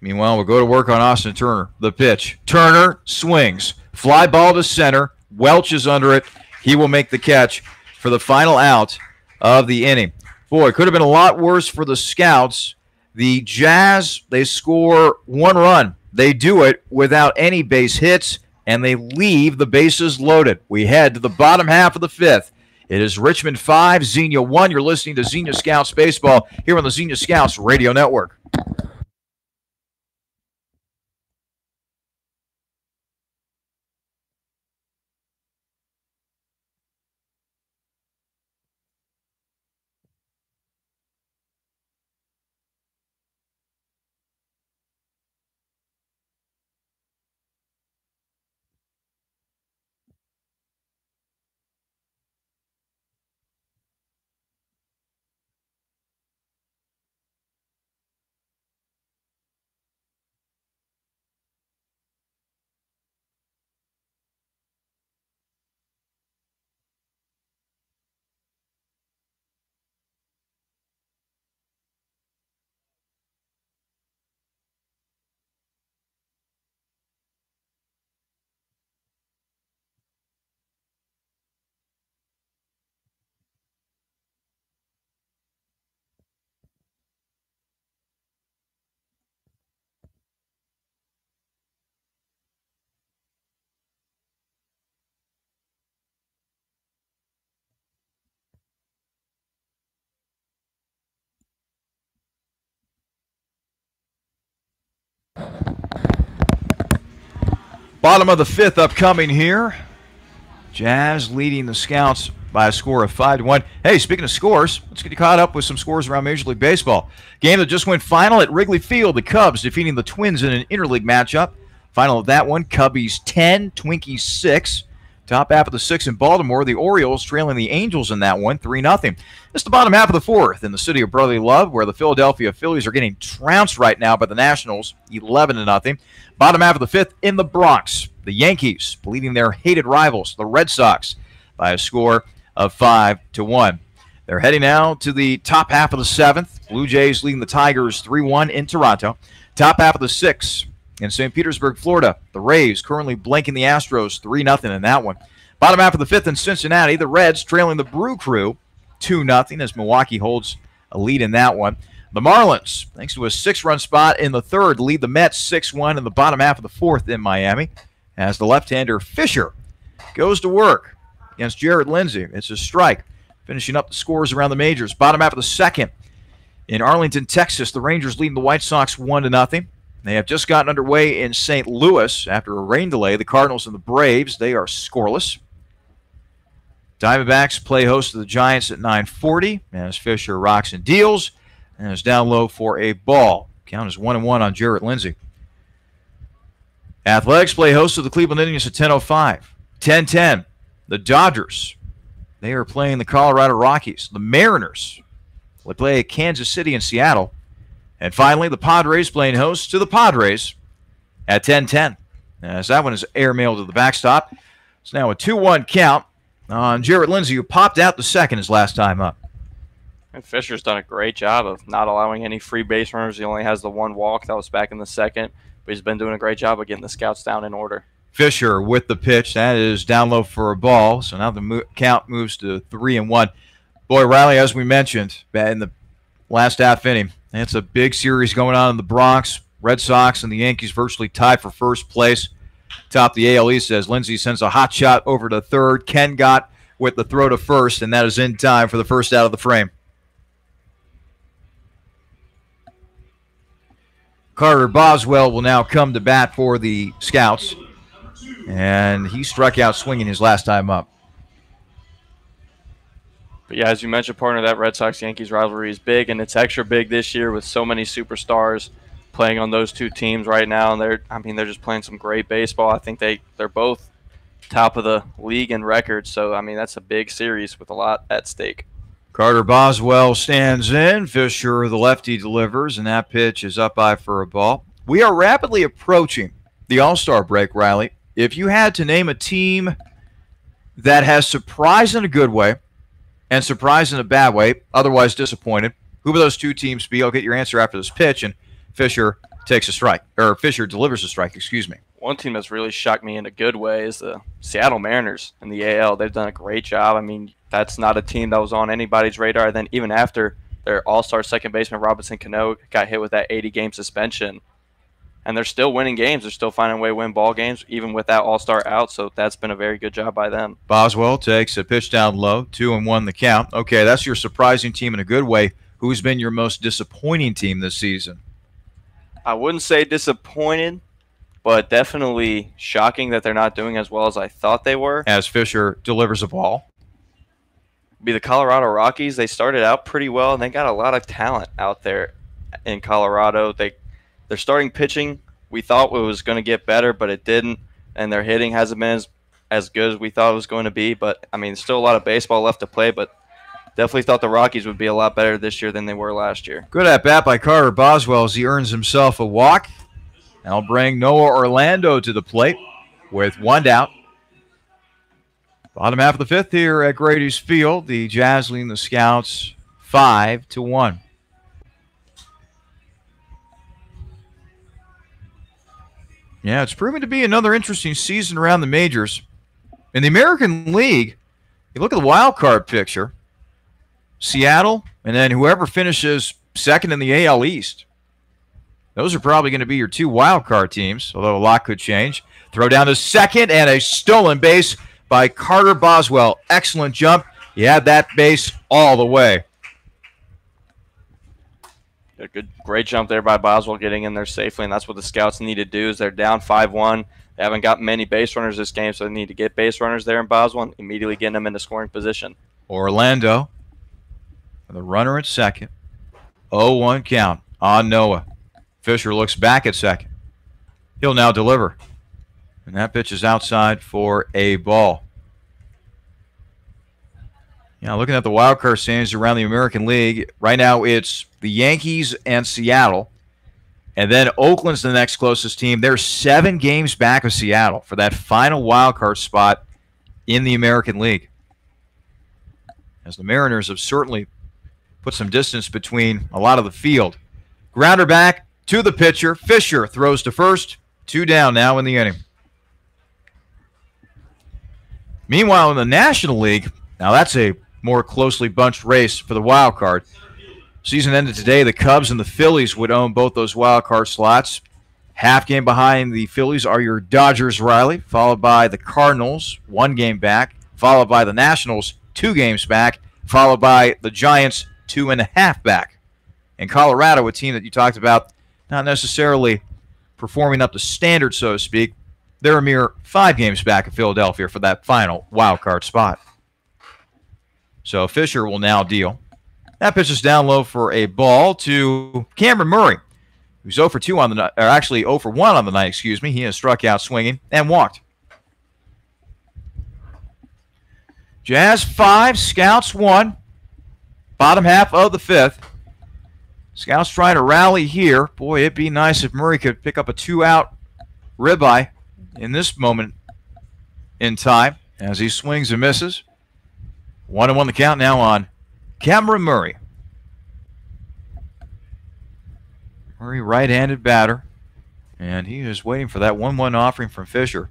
Meanwhile, we'll go to work on Austin Turner. The pitch. Turner swings. Fly ball to center. Welch is under it. He will make the catch for the final out of the inning. Boy, it could have been a lot worse for the Scouts. The Jazz, they score 1 run. They do it without any base hits, and they leave the bases loaded. We head to the bottom half of the 5th. It is Richmond 5, Xenia 1. You're listening to Xenia Scouts Baseball here on the Xenia Scouts Radio Network. Bottom of the fifth upcoming here. Jazz leading the Scouts by a score of 5-1. Hey, speaking of scores, let's get you caught up with some scores around Major League Baseball. Game that just went final at Wrigley Field. The Cubs defeating the Twins in an interleague matchup. Final of that one, Cubbies 10, Twinkies 6. Top half of the sixth in Baltimore, the Orioles trailing the Angels in that one, 3-0. It's the bottom half of the fourth in the city of brotherly love, where the Philadelphia Phillies are getting trounced right now by the Nationals, 11-0. Bottom half of the fifth in the Bronx, the Yankees leading their hated rivals, the Red Sox, by a score of 5-1. They're heading now to the top half of the seventh. Blue Jays leading the Tigers 3-1 in Toronto. Top half of the sixth. In St. Petersburg, Florida, the Rays currently blanking the Astros 3-0 in that one. Bottom half of the fifth in Cincinnati, the Reds trailing the Brew Crew 2-0 as Milwaukee holds a lead in that one. The Marlins, thanks to a 6-run spot in the third, lead the Mets 6-1 in the bottom half of the fourth in Miami as the left-hander Fisher goes to work against Jared Lindsay. It's a strike, finishing up the scores around the majors. Bottom half of the second in Arlington, Texas, the Rangers leading the White Sox 1-0. They have just gotten underway in St. Louis after a rain delay. The Cardinals and the Braves, they are scoreless. Diamondbacks play host to the Giants at 9:40 as Fisher rocks and deals and is down low for a ball. Count is 1-1 on Jarrett Lindsay. Athletics play host to the Cleveland Indians at 10:05. 10:10, the Dodgers, they are playing the Colorado Rockies. The Mariners will play Kansas City and Seattle. And finally, the Padres playing host to the Padres at 10:10. As that one is airmailed to the backstop. It's now a 2-1 count on Jarrett Lindsay, who popped out the second his last time up. And Fisher's done a great job of not allowing any free base runners. He only has the one walk. That was back in the second. But he's been doing a great job of getting the Scouts down in order. Fisher with the pitch. That is down low for a ball. So now the count moves to 3-1. Boy, Riley, as we mentioned in the last half inning, it's a big series going on in the Bronx. Red Sox and the Yankees virtually tied for first place. Top the AL East as Lindsay sends a hot shot over to third. Ken got with the throw to first, and that is in time for the first out of the frame. Carter Boswell will now come to bat for the Scouts, and he struck out swinging his last time up. But yeah, as you mentioned, partner, that Red Sox-Yankees rivalry is big, and it's extra big this year with so many superstars playing on those two teams right now. And they're just playing some great baseball. I think they're both top of the league in records. So that's a big series with a lot at stake. Carter Boswell stands in. Fisher, the lefty, delivers, and that pitch is up high for a ball. We are rapidly approaching the All-Star break, Riley. If you had to name a team that has surprised in a good way and surprised in a bad way, otherwise disappointed, who would those two teams be? I'll get your answer after this pitch, and Fisher takes a strike, or Fisher delivers a strike, excuse me. One team that's really shocked me in a good way is the Seattle Mariners in the AL. They've done a great job. That's not a team that was on anybody's radar. Then even after their all-star second baseman Robinson Cano got hit with that 80-game suspension, and they're still winning games. They're still finding a way to win ball games, even with that all-star out. So that's been a very good job by them. Boswell takes a pitch down low, 2-1 the count. Okay, that's your surprising team in a good way. Who's been your most disappointing team this season? I wouldn't say disappointed, but definitely shocking that they're not doing as well as I thought they were. As Fisher delivers a ball. Be the Colorado Rockies. They started out pretty well, and they got a lot of talent out there in Colorado. Their starting pitching, we thought it was going to get better, but it didn't. And their hitting hasn't been as good as we thought it was going to be. But, still a lot of baseball left to play, but definitely thought the Rockies would be a lot better this year than they were last year. Good at bat by Carter Boswell as he earns himself a walk. I'll bring Noah Orlando to the plate with one out. Bottom half of the fifth here at Grady's Field. The Jazz leading the Scouts 5-1. Yeah, it's proving to be another interesting season around the majors. In the American League, you look at the wild card picture, Seattle, and then whoever finishes second in the AL East. Those are probably going to be your two wild card teams, although a lot could change. Throw down to second, and a stolen base by Carter Boswell. Excellent jump. He had that base all the way. A great jump there by Boswell, getting in there safely, and that's what the Scouts need to do. Is they're down 5-1. They haven't got many base runners this game, so they need to get base runners there in Boswell and immediately getting them into scoring position. Orlando, the runner at second. 0-1 count on Noah. Fisher looks back at second. He'll now deliver. And that pitch is outside for a ball. Yeah, looking at the wild card standings around the American League, right now it's the Yankees and Seattle. And then Oakland's the next closest team. They're 7 games back of Seattle for that final wild card spot in the American League. As the Mariners have certainly put some distance between a lot of the field. Grounder back to the pitcher. Fisher throws to first. 2 down now in the inning. Meanwhile, in the National League, now that's a more closely bunched race for the wild card. Season ended today. The Cubs and the Phillies would own both those wild card slots. Half game behind the Phillies are your Dodgers, Riley, followed by the Cardinals, 1 game back, followed by the Nationals, 2 games back, followed by the Giants, 2.5 back. In Colorado, a team that you talked about, not necessarily performing up to standard, so to speak, they're a mere 5 games back of Philadelphia for that final wild card spot. So Fisher will now deal. That pitch is down low for a ball to Cameron Murray, who's 0 for 2 on the night, or actually 0 for 1 on the night, excuse me. He has struck out swinging and walked. Jazz 5, Scouts 1. Bottom half of the 5th. Scouts trying to rally here. Boy, it'd be nice if Murray could pick up a 2-out ribeye in this moment in time as he swings and misses. 1-1 the count now on Cameron Murray. Murray, right-handed batter, and he is waiting for that 1-1 offering from Fisher.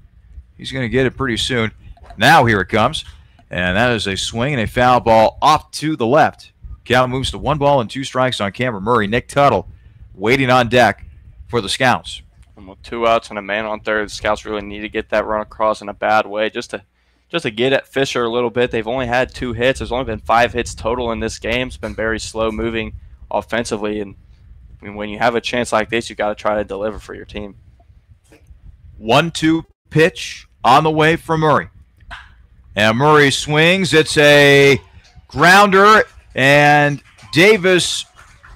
He's going to get it pretty soon. Now here it comes, and that is a swing and a foul ball off to the left. Count moves to 1 ball and 2 strikes on Cameron Murray. Nick Tuttle waiting on deck for the Scouts. And with 2 outs and a man on third, the Scouts really need to get that run across in a bad way just to get at Fisher a little bit. They've only had 2 hits. There's only been 5 hits total in this game. It's been very slow moving offensively, and I mean, when you have a chance like this, you got to try to deliver for your team. 1-2 pitch on the way from Murray. And Murray swings. It's a grounder, and Davis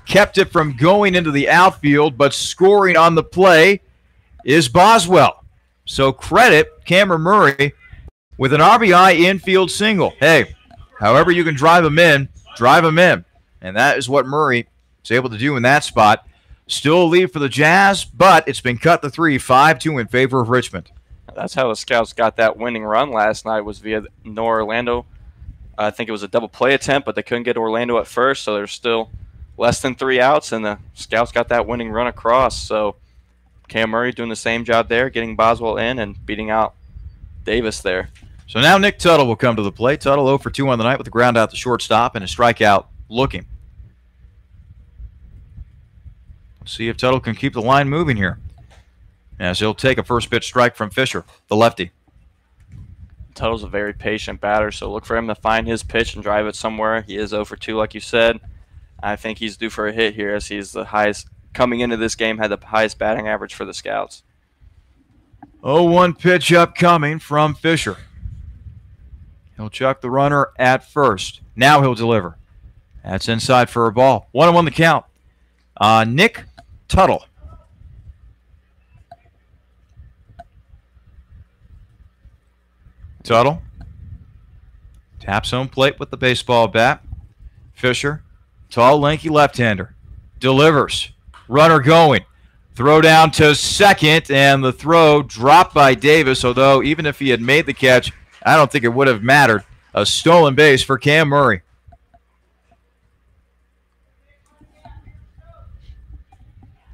kept it from going into the outfield, but scoring on the play is Boswell. So credit Cameron Murray with an RBI infield single. Hey, however you can drive him in, drive him in. And that is what Murray is able to do in that spot. Still a lead for the Jazz, but it's been cut to 3, 5-2 in favor of Richmond. That's how the Scouts got that winning run last night, was via Orlando. I think it was a double play attempt, but they couldn't get Orlando at first, so there's still less than 3 outs, and the Scouts got that winning run across. So Cam Murray doing the same job there, getting Boswell in and beating out Davis there. So now Nick Tuttle will come to the plate. Tuttle 0 for 2 on the night with a ground out to shortstop and a strikeout looking. Let's see if Tuttle can keep the line moving here, as he'll take a first pitch strike from Fisher, the lefty. Tuttle's a very patient batter, so look for him to find his pitch and drive it somewhere. He is 0 for 2, like you said. I think he's due for a hit here, as he's the highest, coming into this game, had the highest batting average for the Scouts. 0-1 pitch upcoming from Fisher. He'll chuck the runner at first. Now he'll deliver. That's inside for a ball. 1-1 the count. Nick Tuttle. Tuttle taps home plate with the baseball bat. Fisher, tall, lanky left-hander, delivers. Runner going. Throw down to second, and the throw dropped by Davis, although even if he had made the catch, I don't think it would have mattered. A stolen base for Cam Murray.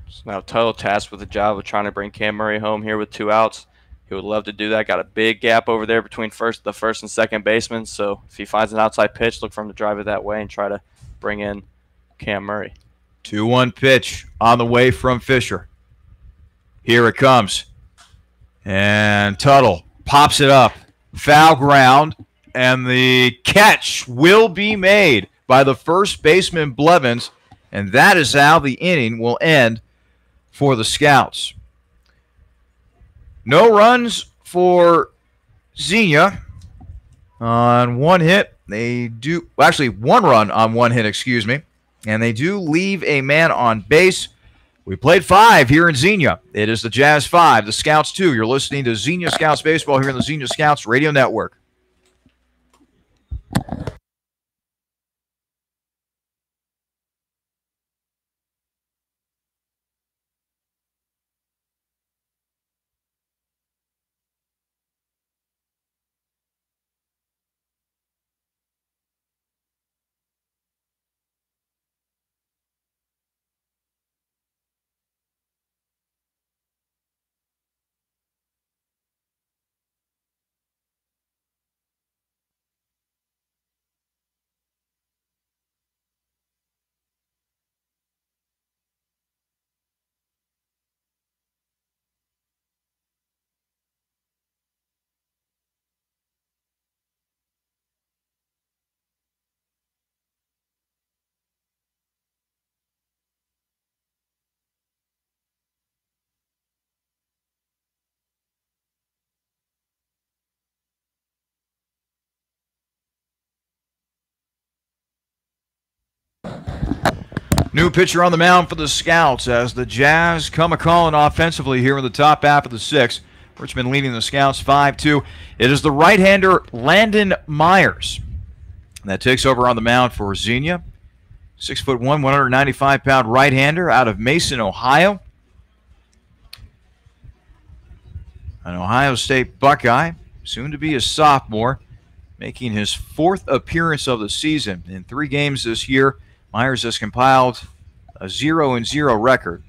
So now Tuttle tasked with the job of trying to bring Cam Murray home here with 2 outs. He would love to do that. Got a big gap over there between the first and second baseman. So if he finds an outside pitch, look for him to drive it that way and try to bring in Cam Murray. 2-1 pitch on the way from Fisher. Here it comes. And Tuttle pops it up. Foul ground. And the catch will be made by the first baseman, Blevins. And that is how the inning will end for the Scouts. No runs for Xenia on one hit. They do, well, actually, one run on one hit, excuse me. And they do leave a man on base. We played 5 here in Xenia. It is the Jazz 5, the Scouts 2. You're listening to Xenia Scouts Baseball here on the Xenia Scouts Radio Network. New pitcher on the mound for the Scouts as the Jazz come a-calling offensively here in the top half of the 6th. Richmond leading the Scouts 5-2. It is the right-hander Landon Myers that takes over on the mound for Xenia. 6'1", 195-pound right-hander out of Mason, Ohio. An Ohio State Buckeye, soon to be a sophomore, making his 4th appearance of the season. In 3 games this year, Myers has compiled a 0-0 record.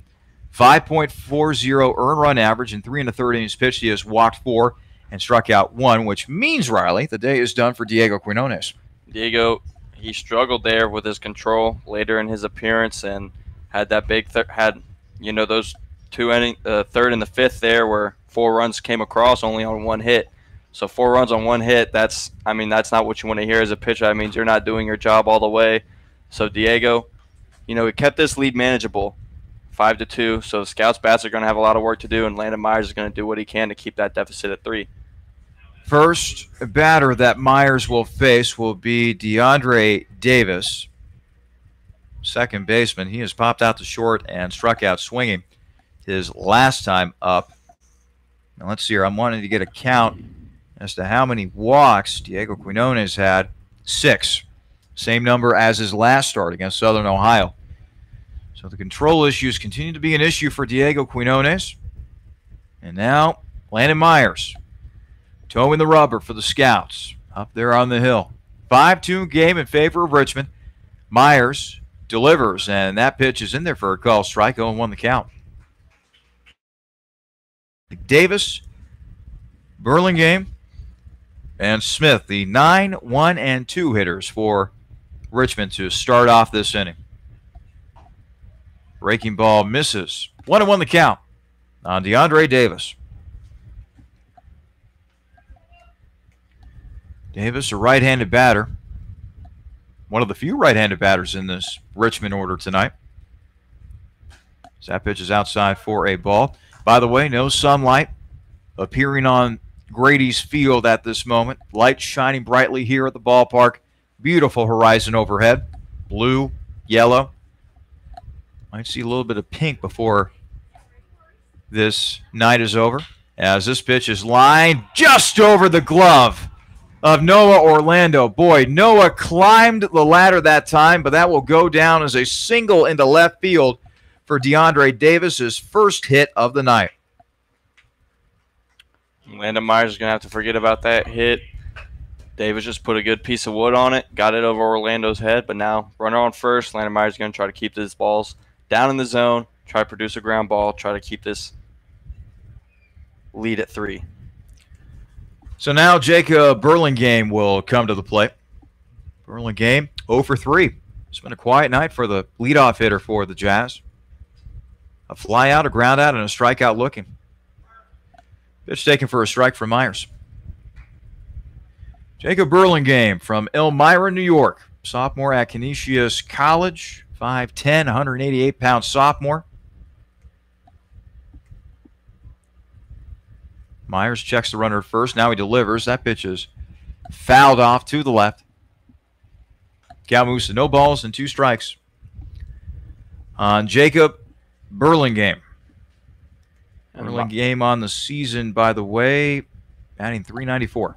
5.40 earned run average in 3 1/3 innings pitched. He has walked 4 and struck out 1, which means, Riley, the day is done for Diego Quinones. Diego, he struggled there with his control later in his appearance and had that big those 2 innings, 3rd and the 5th there where 4 runs came across only on 1 hit. So 4 runs on 1 hit, that's not what you want to hear as a pitcher. That means you're not doing your job all the way. So Diego, he kept this lead manageable, 5-2. So the Scouts bats are going to have a lot of work to do, and Landon Myers is going to do what he can to keep that deficit at 3. First batter that Myers will face will be DeAndre Davis, second baseman. He has popped out to short and struck out swinging his last time up. Now let's see here. I'm wanting to get a count as to how many walks Diego Quinones had. 6. Same number as his last start against Southern Ohio. So the control issues continue to be an issue for Diego Quinones. And now Landon Myers towing the rubber for the Scouts up there on the hill. 5-2 game in favor of Richmond. Myers delivers, and that pitch is in there for a call strike. 0-1 the count. Davis, Burlingame, and Smith, the 9, 1, and 2 hitters for Richmond to start off this inning. Breaking ball misses. 1-1 the count on DeAndre Davis. Davis, a right-handed batter. One of the few right-handed batters in this Richmond order tonight. That pitch is outside for a ball. By the way, no sunlight appearing on Grady's Field at this moment. Lights shining brightly here at the ballpark. Beautiful horizon overhead. Blue, yellow. Might see a little bit of pink before this night is over, as this pitch is lined just over the glove of Noah Orlando. Boy, Noah climbed the ladder that time, but that will go down as a single into left field for DeAndre Davis' first hit of the night. Landon Myers is going to have to forget about that hit. Davis just put a good piece of wood on it, got it over Orlando's head, but now runner on first. Landon Myers is going to try to keep these balls down in the zone, try to produce a ground ball, try to keep this lead at 3. So now Jacob Burlingame will come to the plate. Burlingame 0 for 3. It's been a quiet night for the leadoff hitter for the Jazz. A fly out, a ground out, and a strikeout looking. Pitch taken for a strike from Myers. Jacob Burlingame from Elmira, New York. Sophomore at Canisius College. 5'10", 188-pound sophomore. Myers checks the runner first. Now he delivers. That pitch is fouled off to the left. Count moves to no balls and 2 strikes on Jacob Burlingame. Burlingame on the season, by the way, batting .394.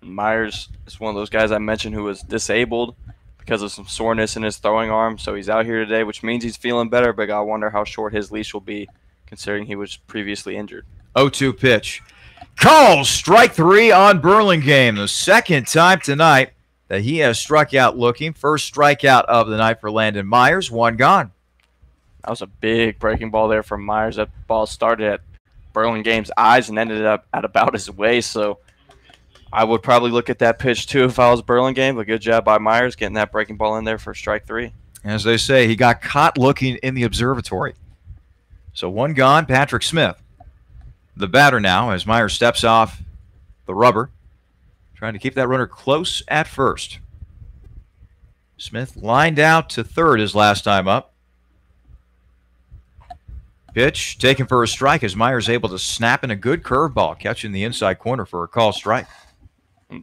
Myers is one of those guys I mentioned who was disabled because of some soreness in his throwing arm. So he's out here today, which means he's feeling better, but I wonder how short his leash will be considering he was previously injured. 0-2 pitch. Calls strike 3 on Burlingame. The second time tonight that he has struck out looking. First strikeout of the night for Landon Myers. 1 gone. That was a big breaking ball there from Myers. That ball started at Burlingame's eyes and ended up at about his waist. So I would probably look at that pitch too if I was Burlingame. But good job by Myers getting that breaking ball in there for strike 3. As they say, he got caught looking in the observatory. So 1 gone. Patrick Smith, the batter now, as Myers steps off the rubber, trying to keep that runner close at first. Smith lined out to third his last time up. Pitch taken for a strike as Myers able to snap in a good curveball, catching the inside corner for a call strike.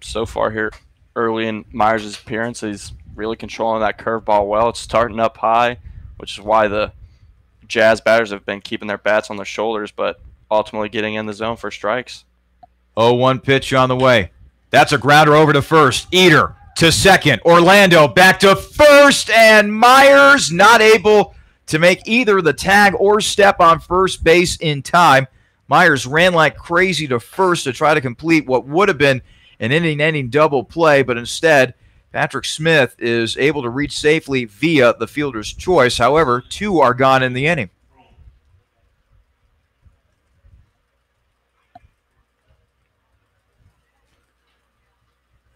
So far here, early in Myers' appearance, he's really controlling that curveball well. It's starting up high, which is why the Jazz batters have been keeping their bats on their shoulders, but ultimately getting in the zone for strikes. 0-1 pitch on the way. That's a grounder over to first. Eater to second. Orlando back to first, and Myers not able to make either the tag or step on first base in time. Myers ran like crazy to first to try to complete what would have been an inning-ending double play, but instead, Patrick Smith is able to reach safely via the fielder's choice. However, 2 are gone in the inning.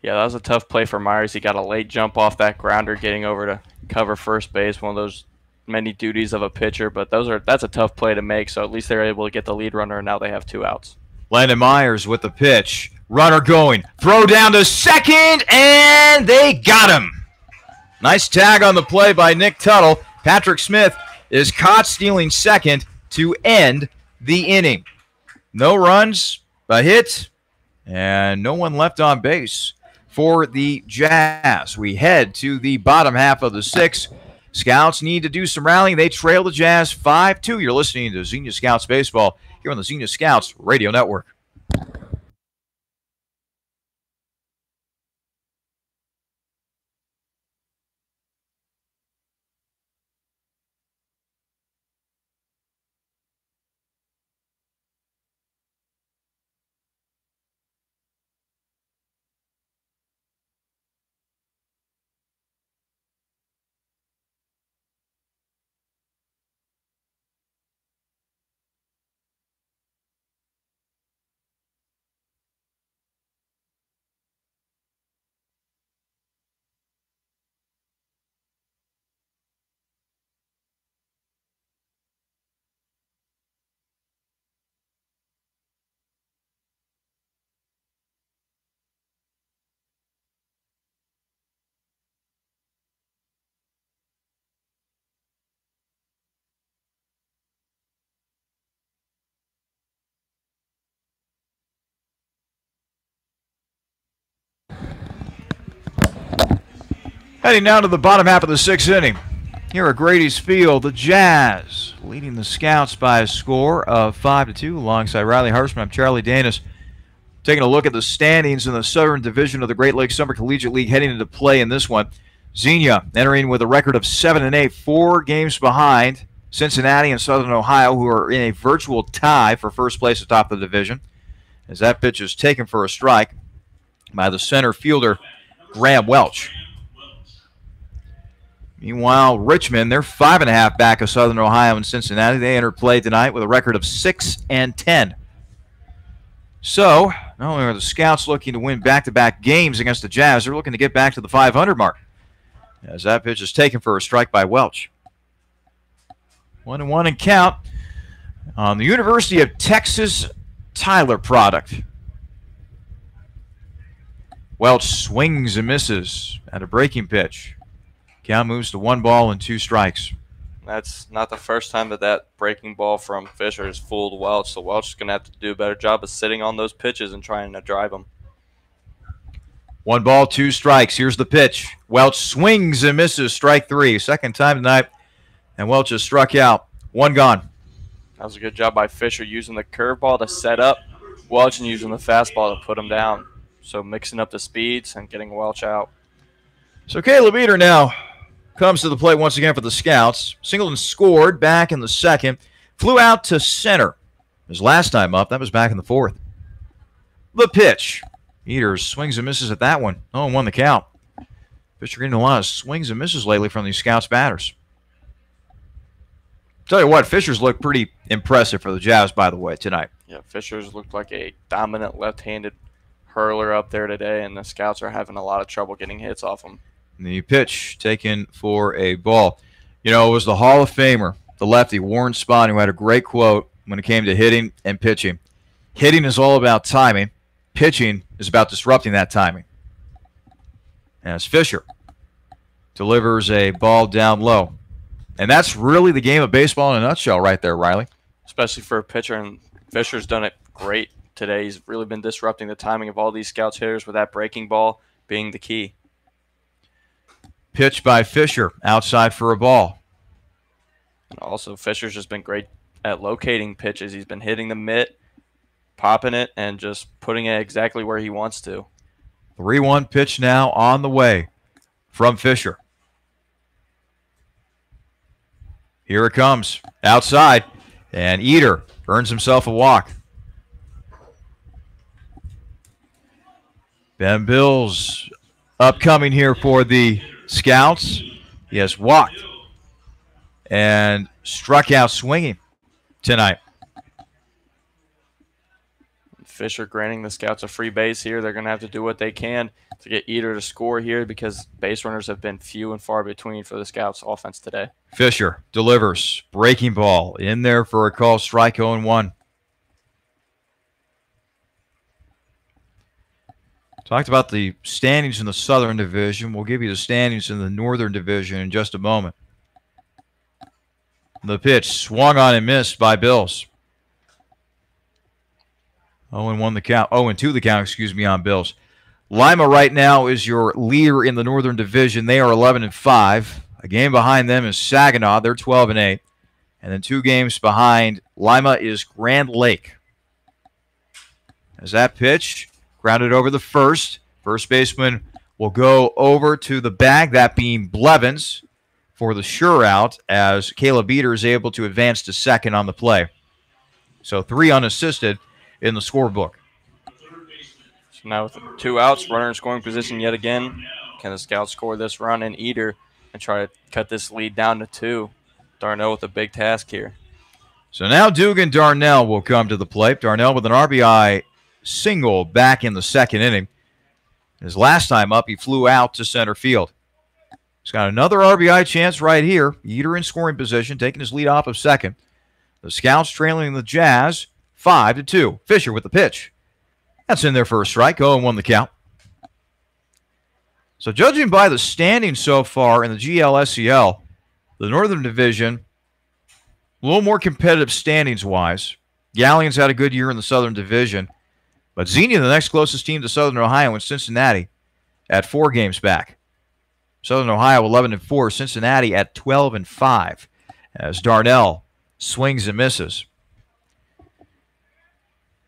Yeah, that was a tough play for Myers. He got a late jump off that grounder, getting over to cover first base, one of those many duties of a pitcher, but that's a tough play to make, so at least they're able to get the lead runner, and now they have 2 outs. Landon Myers with the pitch. Runner going. Throw down to second, and they got him. Nice tag on the play by Nick Tuttle. Patrick Smith is caught stealing second to end the inning. No runs, a hit, and no one left on base for the Jazz. We head to the bottom half of the 6th. Scouts need to do some rallying. They trail the Jazz 5-2. You're listening to Xenia Scouts Baseball here on the Xenia Scouts Radio Network. Heading down to the bottom half of the 6th inning. Here at Grady's Field, the Jazz leading the Scouts by a score of 5-2. Alongside Riley Harshman, I'm Charlie Danis. Taking a look at the standings in the Southern Division of the Great Lakes Summer Collegiate League heading into play in this one. Xenia entering with a record of 7-8, 4 games behind Cincinnati and Southern Ohio, who are in a virtual tie for first place atop the division. As that pitch is taken for a strike by the center fielder, Graham Welch. Meanwhile, Richmond, they're 5.5 back of Southern Ohio and Cincinnati. They enter play tonight with a record of 6-10. So, not only are the Scouts looking to win back-to-back games against the Jazz, they're looking to get back to the 500 mark. As that pitch is taken for a strike by Welch. 1-1 and count on the University of Texas Tyler product. Welch swings and misses at a breaking pitch. Count moves to 1-2 strikes. That's not the first time that breaking ball from Fisher has fooled Welch, so Welch is going to have to do a better job of sitting on those pitches and trying to drive them. 1-2 strikes. Here's the pitch. Welch swings and misses. Strike 3. Second time tonight, and Welch has struck out. 1 gone. That was a good job by Fisher using the curveball to set up Welch and using the fastball to put him down. So mixing up the speeds and getting Welch out. So Caleb Eder now comes to the plate once again for the Scouts. Singleton scored back in the second. Flew out to center. His last time up, that was back in the fourth. The pitch. Eder swings and misses at that one. 0-1 the count. Fisher getting a lot of swings and misses lately from these Scouts batters. Tell you what, Fisher's looked pretty impressive for the Jazz, by the way, tonight. Yeah, Fisher's looked like a dominant left-handed hurler up there today, and the Scouts are having a lot of trouble getting hits off him. The pitch taken for a ball. You know, it was the Hall of Famer, the lefty, Warren Spahn, who had a great quote when it came to hitting and pitching. Hitting is all about timing. Pitching is about disrupting that timing. As Fisher delivers a ball down low. And that's really the game of baseball in a nutshell right there, Riley. Especially for a pitcher, and Fisher's done it great today. He's really been disrupting the timing of all these Scouts hitters with that breaking ball being the key. Pitch by Fisher, outside for a ball. And also, Fisher's just been great at locating pitches. He's been hitting the mitt, popping it, and just putting it exactly where he wants to. 3-1 pitch now on the way from Fisher. Here it comes, outside, and Eder earns himself a walk. Ben Bills upcoming here for the Scouts. He has walked and struck out swinging tonight. Fisher granting the Scouts a free base here. They're going to have to do what they can to get Eder to score here because base runners have been few and far between for the Scouts offense today. Fisher delivers. Breaking ball in there for a call. Strike 0-1. Talked about the standings in the Southern Division. We'll give you the standings in the Northern Division in just a moment. The pitch swung on and missed by Bills. 0-1 the count. 0-2 the count, on Bills. Lima right now is your leader in the Northern Division. They are 11-5. A game behind them is Saginaw. They're 12-8. And then 2 games behind Lima is Grand Lake. As that pitch grounded over the first. First baseman will go over to the bag, that being Blevins, for the sure out as Caleb Eder is able to advance to second on the play. So 3 unassisted in the scorebook. So now with 2 outs, runner in scoring position yet again. Can the Scouts score this run in Eder and try to cut this lead down to 2? Darnell with a big task here. So now Dugan Darnell will come to the plate. Darnell with an RBI single back in the second inning. His last time up, he flew out to center field. He's got another RBI chance right here. Eder in scoring position, taking his lead off of second. The Scouts trailing the Jazz 5-2. Fisher with the pitch. That's in there for a strike. 0-1 the count. So judging by the standings so far in the GLSEL, the Northern Division, a little more competitive standings-wise. Galleon's had a good year in the Southern Division. But Xenia, the next closest team to Southern Ohio, and Cincinnati at 4 games back. Southern Ohio 11-4, Cincinnati at 12-5 as Darnell swings and misses.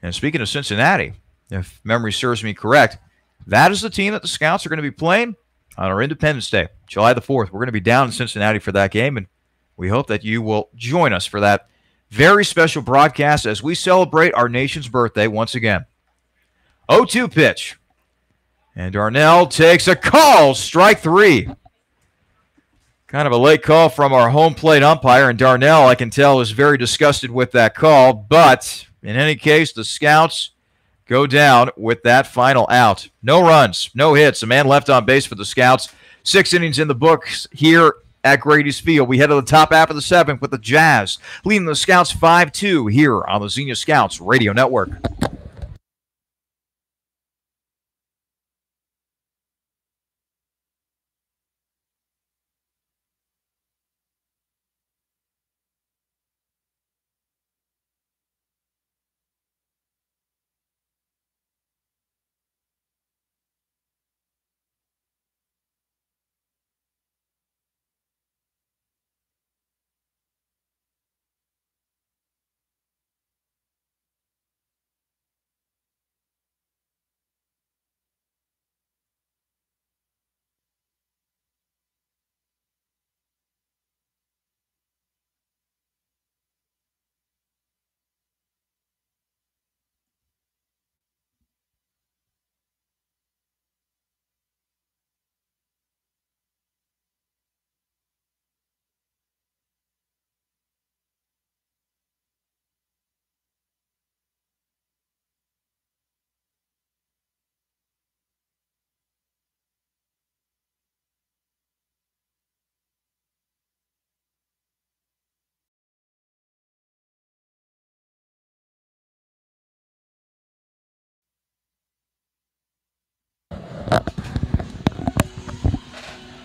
And speaking of Cincinnati, if memory serves me correct, that is the team that the Scouts are going to be playing on our Independence Day, July the 4th. We're going to be down in Cincinnati for that game, and we hope that you will join us for that very special broadcast as we celebrate our nation's birthday once again. 0-2 pitch. And Darnell takes a call, strike 3. Kind of a late call from our home plate umpire, and Darnell, I can tell, is very disgusted with that call. But in any case, the Scouts go down with that final out. No runs, no hits, a man left on base for the Scouts. 6 innings in the books here at Grady's Field. We head to the top half of the 7th with the Jazz leading the Scouts 5-2 here on the Xenia Scouts Radio Network.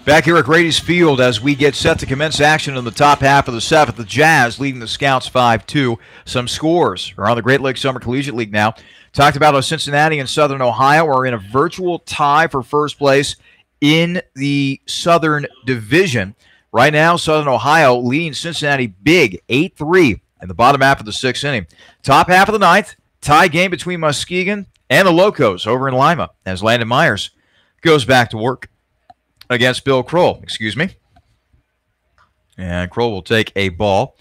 Back here at Grady's Field as we get set to commence action in the top half of the seventh. The Jazz leading the Scouts 5-2. Some scores are on the Great Lakes Summer Collegiate League now. Talked about how Cincinnati and Southern Ohio are in a virtual tie for first place in the Southern Division. Right now, Southern Ohio leading Cincinnati big, 8-3 in the bottom half of the sixth inning. Top half of the ninth, tie game between Muskegon and the Locos over in Lima as Landon Myers goes back to work against Bill Kroll, And Kroll will take a ball.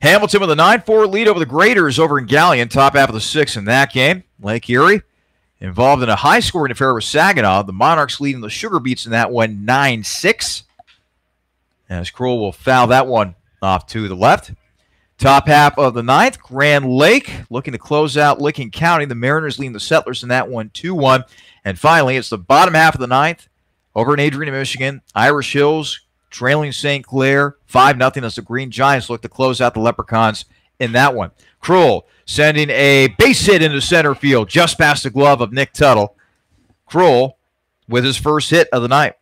Hamilton with a 9-4 lead over the Graders over in Galion, top half of the sixth in that game. Lake Erie involved in a high-scoring affair with Saginaw. The Monarchs leading the Sugar Beets in that one 9-6. As Kroll will foul that one off to the left. Top half of the ninth, Grand Lake looking to close out Licking County. The Mariners leading the Settlers in that one 2-1. And finally, it's the bottom half of the ninth over in Adrian, Michigan. Irish Hills trailing St. Clair 5-0 as the Green Giants look to close out the Leprechauns in that one. Kroll sending a base hit into center field just past the glove of Nick Tuttle. Kroll with his first hit of the night.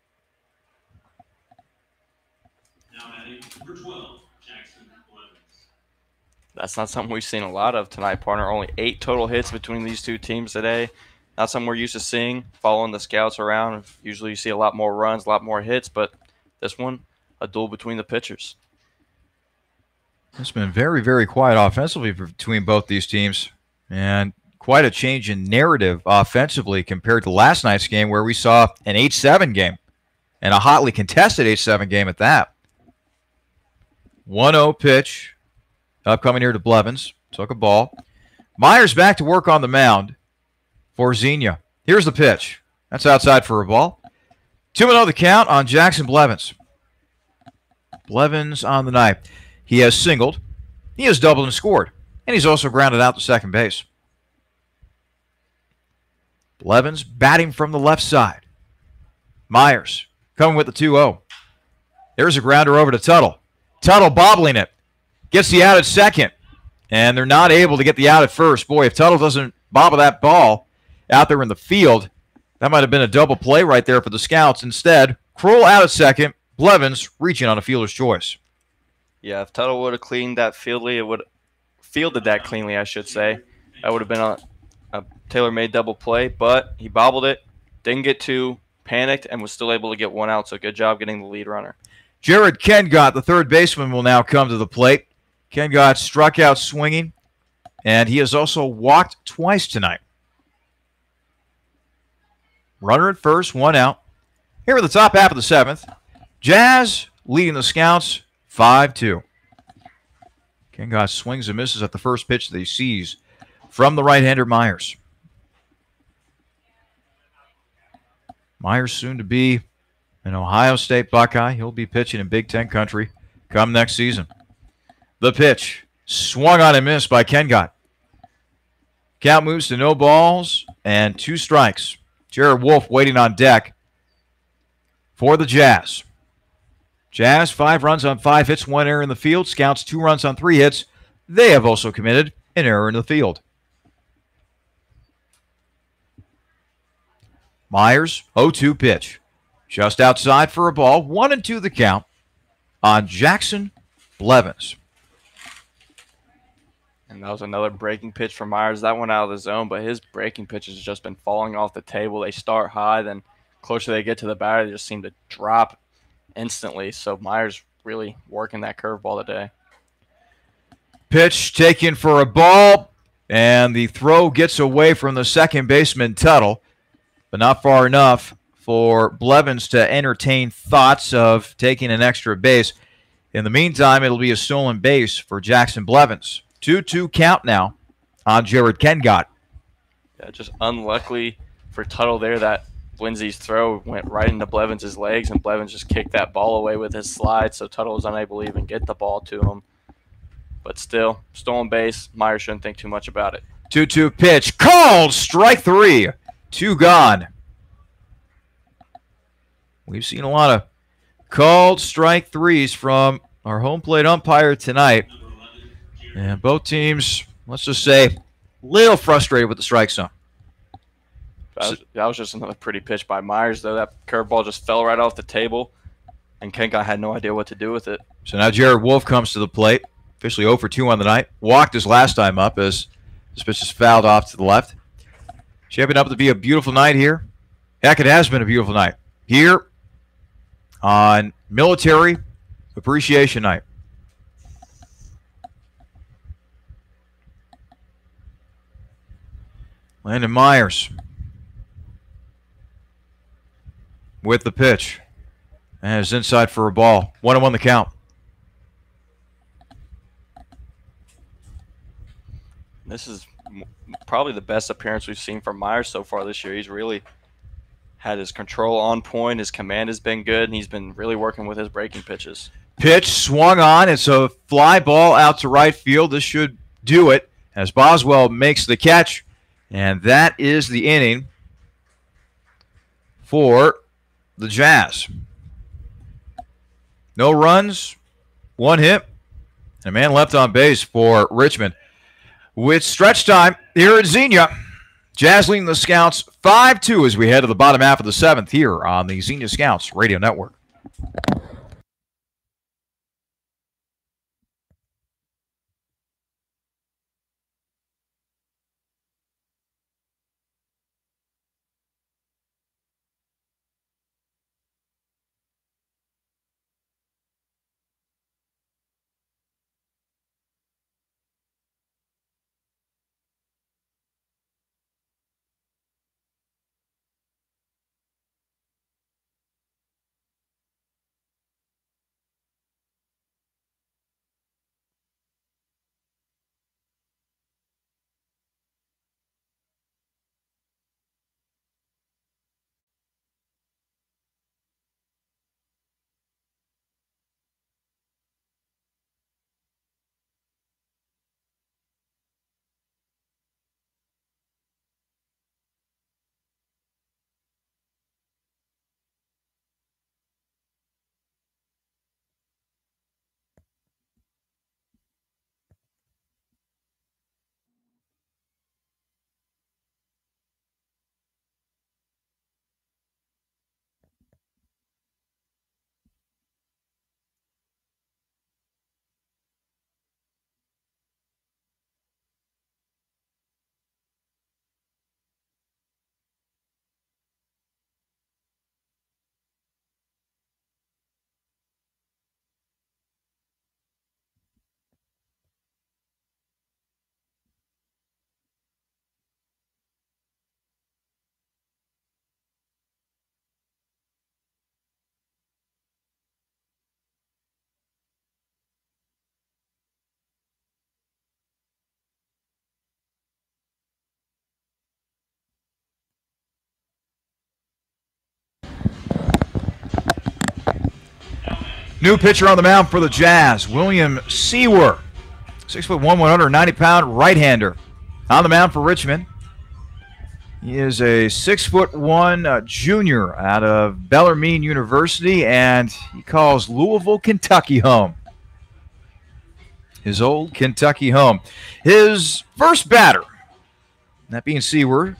That's not something we've seen a lot of tonight, partner. Only 8 total hits between these two teams today. Not something we're used to seeing, following the Scouts around. Usually you see a lot more runs, a lot more hits, but this one, a duel between the pitchers. It's been very, very quiet offensively between both these teams, and quite a change in narrative offensively compared to last night's game where we saw an 8-7 game and a hotly contested 8-7 game at that. 1-0 pitch. Upcoming here to Blevins. Took a ball. Myers back to work on the mound for Xenia. Here's the pitch. That's outside for a ball. 2-0 the count on Jackson Blevins. Blevins on the night. He has singled. He has doubled and scored. And he's also grounded out to second base. Blevins batting from the left side. Myers coming with the 2-0. There's a grounder over to Tuttle. Tuttle bobbling it. Gets the out at second, and they're not able to get the out at first. Boy, if Tuttle doesn't bobble that ball out there in the field, that might have been a double play right there for the Scouts. Instead, Kroll out at second, Blevins reaching on a fielder's choice. Yeah, if Tuttle would have cleaned that fielded that cleanly, I should say. That would have been a tailor-made double play, but he bobbled it, didn't get two, panicked, and was still able to get one out, so good job getting the lead runner. Jared Kengott, the third baseman, will now come to the plate. Kengott struck out swinging, and he has also walked twice tonight. Runner at first, one out. Here at the top half of the seventh, Jazz leading the Scouts 5-2. Kengott swings and misses at the first pitch that he sees from the right-hander Myers. Myers soon to be an Ohio State Buckeye. He'll be pitching in Big Ten country come next season. The pitch swung on and missed by Kengott. Count moves to no balls and 2 strikes. Jared Wolf waiting on deck for the Jazz. Jazz 5 runs on 5 hits, 1 error in the field. Scouts 2 runs on 3 hits. They have also committed an error in the field. Myers, 0-2 pitch. Just outside for a ball. 1-2 the count on Jackson Blevins. And that was another breaking pitch for Myers. That went out of the zone, but his breaking pitches has just been falling off the table. They start high, then closer they get to the batter, they just seem to drop instantly. So Myers really working that curveball today. Pitch taken for a ball, and the throw gets away from the second baseman Tuttle, but not far enough for Blevins to entertain thoughts of taking an extra base. In the meantime, it'll be a stolen base for Jackson Blevins. 2-2 count now on Jared Kengott. Yeah, just unlucky for Tuttle there. That Lindsey's throw went right into Blevins' legs, and Blevins just kicked that ball away with his slide, so Tuttle was unable to even get the ball to him. But still, stolen base. Myers shouldn't think too much about it. 2-2 pitch. Called. Strike 3. 2 gone. We've seen a lot of called strike 3s from our home plate umpire tonight. And both teams, let's just say, a little frustrated with the strike zone. That was just another pretty pitch by Myers, though. That curveball just fell right off the table. and Kenkai had no idea what to do with it. So now Jared Wolf comes to the plate, officially 0 for 2 on the night. Walked his last time up as this pitch is fouled off to the left. Shaping up to be a beautiful night here. Heck, it has been a beautiful night here on Military Appreciation Night. Landon Myers with the pitch. And it's inside for a ball. 1-1 the count. This is probably the best appearance we've seen from Myers so far this year. He's really had his control on point. His command has been good, and he's been really working with his breaking pitches. Pitch swung on. It's a fly ball out to right field. This should do it as Boswell makes the catch. And that is the inning for the Jazz. No runs, 1 hit, and a man left on base for Richmond. With stretch time here at Xenia, Jazz leading the Scouts 5-2 as we head to the bottom half of the 7th here on the Xenia Scouts Radio Network. New pitcher on the mound for the Jazz, William Seawer. 6'1", 190-pound right-hander. On the mound for Richmond. He is a 6'1" junior out of Bellarmine University, and he calls Louisville, Kentucky home. His old Kentucky home. His first batter, that being Seawer,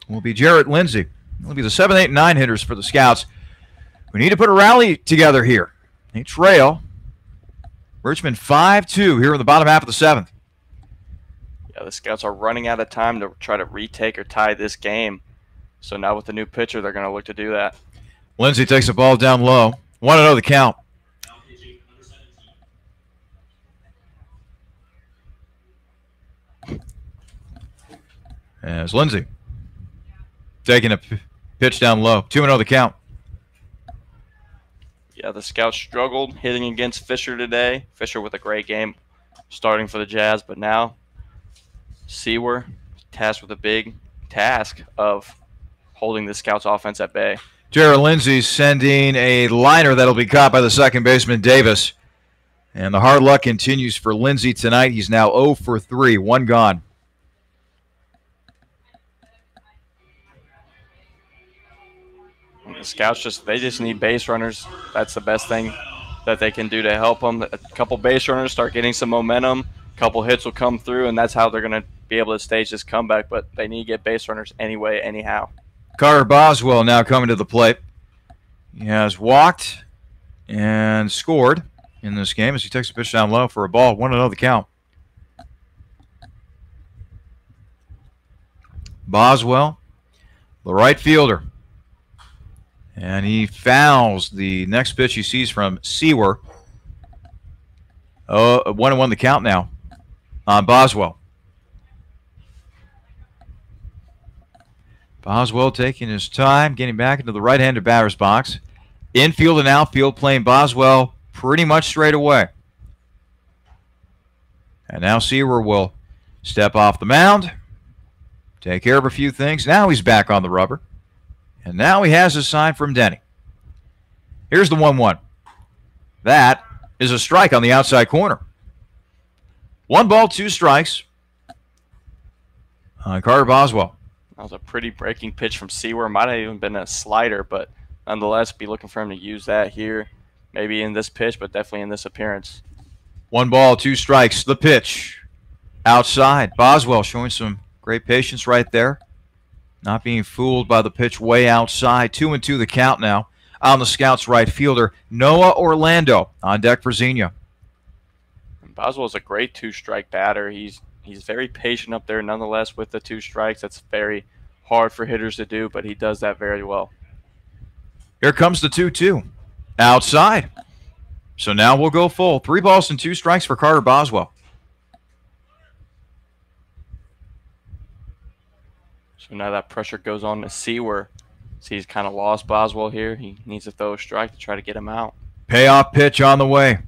will be Jarrett Lindsey. He'll be the 7, 8, 9 hitters for the Scouts. We need to put a rally together here. They trail Richmond 5-2 here in the bottom half of the 7th. Yeah, the Scouts are running out of time to try to retake or tie this game. So now with the new pitcher, they're going to look to do that. Lindsey takes the ball down low. 1-0 the count. As Lindsey taking a pitch down low. 2-0 the count. Yeah, the Scouts struggled hitting against Fisher today. Fisher with a great game starting for the Jazz, but now Seawer tasked with a big task of holding the Scouts offense at bay. Jared Lindsey sending a liner that'll be caught by the second baseman Davis. And the hard luck continues for Lindsey tonight. He's now 0 for 3, 1 gone. The Scouts just need base runners. That's the best thing that they can do to help them. A couple base runners start getting some momentum. A couple hits will come through, and that's how they're going to be able to stage this comeback. But they need to get base runners anyhow. Carter Boswell now coming to the plate. He has walked and scored in this game as he takes a pitch down low for a ball. 1-0 the count. Boswell, the right fielder. And he fouls the next pitch he sees from Seawer. 1-1 the count now on Boswell. Boswell taking his time, getting back into the right-handed batter's box. Infield and outfield playing Boswell pretty much straight away. And now Seawer will step off the mound, take care of a few things. Now he's back on the rubber. And now he has a sign from Denny. Here's the 1-1. That is a strike on the outside corner. 1 ball, 2 strikes on Carter Boswell. That was a pretty breaking pitch from Seawer. Might have even been a slider, but nonetheless, be looking for him to use that here. Maybe in this pitch, but definitely in this appearance. 1 ball, 2 strikes. The pitch outside. Boswell showing some great patience right there. Not being fooled by the pitch way outside. 2-2 the count now on the Scouts right fielder, Noah Orlando, on deck for Xenia. Boswell's a great 2-strike batter. He's very patient up there nonetheless with the 2 strikes. That's very hard for hitters to do, but he does that very well. Here comes the 2-2 outside. So now we'll go full. 3 balls and 2 strikes for Carter Boswell. So now that pressure goes on to Seawer. See, he's kind of lost Boswell here. He needs to throw a strike to try to get him out. Payoff pitch on the way.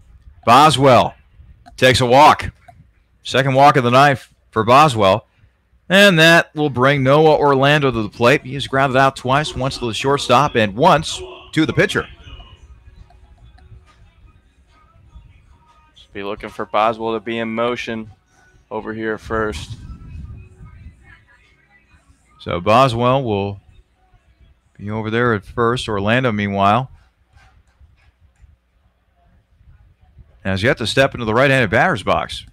Boswell takes a walk. Second walk of the night for Boswell. And that will bring Noah Orlando to the plate. He's grounded out twice, once to the shortstop and once to the pitcher. Just be looking for Boswell to be in motion over here first. So Boswell will be over there at first. Orlando, meanwhile, has yet to step into the right-handed batter's box.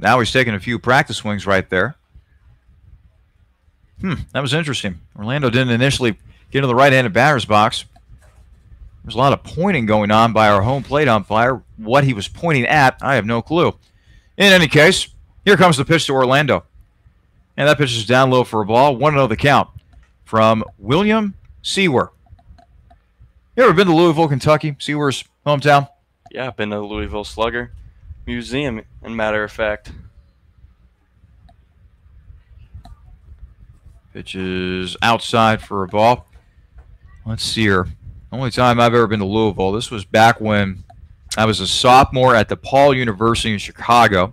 Now he's taking a few practice swings right there. That was interesting. Orlando didn't initially get into the right-handed batter's box. There's a lot of pointing going on by our home plate umpire. What he was pointing at, I have no clue. In any case, here comes the pitch to Orlando. And that pitch is down low for a ball. 1-0 the count from William Seawer. You ever been to Louisville, Kentucky? Seawer's hometown? Yeah, I've been to the Louisville Slugger Museum, in matter of fact. Pitch is outside for a ball. Let's see here. Only time I've ever been to Louisville. This was back when I was a sophomore at DePaul University in Chicago.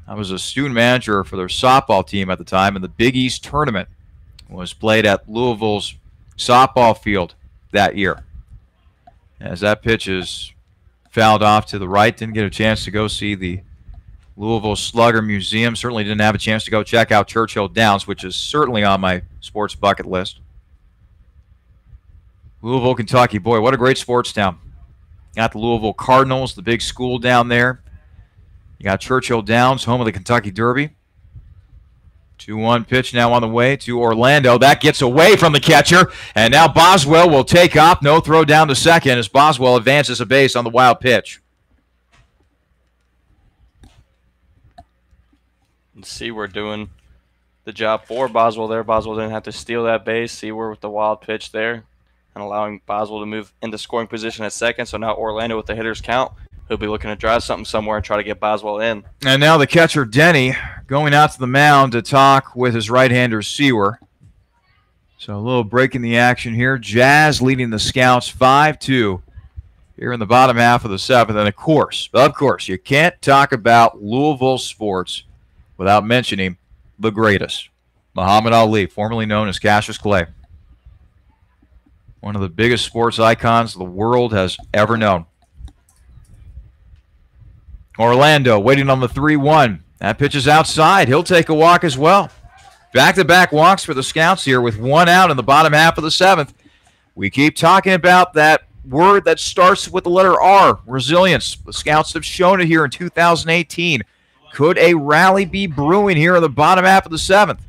I was a student manager for their softball team at the time, and the Big East tournament was played at Louisville's softball field that year. As that pitch is fouled off to the right, didn't get a chance to go see the Louisville Slugger Museum. Certainly didn't have a chance to go check out Churchill Downs, which is certainly on my sports bucket list. Louisville, Kentucky. Boy, what a great sports town. Got the Louisville Cardinals, the big school down there. You got Churchill Downs, home of the Kentucky Derby. 2-1 pitch now on the way to Orlando. That gets away from the catcher, and now Boswell will take off. No throw down to second as Boswell advances a base on the wild pitch. And Seawer doing the job for Boswell there. Boswell didn't have to steal that base. Seawer with the wild pitch there and allowing Boswell to move into scoring position at second. So now Orlando with the hitter's count. He'll be looking to drive something somewhere and try to get Boswell in. And now the catcher, Denny, going out to the mound to talk with his right-hander, Seawer. So a little break in the action here. Jazz leading the Scouts 5-2 here in the bottom half of the 7th. And, of course, you can't talk about Louisville sports without mentioning the greatest, Muhammad Ali, formerly known as Cassius Clay. One of the biggest sports icons the world has ever known. Orlando waiting on the 3-1. That pitch is outside. He'll take a walk as well. Back-to-back walks for the Scouts here with 1 out in the bottom half of the 7th. We keep talking about that word that starts with the letter R, resilience. The Scouts have shown it here in 2018. Could a rally be brewing here in the bottom half of the 7th?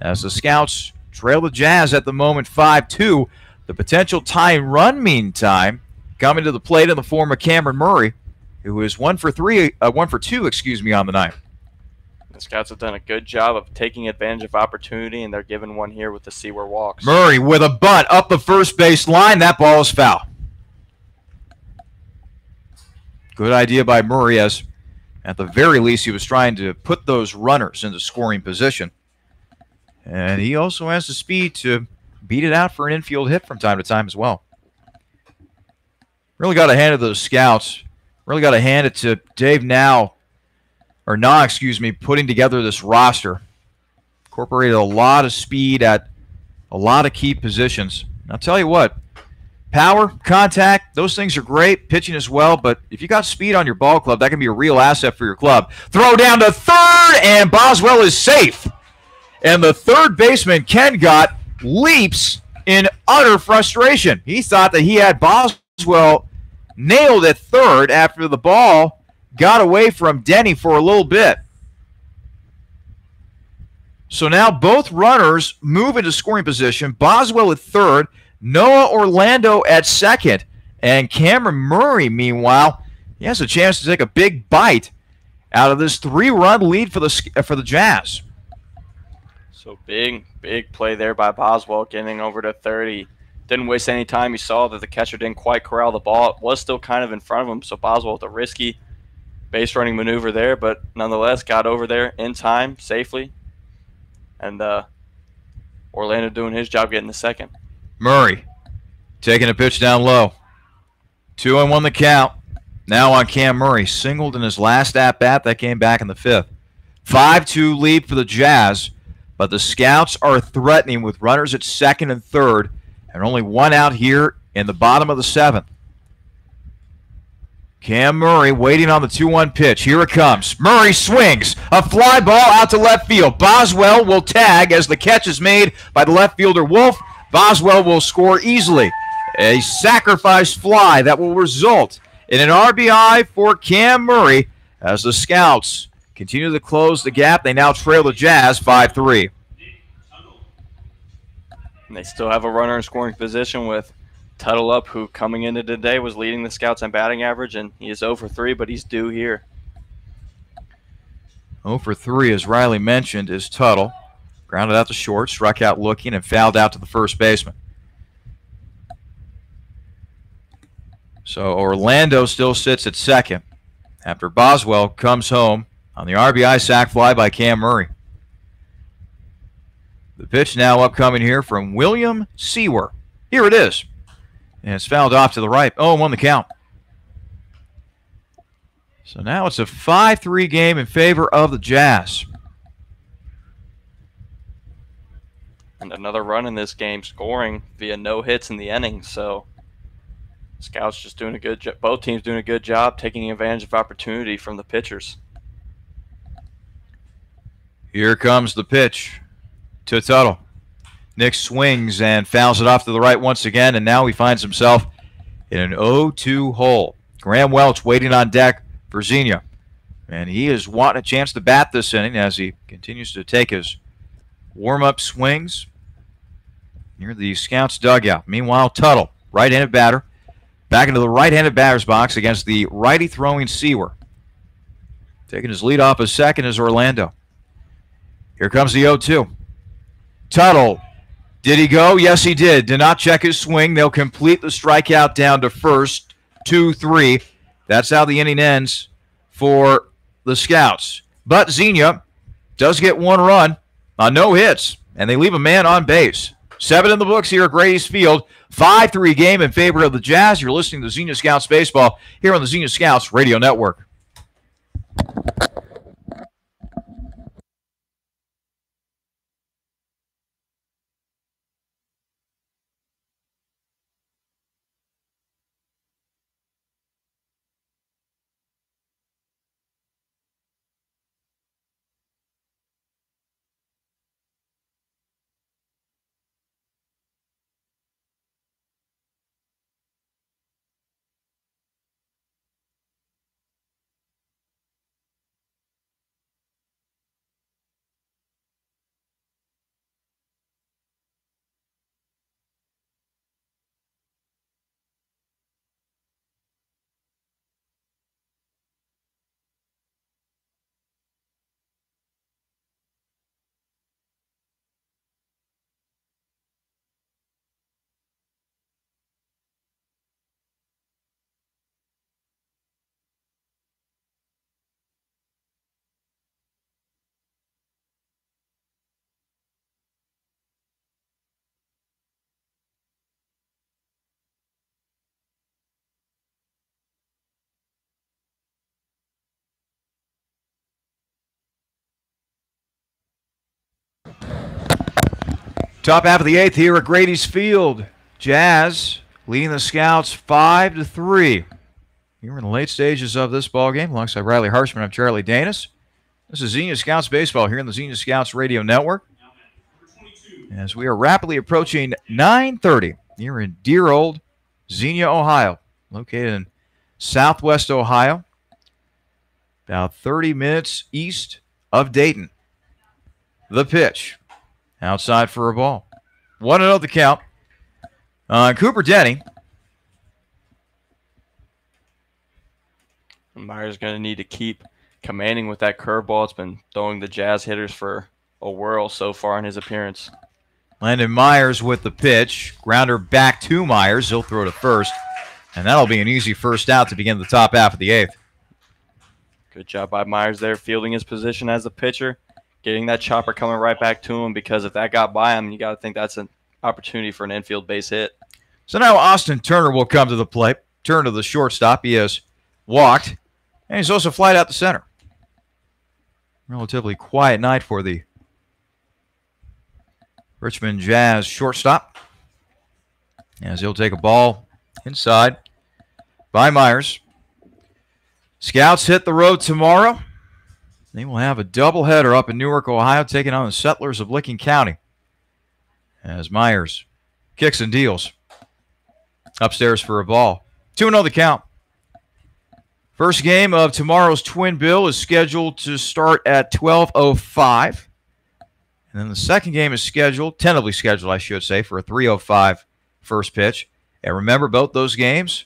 As the Scouts trail the Jazz at the moment 5-2. The potential tying run, meantime, coming to the plate in the form of Cameron Murray, who is 1 for 2, on the night. The Scouts have done a good job of taking advantage of opportunity, and they're given one here with the Seaward walks. Murray with a bunt up the first base line. That ball is foul. Good idea by Murray, as at the very least he was trying to put those runners into scoring position. And he also has the speed to beat it out for an infield hit from time to time as well. Really got to hand it to those Scouts. Really got to hand it to Dave putting together this roster. Incorporated a lot of speed at a lot of key positions. And I'll tell you what, power, contact, those things are great. Pitching as well, but if you got speed on your ball club, that can be a real asset for your club. Throw down to third, and Boswell is safe. And the third baseman, Ken Gott, leaps in utter frustration. He thought that he had Boswell nailed at third after the ball got away from Denny for a little bit. So now both runners move into scoring position. Boswell at third, Noah Orlando at second, and Cameron Murray, meanwhile, he has a chance to take a big bite out of this 3-run lead for the Jazz. So big play there by Boswell, getting over to 30. Didn't waste any time. You saw that the catcher didn't quite corral the ball. It was still kind of in front of him, so Boswell with a risky base running maneuver there, but nonetheless got over there in time, safely. And Orlando doing his job getting the second. Murray taking a pitch down low. 2-1 the count. Now on Cam Murray. Singled in his last at-bat. That came back in the 5th. 5-2 lead for the Jazz, but the Scouts are threatening with runners at second and third, and only one out here in the bottom of the 7th. Cam Murray waiting on the 2-1 pitch. Here it comes. Murray swings. A fly ball out to left field. Boswell will tag as the catch is made by the left fielder Wolf. Boswell will score easily. A sacrifice fly that will result in an RBI for Cam Murray as the Scouts continue to close the gap. They now trail the Jazz 5-3. And they still have a runner in scoring position with Tuttle up, who coming into today was leading the Scouts on batting average, and he is 0 for 3, but he's due here. 0 for 3, as Riley mentioned, is Tuttle. Grounded out to short, struck out looking, and fouled out to the first baseman. So Orlando still sits at second after Boswell comes home on the RBI sac fly by Cam Murray. The pitch now upcoming here from William Seawer. Here it is. And it's fouled off to the right. 0-1 the count. So now it's a 5-3 game in favor of the Jazz. And another run in this game, scoring via no hits in the inning. So Scouts just doing a good job. Both teams doing a good job taking advantage of opportunity from the pitchers. Here comes the pitch to Tuttle. Nick swings and fouls it off to the right once again, and now he finds himself in an 0-2 hole. Graham Welch waiting on deck for Xenia, and he is wanting a chance to bat this inning as he continues to take his warm-up swings near the Scouts dugout. Meanwhile, Tuttle, right-handed batter, back into the right-handed batter's box against the righty-throwing Seawer. Taking his lead off as second is Orlando. Here comes the 0-2. Tuttle. Did he go? Yes, he did. Did not check his swing. They'll complete the strikeout down to first. 2-3. That's how the inning ends for the Scouts. But Xenia does get one run on no hits, and they leave a man on base. 7 in the books here at Grady's Field. 5-3 game in favor of the Jazz. You're listening to Xenia Scouts Baseball here on the Xenia Scouts Radio Network. Top half of the 8th here at Grady's Field. Jazz leading the Scouts 5-3. Here in the late stages of this ball game, alongside Riley Harshman, I'm Charlie Danis. This is Xenia Scouts Baseball here in the Xenia Scouts Radio Network. As we are rapidly approaching 9:30 here in dear old Xenia, Ohio, located in southwest Ohio, about 30 minutes east of Dayton. The pitch, outside for a ball. 1-0 the count on Cooper Denny. Myers going to need to keep commanding with that curveball. It's been throwing the Jazz hitters for a whirl so far in his appearance. Landon Myers with the pitch. Grounder back to Myers. He'll throw to first. And that'll be an easy first out to begin the top half of the 8th. Good job by Myers there, fielding his position as the pitcher, getting that chopper coming right back to him, because if that got by him, you got to think that's an opportunity for an infield base hit. So now Austin Turner will come to the plate. Turn to the shortstop. He has walked, and he's also flied out to center. Relatively quiet night for the Richmond Jazz shortstop, as he'll take a ball inside by Myers. Scouts hit the road tomorrow. They will have a doubleheader up in Newark, Ohio, taking on the Settlers of Licking County, as Myers kicks and deals. Upstairs for a ball. 2-0 the count. First game of tomorrow's Twin Bill is scheduled to start at 12:05. And then the second game is scheduled, tentatively scheduled, I should say, for a 3:05 first pitch. And remember, both those games,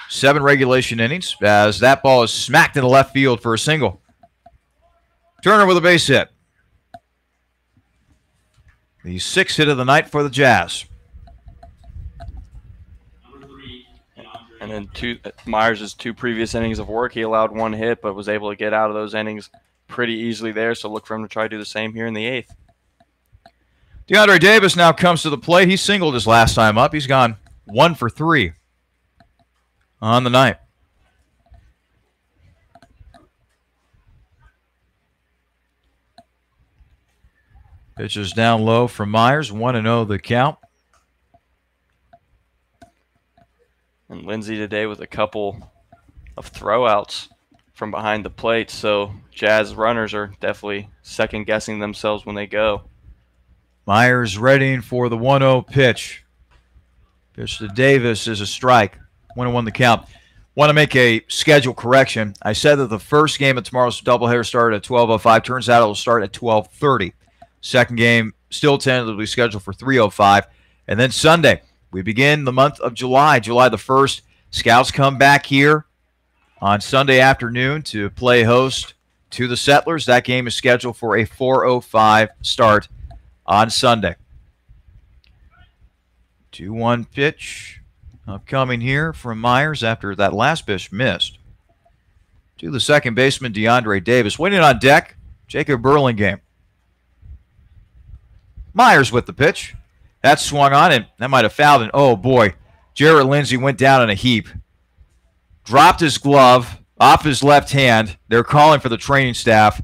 7 regulation innings, as that ball is smacked into left field for a single. Turner with a base hit. The 6th hit of the night for the Jazz. And then Myers' 2 previous innings of work, he allowed 1 hit, but was able to get out of those innings pretty easily there, so look for him to try to do the same here in the 8th. DeAndre Davis now comes to the plate. He singled his last time up. He's gone 1 for 3 on the night. Pitches down low from Myers. 1-0 the count. And Lindsey today with a couple of throwouts from behind the plate, so Jazz runners are definitely second-guessing themselves when they go. Myers readying for the 1-0 pitch. Pitch to Davis is a strike. 1-1 the count. Want to make a schedule correction. I said that the first game of tomorrow's doubleheader started at 12:05. Turns out it will start at 12:30. Second game still tentatively scheduled for 3:05. And then Sunday, we begin the month of July, July the 1st. Scouts come back here on Sunday afternoon to play host to the Settlers. That game is scheduled for a 4:05 start on Sunday. 2-1 pitch upcoming here from Myers after that last pitch missed. To the second baseman, DeAndre Davis. Waiting on deck, Jacob Burlingame. Myers with the pitch. That swung on, and that might have fouled. And oh boy, Jarrett Lindsey went down in a heap. Dropped his glove off his left hand. They're calling for the training staff.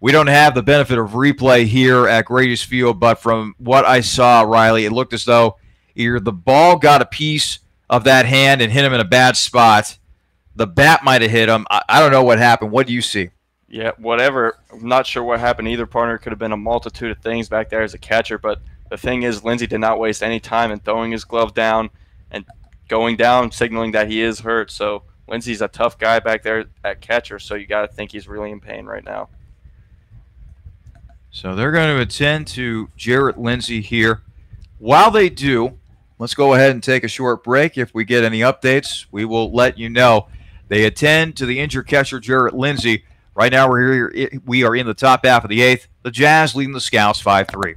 We don't have the benefit of replay here at Grady's Field, but from what I saw, Riley, it looked as though either the ball got a piece of that hand and hit him in a bad spot. The bat might have hit him. I don't know what happened. What do you see? Yeah, whatever. I'm not sure what happened. Either partner could have been a multitude of things back there as a catcher, but the thing is, Lindsey did not waste any time in throwing his glove down and going down, signaling that he is hurt. So Lindsey's a tough guy back there at catcher, so you got to think he's really in pain right now. So they're going to attend to Jarrett Lindsey here. While they do, let's go ahead and take a short break. If we get any updates, we will let you know. They attend to the injured catcher, Jarrett Lindsey. Right now, we are in the top half of the 8th. The Jazz leading the Scouts 5-3.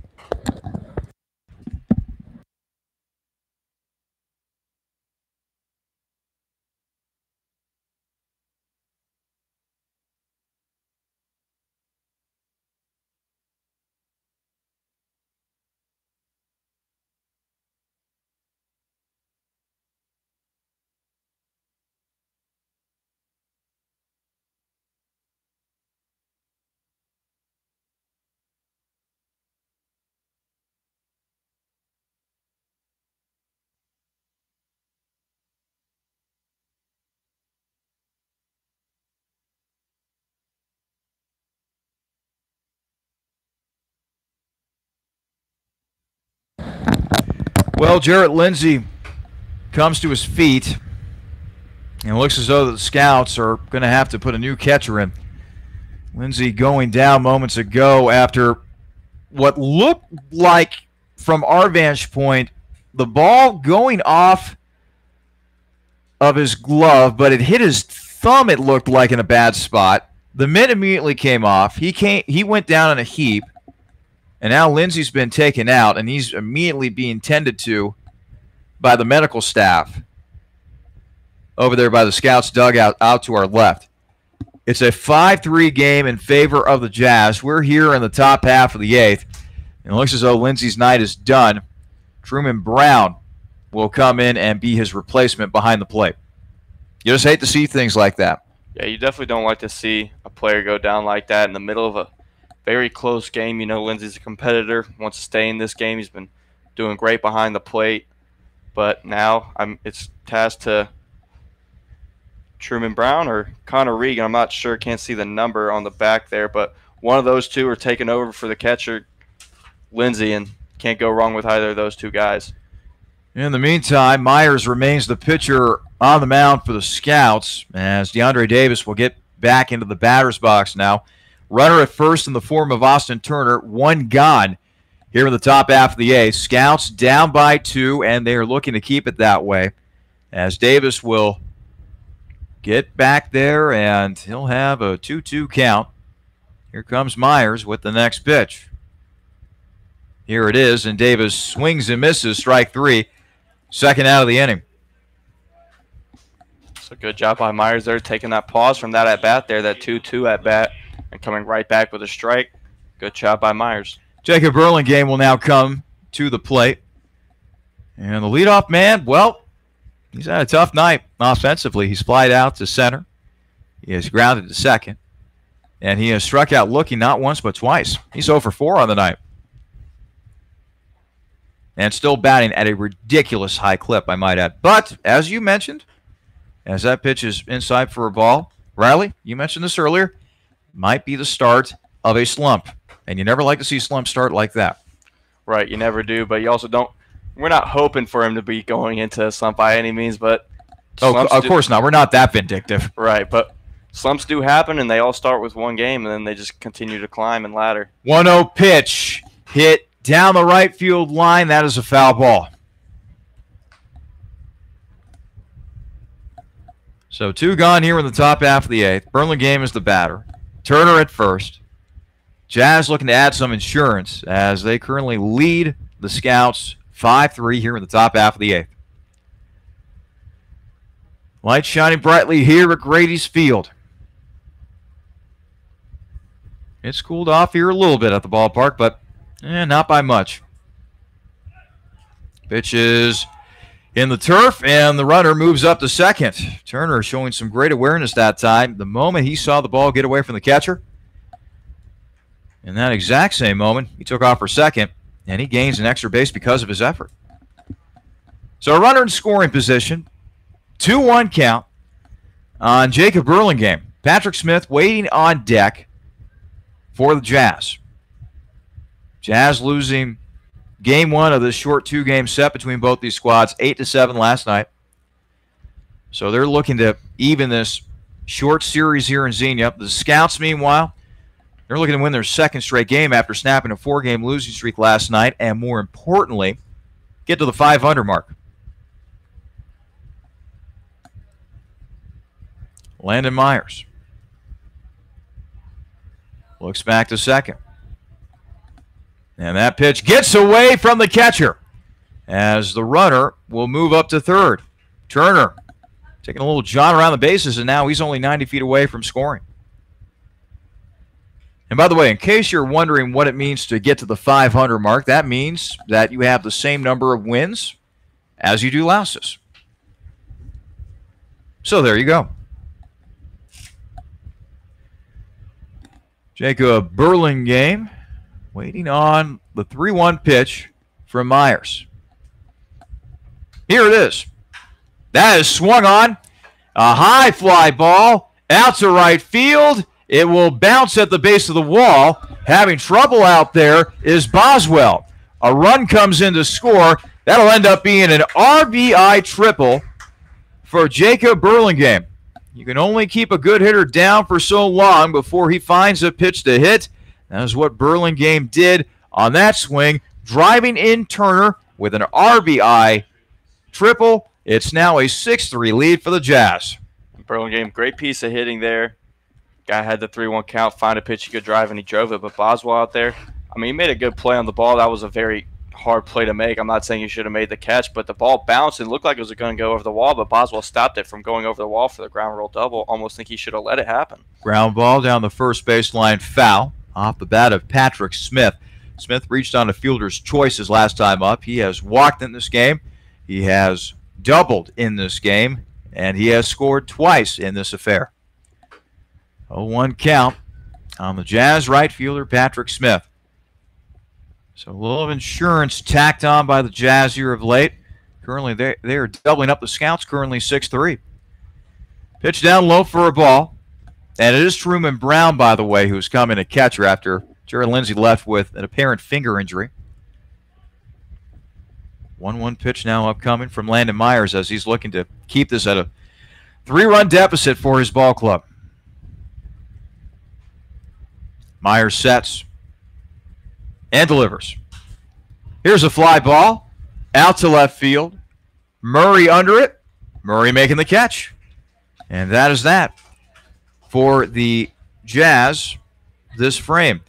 Well, Jarrett Lindsay comes to his feet, and it looks as though the Scouts are going to have to put a new catcher in. Lindsay going down moments ago after what looked like, from our vantage point, the ball going off of his glove, but it hit his thumb, it looked like, in a bad spot. The mitt immediately came off. He went down in a heap, and now Lindsay's been taken out, and he's immediately being tended to by the medical staff over there by the Scouts dugout out to our left. It's a 5-3 game in favor of the Jazz. We're here in the top half of the eighth, and it looks as though Lindsay's night is done. Truman Brown will come in and be his replacement behind the plate. You just hate to see things like that. Yeah, you definitely don't like to see a player go down like that in the middle of a very close game. You know, Lindsay's a competitor, wants to stay in this game. He's been doing great behind the plate. But now it's tasked to Truman Brown or Connor Regan. I'm not sure. Can't see the number on the back there. But one of those two are taking over for the catcher, Lindsay, and can't go wrong with either of those two guys. In the meantime, Myers remains the pitcher on the mound for the Scouts as DeAndre Davis will get back into the batter's box now. Runner at first in the form of Austin Turner, one gone here in the top half of the eighth. Scouts down by 2, and they are looking to keep it that way as Davis will get back there, and he'll have a 2-2 count. Here comes Myers with the next pitch. Here it is, and Davis swings and misses, strike 3, second out of the inning. So good job by Myers there, taking that pause from that at-bat there, that 2-2 at-bat, and coming right back with a strike. Good job by Myers. Jacob Burlingame will now come to the plate. And the leadoff man, well, he's had a tough night offensively. He's flied out to center. He has grounded to second. And he has struck out looking not once but twice. He's 0 for 4 on the night. And still batting at a ridiculous high clip, I might add. But, as you mentioned, as that pitch is inside for a ball, Riley, you mentioned this earlier, might be the start of a slump. And you never like to see slump start like that. Right, you never do, but you also don't. We're not hoping for him to be going into a slump by any means, but of course not. We're not that vindictive. Right, but slumps do happen, and they all start with one game, and then they just continue to climb and ladder. 1-0 pitch hit down the right field line. That is a foul ball. So 2 gone here in the top half of the eighth. Burlingame is the batter. Turner at first. Jazz looking to add some insurance as they currently lead the Scouts 5-3 here in the top half of the eighth. Light shining brightly here at Grady's Field. It's cooled off here a little bit at the ballpark, but not by much. Pitch is in the turf, and the runner moves up to second. Turner showing some great awareness that time. The moment he saw the ball get away from the catcher, in that exact same moment, he took off for second, and he gains an extra base because of his effort. So a runner in scoring position, 2-1 count on Jacob Burlingame. Patrick Smith waiting on deck for the Jazz. Jazz losing game 1 of this short 2-game set between both these squads, 8-7 last night. So they're looking to even this short series here in Xenia. The Scouts, meanwhile, they're looking to win their second straight game after snapping a 4-game losing streak last night, and more importantly, get to the 500 mark. Landon Myers looks back to second. And that pitch gets away from the catcher as the runner will move up to third. Turner taking a little jaunt around the bases, and now he's only 90 feet away from scoring. And by the way, in case you're wondering what it means to get to the 500 mark, that means that you have the same number of wins as you do losses. So there you go. Jacob Burlingame waiting on the 3-1 pitch from Myers. Here it is. That is swung on. A high fly ball out to right field. It will bounce at the base of the wall. Having trouble out there is Boswell. A run comes in to score, That'll end up being an RBI triple for Jacob Burlingame. You can only keep a good hitter down for so long before he finds a pitch to hit. That is what Burlingame did on that swing, driving in Turner with an RBI triple. It's now a 6-3 lead for the Jazz. Burlingame, great piece of hitting there. Guy had the 3-1 count, find a pitch he could drive, and he drove it. But Boswell out there, I mean, he made a good play on the ball. That was a very hard play to make. I'm not saying he should have made the catch, but the ball bounced and looked like it was going to go over the wall, but Boswell stopped it from going over the wall for the ground roll double. Almost think he should have let it happen. Ground ball down the first baseline, foul off the bat of Patrick Smith. Smith reached on a fielder's choice his last time up. He has walked in this game. He has doubled in this game, and he has scored twice in this affair. 0-1 count on the Jazz right fielder, Patrick Smith. So a little of insurance tacked on by the Jazz here of late. Currently, they are doubling up the Scouts, currently 6-3. Pitch down low for a ball. And it is Truman Brown, by the way, who's coming at catcher after Jared Lindsay left with an apparent finger injury. 1-1 pitch now upcoming from Landon Myers as he's looking to keep this at a 3-run deficit for his ball club. Myers sets and delivers. Here's a fly ball out to left field. Murray under it. Murray making the catch. And that is that for the Jazz this frame.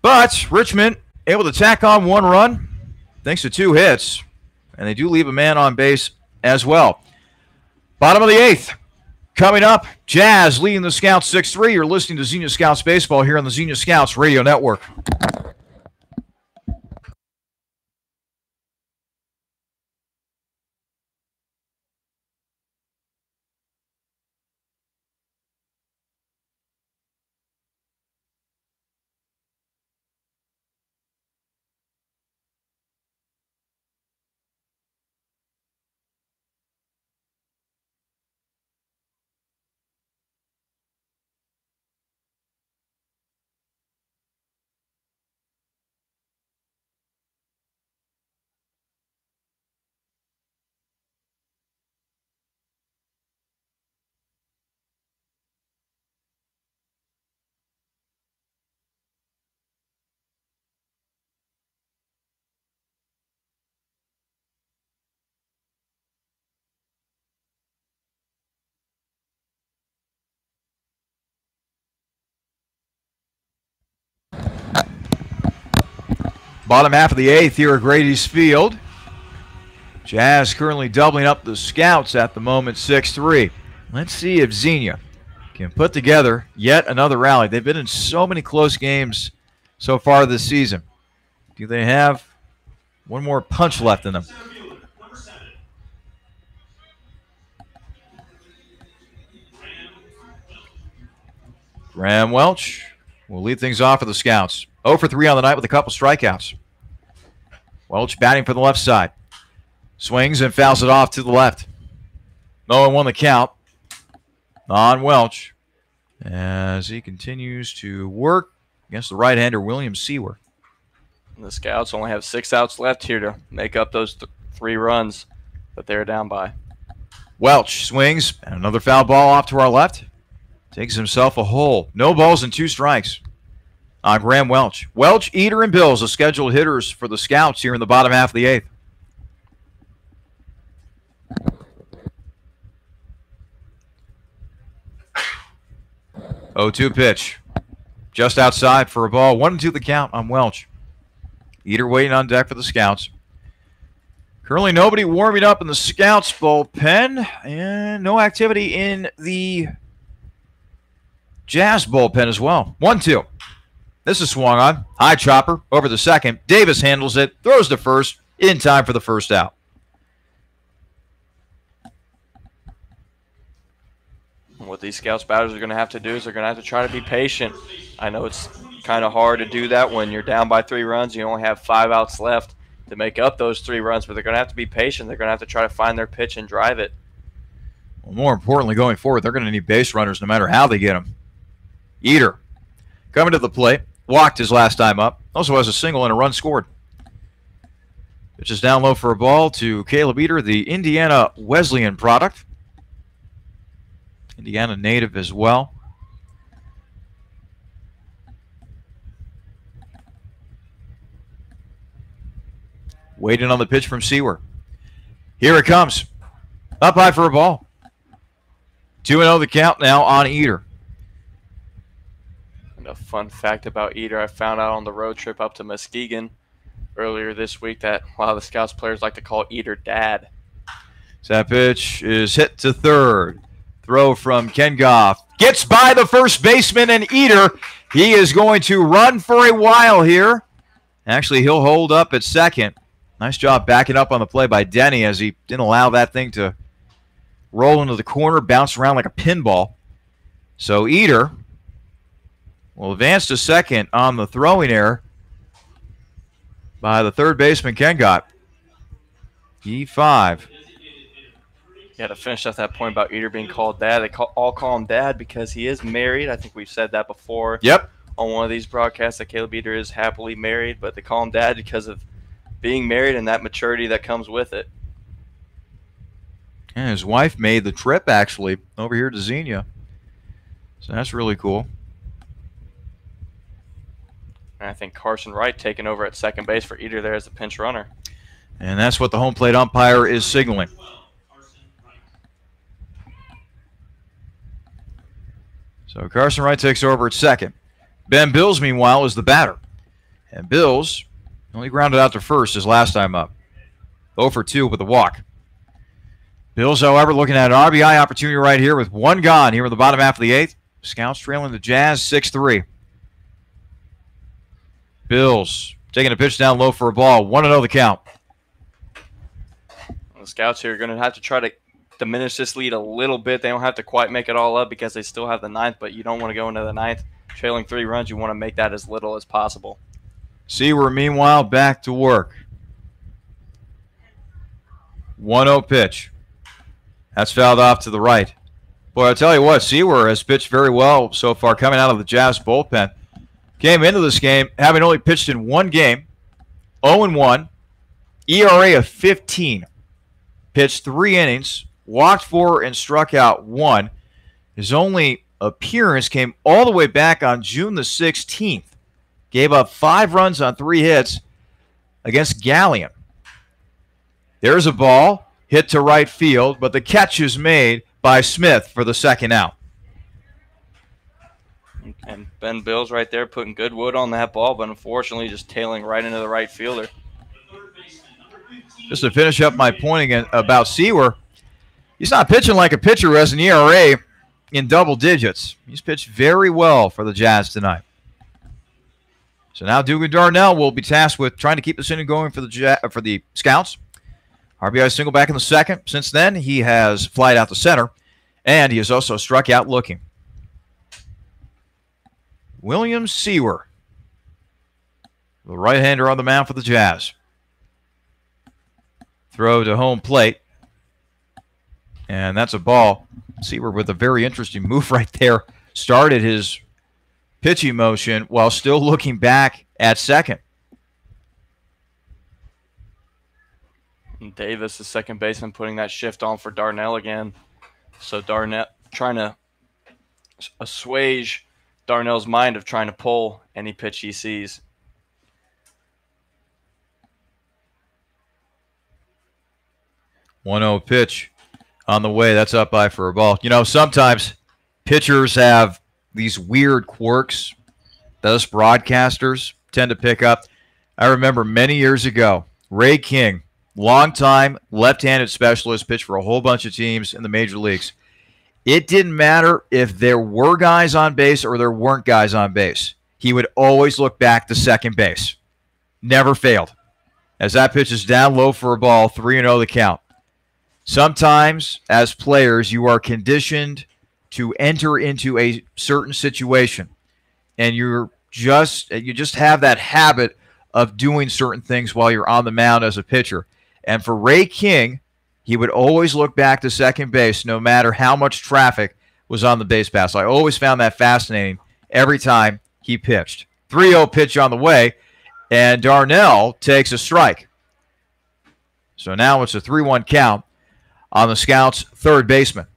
But Richmond able to tack on 1 run thanks to 2 hits. And they do leave a man on base as well. Bottom of the 8th. Coming up, Jazz leading the Scouts 6-3. You're listening to Xenia Scouts Baseball here on the Xenia Scouts Radio Network. Bottom half of the 8th here at Grady's Field. Jazz currently doubling up the Scouts at the moment, 6-3. Let's see if Xenia can put together yet another rally. They've been in so many close games so far this season. Do they have one more punch left in them? Graham Welch will lead things off for the Scouts. 0 for 3 on the night with a couple strikeouts. Welch batting for the left side. Swings and fouls it off to the left. 0-1 the count on Welch as he continues to work against the right-hander William Seaworth. The Scouts only have 6 outs left here to make up those 3 runs that they're down by. Welch swings and another foul ball off to our left. Takes himself a hole. No balls and 2 strikes on Graham Welch. Welch, Eater, and Bills, the scheduled hitters for the Scouts here in the bottom half of the 8th. Oh-2 pitch. Just outside for a ball. 1-2 the count on Welch. Eater waiting on deck for the Scouts. Currently nobody warming up in the Scouts bullpen. And no activity in the Jazz bullpen as well. 1-2. This is swung on. High chopper over the second. Davis handles it. Throws to first. In time for the first out. What these Scouts batters are going to have to do is they're going to have to try to be patient. I know it's kind of hard to do that when you're down by 3 runs. You only have 5 outs left to make up those 3 runs, but they're going to have to be patient. They're going to have to try to find their pitch and drive it. Well, more importantly, going forward, they're going to need base runners no matter how they get them. Eater coming to the plate. Walked his last time up. Also has a single and a run scored. Pitch is down low for a ball to Caleb Eater, the Indiana Wesleyan product. Indiana native as well. Waiting on the pitch from Seawer. Here it comes. Up high for a ball. 2-0 the count now on Eater. And a fun fact about Eater, I found out on the road trip up to Muskegon earlier this week that a lot of the Scouts players like to call Eater Dad. So that pitch is hit to third. Throw from Ken Goff. Gets by the first baseman and Eater. He is going to run for a while here. Actually, he'll hold up at second. Nice job backing up on the play by Denny as he didn't allow that thing to roll into the corner, bounce around like a pinball. So Eater will advance to second on the throwing error by the third baseman, Ken Gott. E5. Yeah, to finish off that point about Eater being called Dad, they all call him Dad because he is married. I think we've said that before. Yep. On one of these broadcasts that Caleb Eater is happily married, but they call him Dad because of being married and that maturity that comes with it. And his wife made the trip, actually, over here to Xenia. So that's really cool. And I think Carson Wright taking over at second base for Eater there as a pinch runner. And that's what the home plate umpire is signaling. So Carson Wright takes over at second. Ben Bills, meanwhile, is the batter. And Bills only grounded out to first his last time up. 0 for 2 with a walk. Bills, however, looking at an RBI opportunity right here with one gone here in the bottom half of the eighth. Scouts trailing the Jazz 6-3. Bills taking a pitch down low for a ball. 1-0 the count. The Scouts here are going to have to try to diminish this lead a little bit. They don't have to quite make it all up because they still have the ninth, but you don't want to go into the ninth trailing 3 runs. You want to make that as little as possible. Seawer, meanwhile, back to work. 1-0 pitch. That's fouled off to the right. Boy, I'll tell you what, Seawer has pitched very well so far coming out of the Jazz bullpen. Came into this game having only pitched in one game, 0-1, ERA of 15. Pitched 3 innings, walked 4 and struck out 1. His only appearance came all the way back on June the 16th. Gave up 5 runs on 3 hits against Gallion. There's a ball hit to right field, but the catch is made by Smith for the second out. And Ben Bills right there putting good wood on that ball, but unfortunately just tailing right into the right fielder. Just to finish up my point again about Seawer, he's not pitching like a pitcher who has an ERA in double digits. He's pitched very well for the Jazz tonight. So now Dugan Darnell will be tasked with trying to keep this inning going for the Scouts. RBI single back in the second. Since then, he has flied out to center, and he has also struck out looking. William Seawer, the right-hander on the mound for the Jazz. Throw to home plate, and that's a ball. Seawer with a very interesting move right there. Started his pitching motion while still looking back at second. Davis, the second baseman, putting that shift on for Darnell again. So Darnell trying to assuage Darnell's mind of trying to pull any pitch he sees. One-0 pitch on the way. That's up by for a ball. You know, sometimes pitchers have these weird quirks that us broadcasters tend to pick up. I remember many years ago, Ray King, longtime left-handed specialist, pitched for a whole bunch of teams in the major leagues. It didn't matter if there were guys on base or there weren't guys on base. He would always look back to second base. Never failed. As that pitch is down low for a ball, 3-0 the count. Sometimes, as players, you are conditioned to enter into a certain situation, and you just have that habit of doing certain things while you're on the mound as a pitcher. And for Ray King, he would always look back to second base no matter how much traffic was on the base pass. I always found that fascinating every time he pitched. 3-0 pitch on the way, and Darnell takes a strike. So now it's a 3-1 count on the Scouts' third baseman.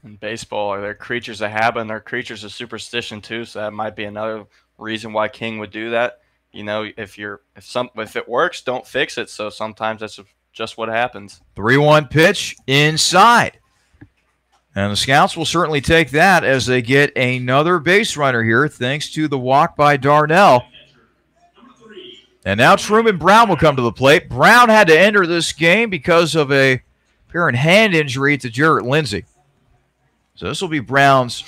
In baseball, they're creatures of habit and they're creatures of superstition too. So that might be another reason why King would do that. You know, if it works, don't fix it. So sometimes that's just what happens. 3-1 pitch inside. And the Scouts will certainly take that as they get another base runner here thanks to the walk by Darnell. And now Truman Brown will come to the plate. Brown had to enter this game because of a apparent hand injury to Jarrett Lindsey. So this will be Brown's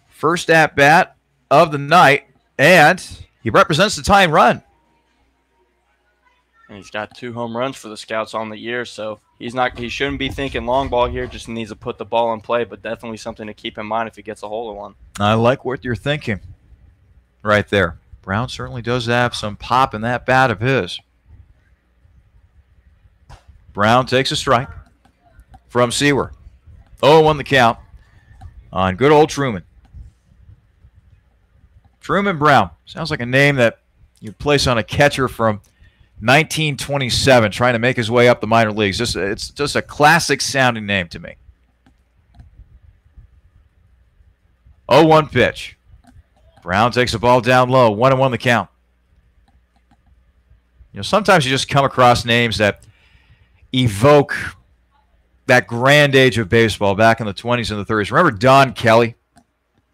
first at-bat of the night, and he represents the tying run. And he's got 2 home runs for the Scouts on the year, so he shouldn't be thinking long ball here, just needs to put the ball in play, but definitely something to keep in mind if he gets a hold of one. I like what you're thinking right there. Brown certainly does have some pop in that bat of his. Brown takes a strike from Seaver. 0-1 the count on good old Truman. Truman Brown. Sounds like a name that you'd place on a catcher from 1927 trying to make his way up the minor leagues. It's just a classic sounding name to me. 0-1 pitch. Brown takes the ball down low. 1-1 the count. You know, sometimes you just come across names that evoke that grand age of baseball back in the 20s and the 30s. Remember Don Kelly,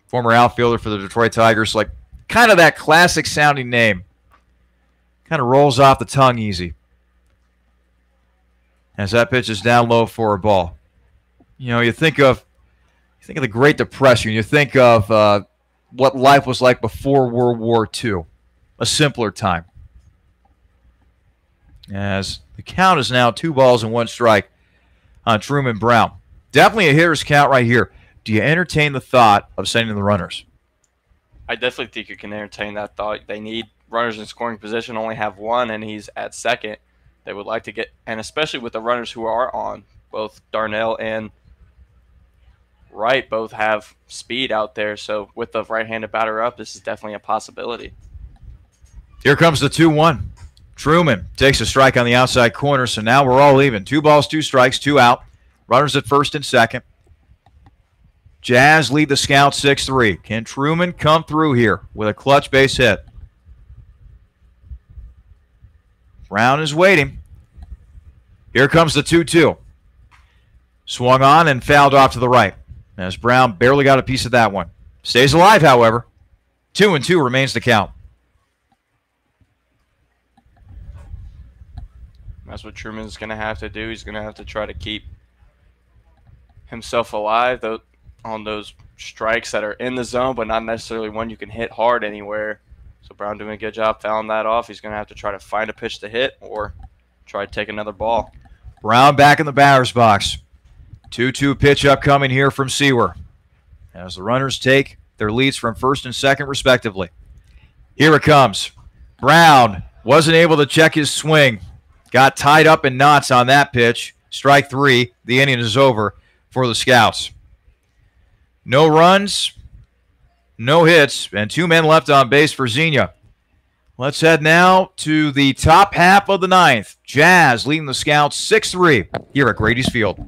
former outfielder for the Detroit Tigers? Like, kind of that classic sounding name. Kind of rolls off the tongue easy. As that pitch is down low for a ball. You know, you think of the Great Depression. You think of what life was like before World War II. A simpler time. As the count is now 2-1 strike on Truman Brown. Definitely a hitter's count right here. Do you entertain the thought of sending the runners? I definitely think you can entertain that thought. They need runners in scoring position, only have one, and he's at second. They would like to get, and especially with the runners who are on, both Darnell and Wright both have speed out there. So with the right-handed batter up, this is definitely a possibility. Here comes the 2-1. Truman takes a strike on the outside corner, so now we're all even. 2 balls, 2 strikes, 2 out. Runners at first and second. Jazz lead the Scouts 6-3. Can Truman come through here with a clutch base hit? Brown is waiting. Here comes the 2-2. Swung on and fouled off to the right. As Brown barely got a piece of that one. Stays alive, however. 2-2 remains the count. That's what Truman's going to have to do. He's going to have to try to keep himself alive on those strikes that are in the zone, but not necessarily one you can hit hard anywhere. So Brown doing a good job fouling that off. He's going to have to try to find a pitch to hit or try to take another ball. Brown back in the batter's box. 2-2 pitch upcoming here from Seaver as the runners take their leads from first and second respectively. Here it comes. Brown wasn't able to check his swing. Got tied up in knots on that pitch. Strike 3. The inning is over for the Scouts. No runs, no hits, and 2 men left on base for Xenia. Let's head now to the top half of the 9th. Jazz leading the Scouts 6-3 here at Grady's Field.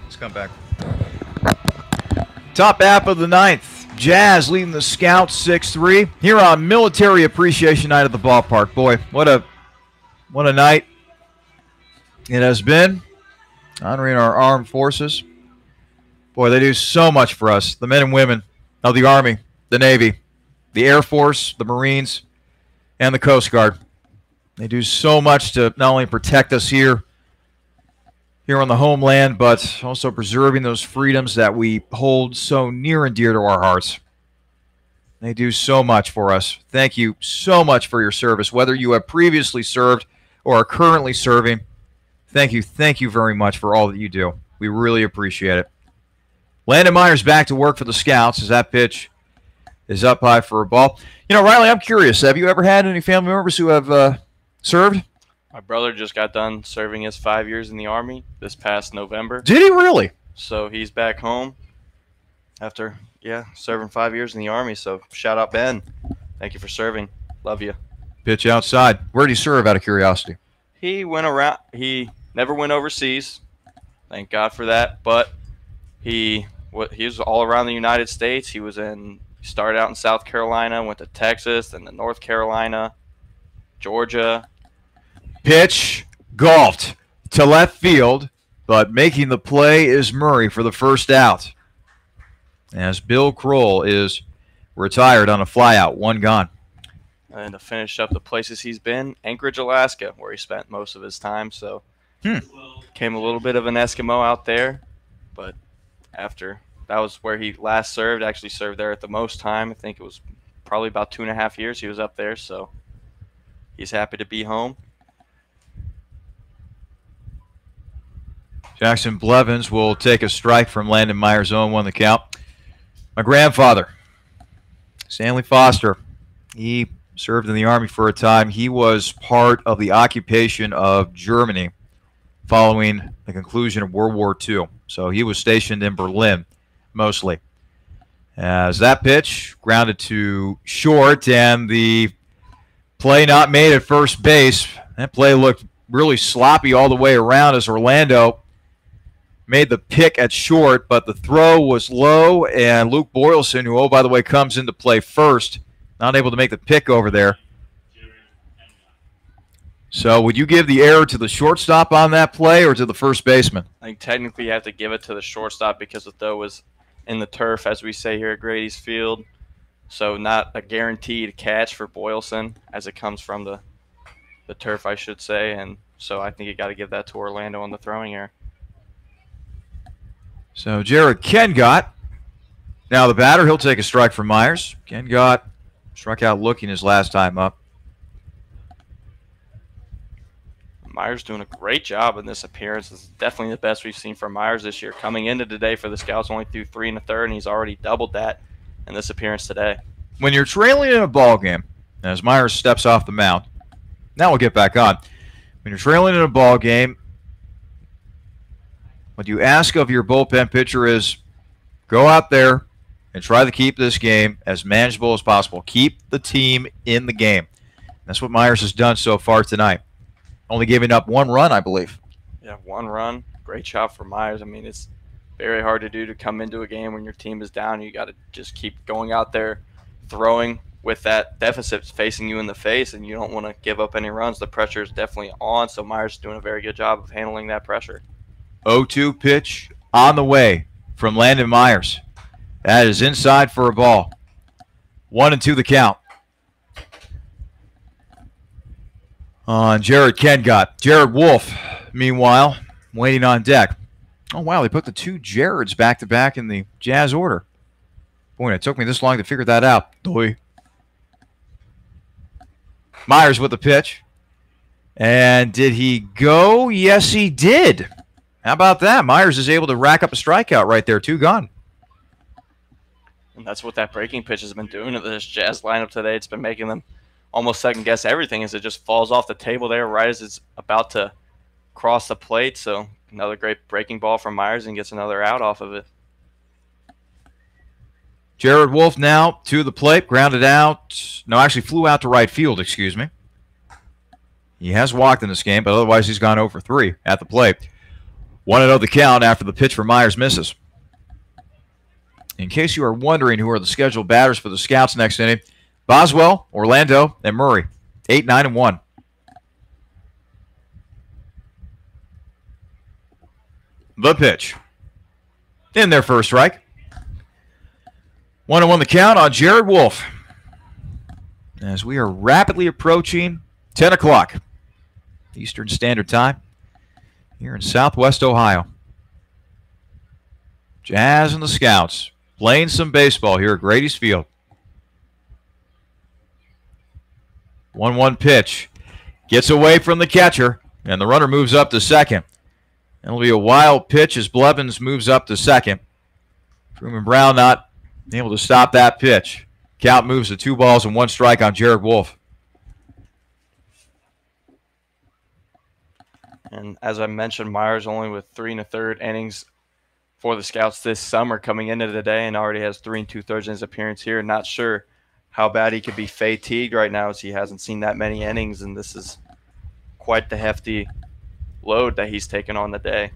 Let's come back. Top half of the ninth. Jazz leading the Scouts 6-3 here on Military Appreciation Night at the ballpark. Boy, what a night it has been, honoring our armed forces. Boy, they do so much for us, the men and women of the Army, the Navy, the Air Force, the Marines, and the Coast Guard. They do so much to not only protect us here on the homeland, but also preserving those freedoms that we hold so near and dear to our hearts. They do so much for us. Thank you so much for your service. Whether you have previously served or are currently serving, thank you very much for all that you do. We really appreciate it. Landon Myers back to work for the Scouts as that pitch is up high for a ball. You know, Riley, I'm curious. Have you ever had any family members who have served? My brother just got done serving his 5 years in the Army this past November. Did he really? So he's back home after, serving 5 years in the Army. So shout out, Ben. Thank you for serving. Love you. Pitch outside. Where did he serve, out of curiosity? He went around. He never went overseas. Thank God for that. But he was all around the United States. He started out in South Carolina, went to Texas, then to North Carolina, Georgia. Pitch golfed to left field, but making the play is Murray for the first out, as Bill Kroll is retired on a flyout, one gone. And to finish up the places he's been, Anchorage, Alaska, where he spent most of his time. So became a little bit of an Eskimo out there, but after that was where he last served, actually served there at the most time. I think it was probably about 2.5 years he was up there, so he's happy to be home. Jackson Blevins will take a strike from Landon Myers, 0-1 the count. My grandfather, Stanley Foster, he served in the Army for a time. He was part of the occupation of Germany following the conclusion of World War II. So he was stationed in Berlin, mostly. As that pitch grounded to short and the play not made at first base. That play looked really sloppy all the way around as Orlando made the pick at short, but the throw was low, and Luke Boylston, who, oh, by the way, comes into play first, not able to make the pick over there. So would you give the error to the shortstop on that play or to the first baseman? I think technically you have to give it to the shortstop because the throw was in the turf, as we say here at Grady's Field. So not a guaranteed catch for Boylston as it comes from the turf, I should say. And so I think you got to give that to Orlando on the throwing error. So Jared Kengott, now the batter, he'll take a strike from Myers. Kengott struck out looking his last time up. Myers doing a great job in this appearance. This is definitely the best we've seen from Myers this year. Coming into today for the Scouts, only threw 3 1/3, and he's already doubled that in this appearance today. When you're trailing in a ball game, as Myers steps off the mound, now we'll get back on. When you're trailing in a ball game, what you ask of your bullpen pitcher is go out there and try to keep this game as manageable as possible. Keep the team in the game. That's what Myers has done so far tonight. Only giving up 1 run, I believe. Yeah, 1 run. Great job for Myers. I mean, it's very hard to do to come into a game when your team is down. You got to just keep going out there, throwing with that deficit facing you in the face, and you don't want to give up any runs. The pressure is definitely on, so Myers is doing a very good job of handling that pressure. 0-2 pitch on the way from Landon Myers. That is inside for a ball. 1-2 the count on Jared Kengott. Jared Wolf, meanwhile, waiting on deck. Oh, wow, they put the 2 Jareds back-to-back in the Jazz order. Boy, it took me this long to figure that out. Boy. Myers with the pitch. And did he go? Yes, he did. How about that? Myers is able to rack up a strikeout right there. 2 gone. And that's what that breaking pitch has been doing to this Jazz lineup today. It's been making them almost second-guess everything as it just falls off the table there right as it's about to cross the plate. So another great breaking ball from Myers and gets another out off of it. Jared Wolf now to the plate, grounded out. No, actually flew out to right field, excuse me. He has walked in this game, but otherwise he's gone 0 for 3 at the plate. 1-0 the count after the pitch for Myers misses. In case you are wondering who are the scheduled batters for the Scouts next inning, Boswell, Orlando, and Murray. 8, 9, and 1. The pitch. In their first strike. 1-1 the count on Jared Wolf. As we are rapidly approaching 10 o'clock Eastern Standard Time here in Southwest Ohio. Jazz and the Scouts playing some baseball here at Grady's Field. 1-1 pitch. Gets away from the catcher, and the runner moves up to second. It'll be a wild pitch as Blevins moves up to second. Truman Brown not able to stop that pitch. Count moves to 2 balls and 1 strike on Jared Wolf. And as I mentioned, Myers only with 3 1/3 innings for the Scouts this summer coming into today, and already has 3 2/3 in his appearance here. Not sure how bad he could be fatigued right now, as he hasn't seen that many innings, and this is quite the hefty load that he's taken on the day.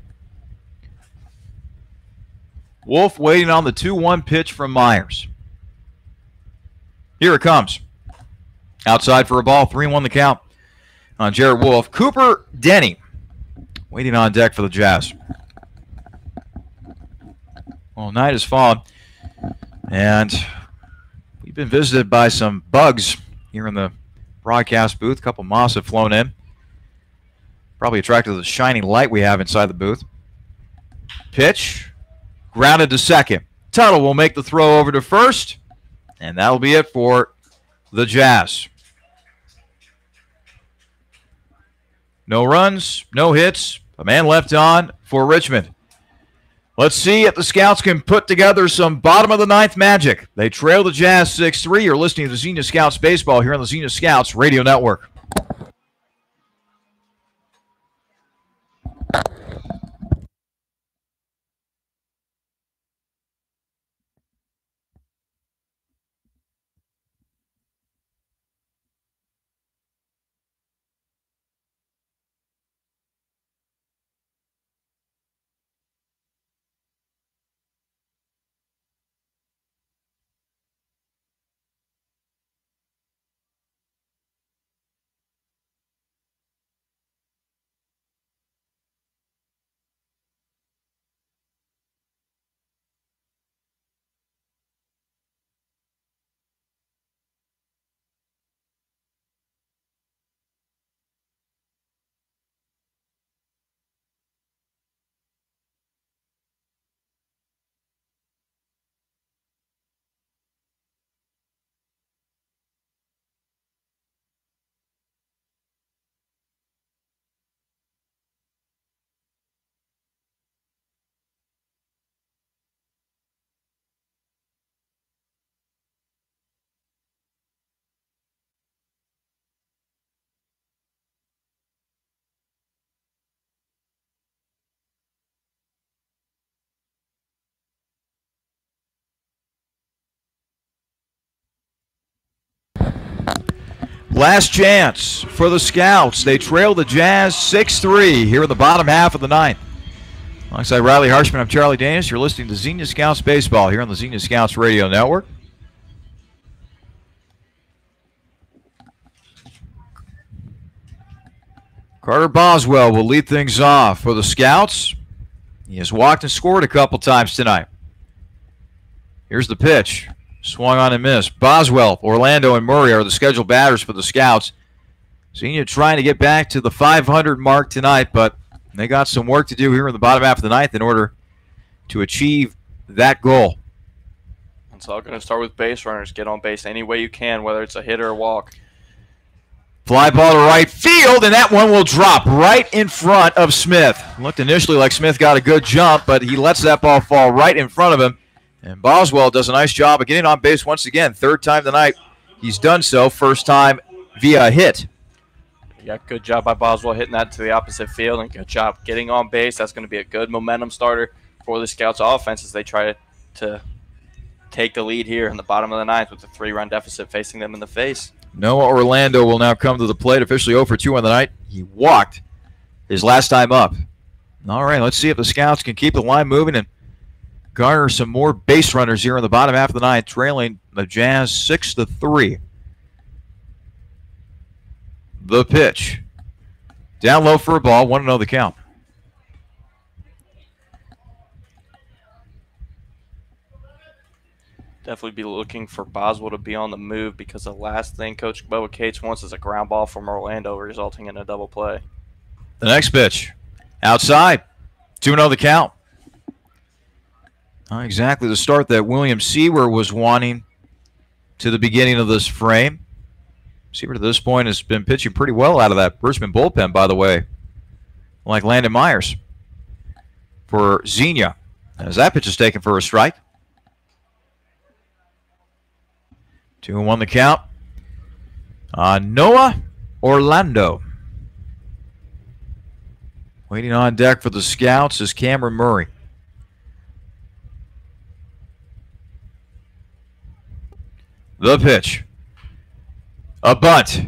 Wolf waiting on the 2-1 pitch from Myers. Here it comes. Outside for a ball, 3-1 the count on Jared Wolf. Cooper Denny waiting on deck for the Jazz. Well, night has fallen, and we've been visited by some bugs here in the broadcast booth. A couple moths have flown in. Probably attracted to the shining light we have inside the booth. Pitch, grounded to second. Tuttle will make the throw over to first, and that'll be it for the Jazz. No runs, no hits, a man left on for Richmond. Let's see if the Scouts can put together some bottom-of-the-ninth magic. They trail the Jazz 6-3. You're listening to Xenia Scouts Baseball here on the Xenia Scouts Radio Network. Last chance for the Scouts. They trail the Jazz 6-3 here in the bottom half of the ninth. Alongside Riley Harshman, I'm Charlie Danis. You're listening to Xenia Scouts Baseball here on the Xenia Scouts Radio Network. Carter Boswell will lead things off for the Scouts. He has walked and scored a couple times tonight. Here's the pitch. Swung on and missed. Boswell, Orlando, and Murray are the scheduled batters for the Scouts. Xenia trying to get back to the 500 mark tonight, but they got some work to do here in the bottom half of the ninth in order to achieve that goal. It's all going to start with base runners. Get on base any way you can, whether it's a hit or a walk. Fly ball to right field, and that one will drop right in front of Smith. Looked initially like Smith got a good jump, but he lets that ball fall right in front of him. And Boswell does a nice job of getting on base once again. Third time tonight he's done so. First time via a hit. Yeah, good job by Boswell hitting that to the opposite field, and good job getting on base. That's going to be a good momentum starter for the Scouts offense as they try to take the lead here in the bottom of the ninth with a 3-run deficit facing them in the face. Noah Orlando will now come to the plate, officially 0 for 2 on the night. He walked his last time up All right, let's see if the Scouts can keep the line moving and garner some more base runners here in the bottom half of the ninth, trailing the Jazz 6-3. The pitch. Down low for a ball, 1-0 the count. Definitely be looking for Boswell to be on the move because the last thing Coach Bubba Cates wants is a ground ball from Orlando resulting in a double play. The next pitch. Outside. 2-0 the count. Not exactly the start that William Seaver was wanting to the beginning of this frame. Seaver to this point has been pitching pretty well out of that Richmond bullpen, by the way, like Landon Myers for Xenia. As that pitch is taken for a strike. 2-1 the count. Noah Orlando. Waiting on deck for the Scouts is Cameron Murray. The pitch. A bunt.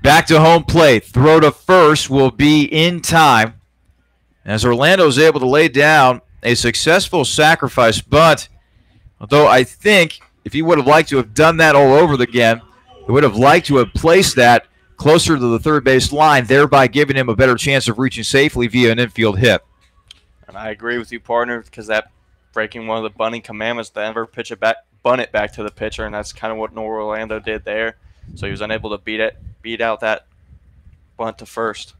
Back to home plate. Throw to first will be in time. As Orlando is able to lay down a successful sacrifice bunt. Although I think if he would have liked to have done that all over again, he would have liked to have placed that closer to the third base line, thereby giving him a better chance of reaching safely via an infield hit. And I agree with you, partner, because that breaking one of the bunting commandments, the never pitch it back, bunt it back to the pitcher, and that's kind of what Noah Orlando did there. So he was unable to beat out that bunt to first.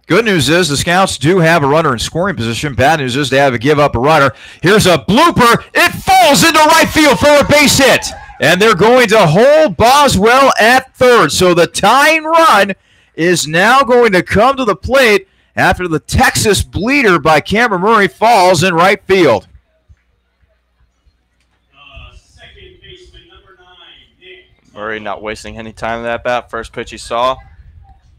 Good news is the Scouts do have a runner in scoring position. Bad news is they have to give up a runner. Here's a blooper. It falls into right field for a base hit. And they're going to hold Boswell at third. So the tying run is now going to come to the plate after the Texas bleeder by Cameron Murray falls in right field. Second baseman, number 9, Nick. Murray not wasting any time in that bat. First pitch he saw.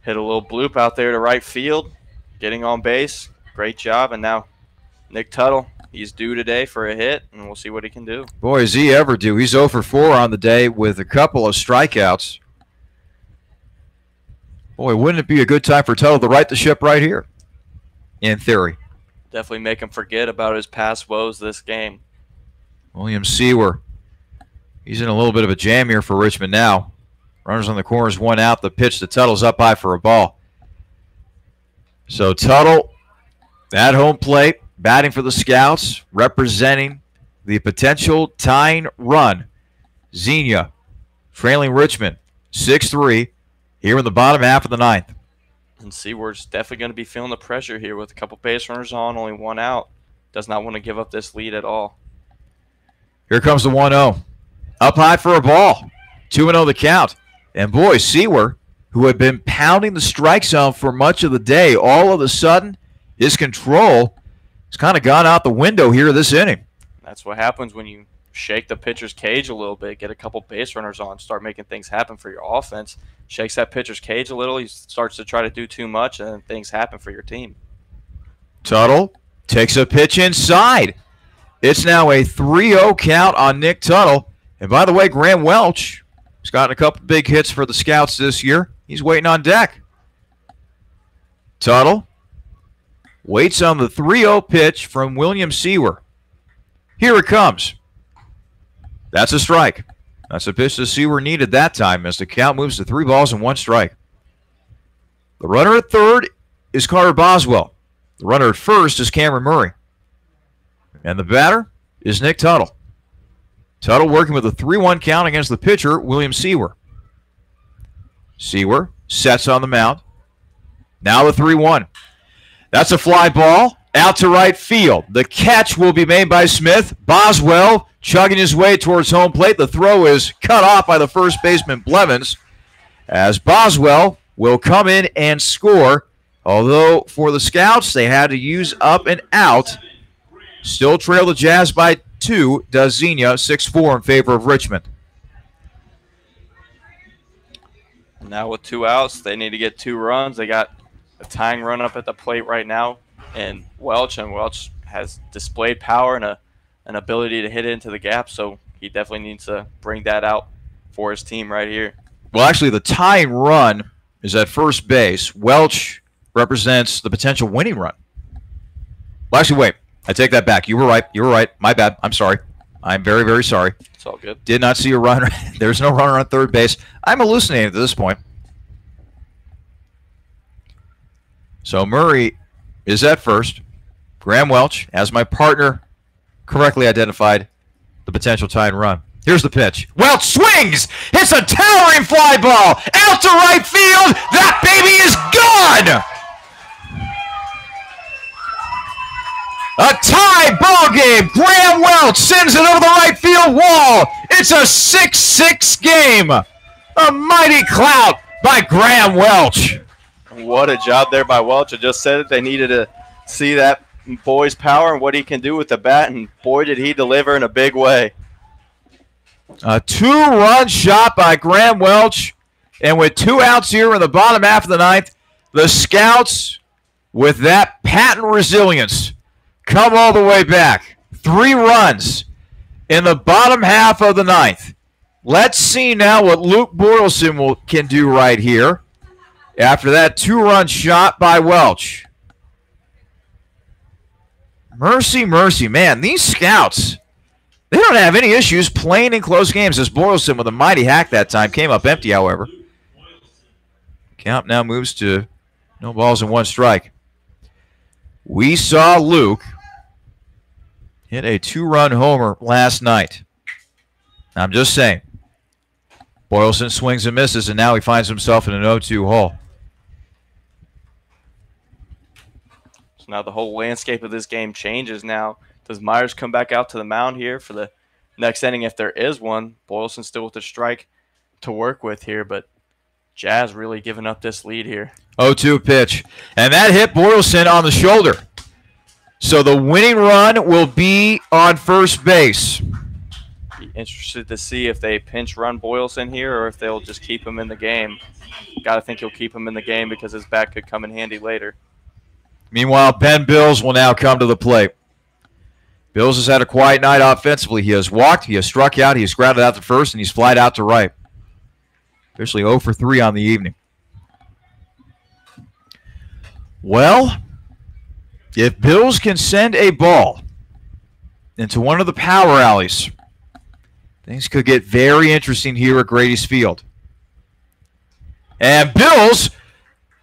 Hit a little bloop out there to right field, getting on base. Great job. And now Nick Tuttle, he's due today for a hit, and we'll see what he can do. Boy, is he ever due. He's 0 for 4 on the day with a couple of strikeouts. Boy, wouldn't it be a good time for Tuttle to right the ship right here, in theory. Definitely make him forget about his past woes this game. William Seaver, he's in a little bit of a jam here for Richmond now. Runners on the corners, 1 out. The pitch to Tuttle's up high for a ball. So Tuttle at home plate, batting for the Scouts, representing the potential tying run. Xenia trailing Richmond 6-3 here in the bottom half of the ninth. And Seaward's definitely going to be feeling the pressure here with a couple base runners on, only 1 out. Does not want to give up this lead at all. Here comes the 1-0. Up high for a ball. 2-0 the count. And boy, Seaver, who had been pounding the strike zone for much of the day, all of a sudden, his control has kind of gone out the window here this inning. That's what happens when you shake the pitcher's cage a little bit, get a couple base runners on, start making things happen for your offense. Shakes that pitcher's cage a little, he starts to try to do too much, and then things happen for your team. Tuttle takes a pitch inside. It's now a 3-0 count on Nick Tuttle. And by the way, Graham Welch, he's gotten a couple big hits for the Scouts this year. He's waiting on deck. Tuttle waits on the 3-0 pitch from William Seaver. Here it comes. That's a strike. That's a pitch that Seaver needed that time as the count moves to 3 balls and 1 strike. The runner at third is Carter Boswell. The runner at first is Cameron Murray. And the batter is Nick Tuttle. Tuttle working with a 3-1 count against the pitcher, William Seaver. Seaver sets on the mound. Now the 3-1. That's a fly ball out to right field. The catch will be made by Smith. Boswell chugging his way towards home plate. The throw is cut off by the first baseman, Blevins, as Boswell will come in and score. Although for the Scouts, they had to use up and out. Still trail the Jazz by 2. Does Xenia 6-4 in favor of Richmond. Now with 2 outs, they need to get 2 runs. They got a tying run up at the plate right now, and Welch has displayed power and an ability to hit it into the gap, so he definitely needs to bring that out for his team right here. Well, actually, the tying run is at first base. Welch represents the potential winning run. Well, actually, wait. I take that back. You were right. You were right. My bad. I'm sorry. I'm very, very sorry. It's all good. Did not see a runner. There's no runner on third base. I'm hallucinating at this point. So Murray is at first. Graham Welch, as my partner, correctly identified the potential tying run. Here's the pitch. Welch swings! It's a towering fly ball! Out to right field! That baby is gone! A tie ball game. Graham Welch sends it over the right field wall. It's a 6-6 game. A mighty clout by Graham Welch. What a job there by Welch. I just said it. They needed to see that boy's power and what he can do with the bat, and boy, did he deliver in a big way. A 2-run shot by Graham Welch, and with 2 outs here in the bottom half of the ninth, the Scouts, with that patent resilience, come all the way back. 3 runs in the bottom half of the ninth. Let's see now what Luke Boylston can do right here after that 2-run shot by Welch. Mercy, mercy, man. These Scouts, they don't have any issues playing in close games, as Boylston with a mighty hack that time. Came up empty, however. Count now moves to no balls and 1 strike. We saw Luke hit a 2-run homer last night. I'm just saying. Boylston swings and misses, and now he finds himself in an 0-2 hole. So now the whole landscape of this game changes now. Does Myers come back out to the mound here for the next inning if there is one? Boylston still with the strike to work with here, but Jazz really giving up this lead here. 0-2 pitch. And that hit Boylston on the shoulder. So the winning run will be on first base. Be interested to see if they pinch run Boylston here or if they'll just keep him in the game. Got to think he'll keep him in the game because his bat could come in handy later. Meanwhile, Ben Bills will now come to the plate. Bills has had a quiet night offensively. He has walked, he has struck out, he has grounded out to first, and he's flied out to right. Officially 0 for 3 on the evening. Well, if Bills can send a ball into one of the power alleys, things could get very interesting here at Grady's Field. And Bills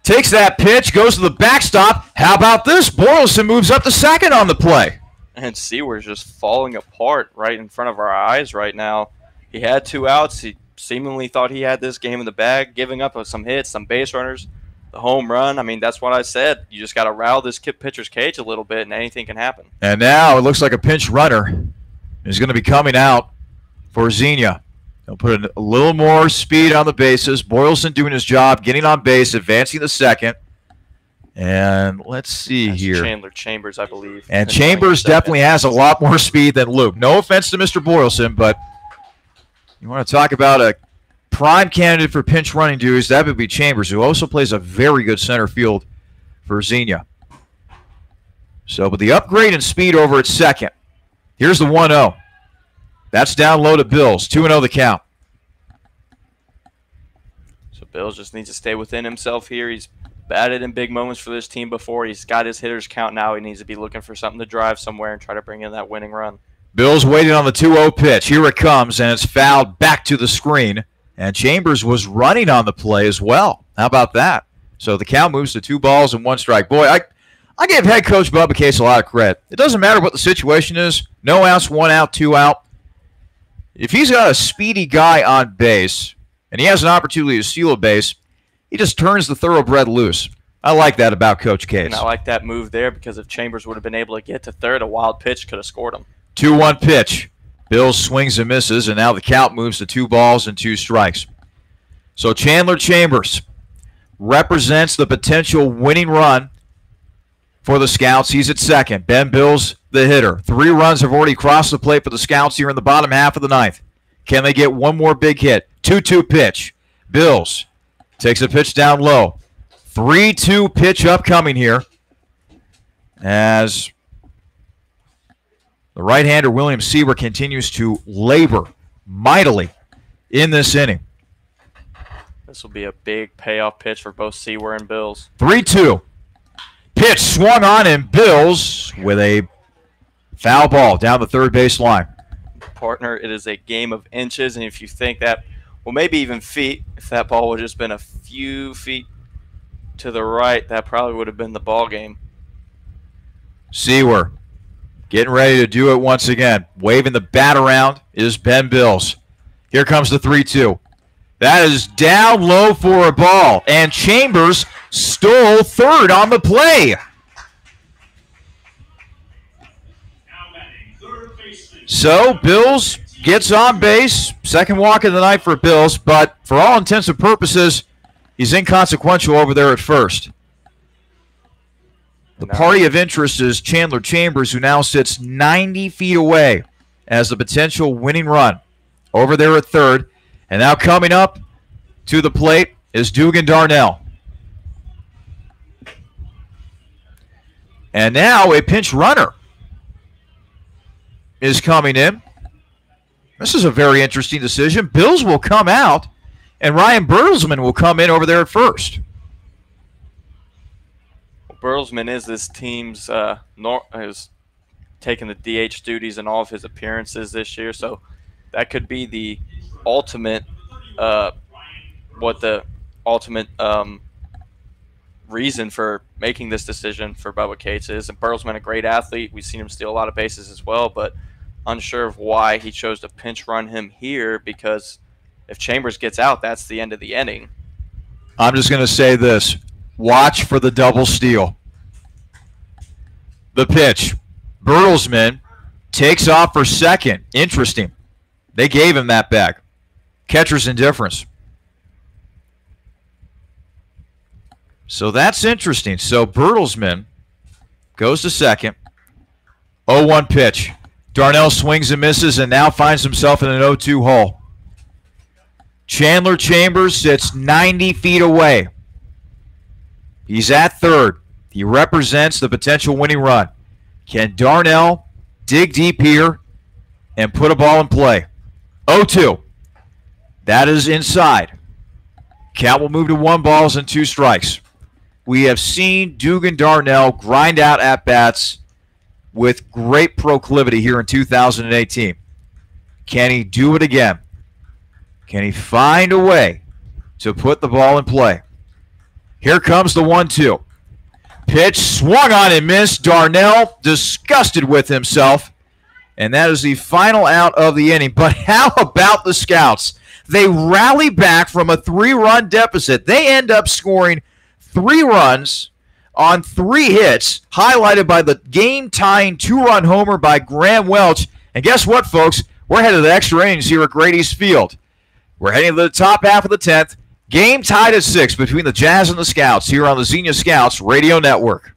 takes that pitch, goes to the backstop. How about this? Boylston moves up to second on the play. And Seaward's just falling apart right in front of our eyes right now. He had 2 outs. He seemingly thought he had this game in the bag, giving up some hits, some base runners, the home run. I mean, that's what I said. You just got to rattle this pitcher's cage a little bit, and anything can happen. And now it looks like a pinch runner is going to be coming out for Xenia. He'll put a little more speed on the bases. Boylston doing his job, getting on base, advancing the second. And let's see here. Chandler Chambers, I believe. And Chambers definitely has a lot more speed than Luke. No offense to Mr. Boylston, but you want to talk about a prime candidate for pinch running duties, that would be Chambers, who also plays a very good center field for Xenia. So with the upgrade in speed over at second, here's the 1-0. That's down low to Bills. 2-0 the count. So Bills just needs to stay within himself here. He's batted in big moments for this team before. He's got his hitters count now. He needs to be looking for something to drive somewhere and try to bring in that winning run. Bills waiting on the 2-0 pitch. Here it comes, and it's fouled back to the screen. And Chambers was running on the play as well. How about that? So the count moves to 2 balls and 1 strike. Boy, I give head coach Bubba Case a lot of credit. It doesn't matter what the situation is. No outs, 1 out, 2 out. If he's got a speedy guy on base and he has an opportunity to steal a base, he just turns the thoroughbred loose. I like that about Coach Case. And I like that move there because if Chambers would have been able to get to third, a wild pitch could have scored him. 2-1 pitch. Bills swings and misses, and now the count moves to 2 balls and 2 strikes. So Chandler Chambers represents the potential winning run for the Scouts. He's at second. Ben Bills, the hitter. 3 runs have already crossed the plate for the Scouts here in the bottom half of the ninth. Can they get one more big hit? 2-2 pitch. Bills takes a pitch down low. 3-2 pitch upcoming here as the right-hander William Seaver continues to labor mightily in this inning. This will be a big payoff pitch for both Seaver and Bills. 3-2. Pitch swung on, and Bills with a foul ball down the third base line. Partner, it is a game of inches, and if you think that, well, maybe even feet, if that ball would have just been a few feet to the right, that probably would have been the ball game. Seawer getting ready to do it once again. Waving the bat around is Ben Bills. Here comes the 3-2. That is down low for a ball, and Chambers stole third on the play. So Bills gets on base. Second walk of the night for Bills, but for all intents and purposes, he's inconsequential over there at first. The party of interest is Chandler Chambers, who now sits 90 feet away as the potential winning run over there at third. And now coming up to the plate is Dugan Darnell. And now a pinch runner is coming in. This is a very interesting decision. Bills will come out, and Ryan Bertelsmann will come in over there at first. Bertelsmann is this team's has taken the DH duties in all of his appearances this year, so that could be the ultimate reason for making this decision for Bubba Cates is. And Bertelsmann, a great athlete. We've seen him steal a lot of bases as well, but unsure of why he chose to pinch run him here, because if Chambers gets out, that's the end of the inning. I'm just going to say this. Watch for the double steal. The pitch. Bertelsmann takes off for second. Interesting. They gave him that back. Catcher's indifference. So that's interesting. So Bertelsmann goes to second. 0-1 pitch. Darnell swings and misses and now finds himself in an 0-2 hole. Chandler Chambers sits 90 feet away. He's at third. He represents the potential winning run. Can Darnell dig deep here and put a ball in play? 0-2. That is inside. Count will move to 1 balls and 2 strikes. We have seen Dugan Darnell grind out at-bats with great proclivity here in 2018. Can he do it again? Can he find a way to put the ball in play? Here comes the 1-2. Pitch swung on and missed. Darnell disgusted with himself. And that is the final out of the inning. But how about the Scouts? They rally back from a 3-run deficit. They end up scoring 3 runs on 3 hits, highlighted by the game-tying 2-run homer by Graham Welch. And guess what, folks? We're headed to the extra innings here at Grady's Field. We're heading to the top half of the 10th. Game tied at 6 between the Jazz and the Scouts here on the Xenia Scouts Radio Network.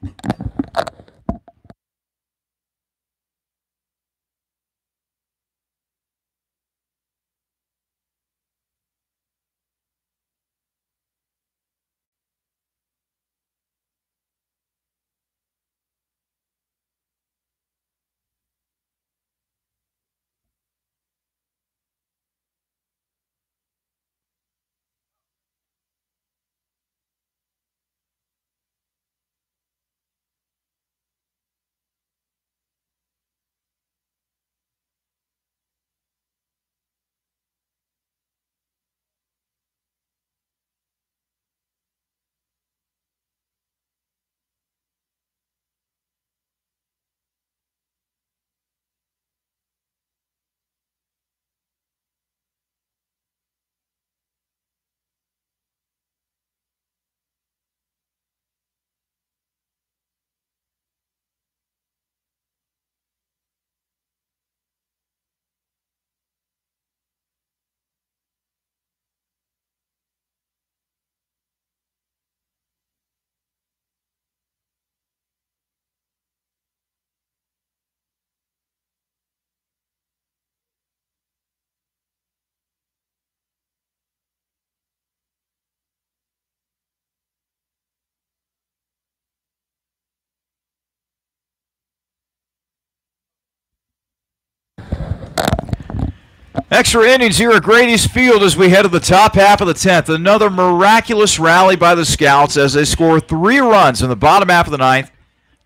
Extra innings here at Grady's Field as we head to the top half of the 10th. Another miraculous rally by the Scouts as they score 3 runs in the bottom half of the 9th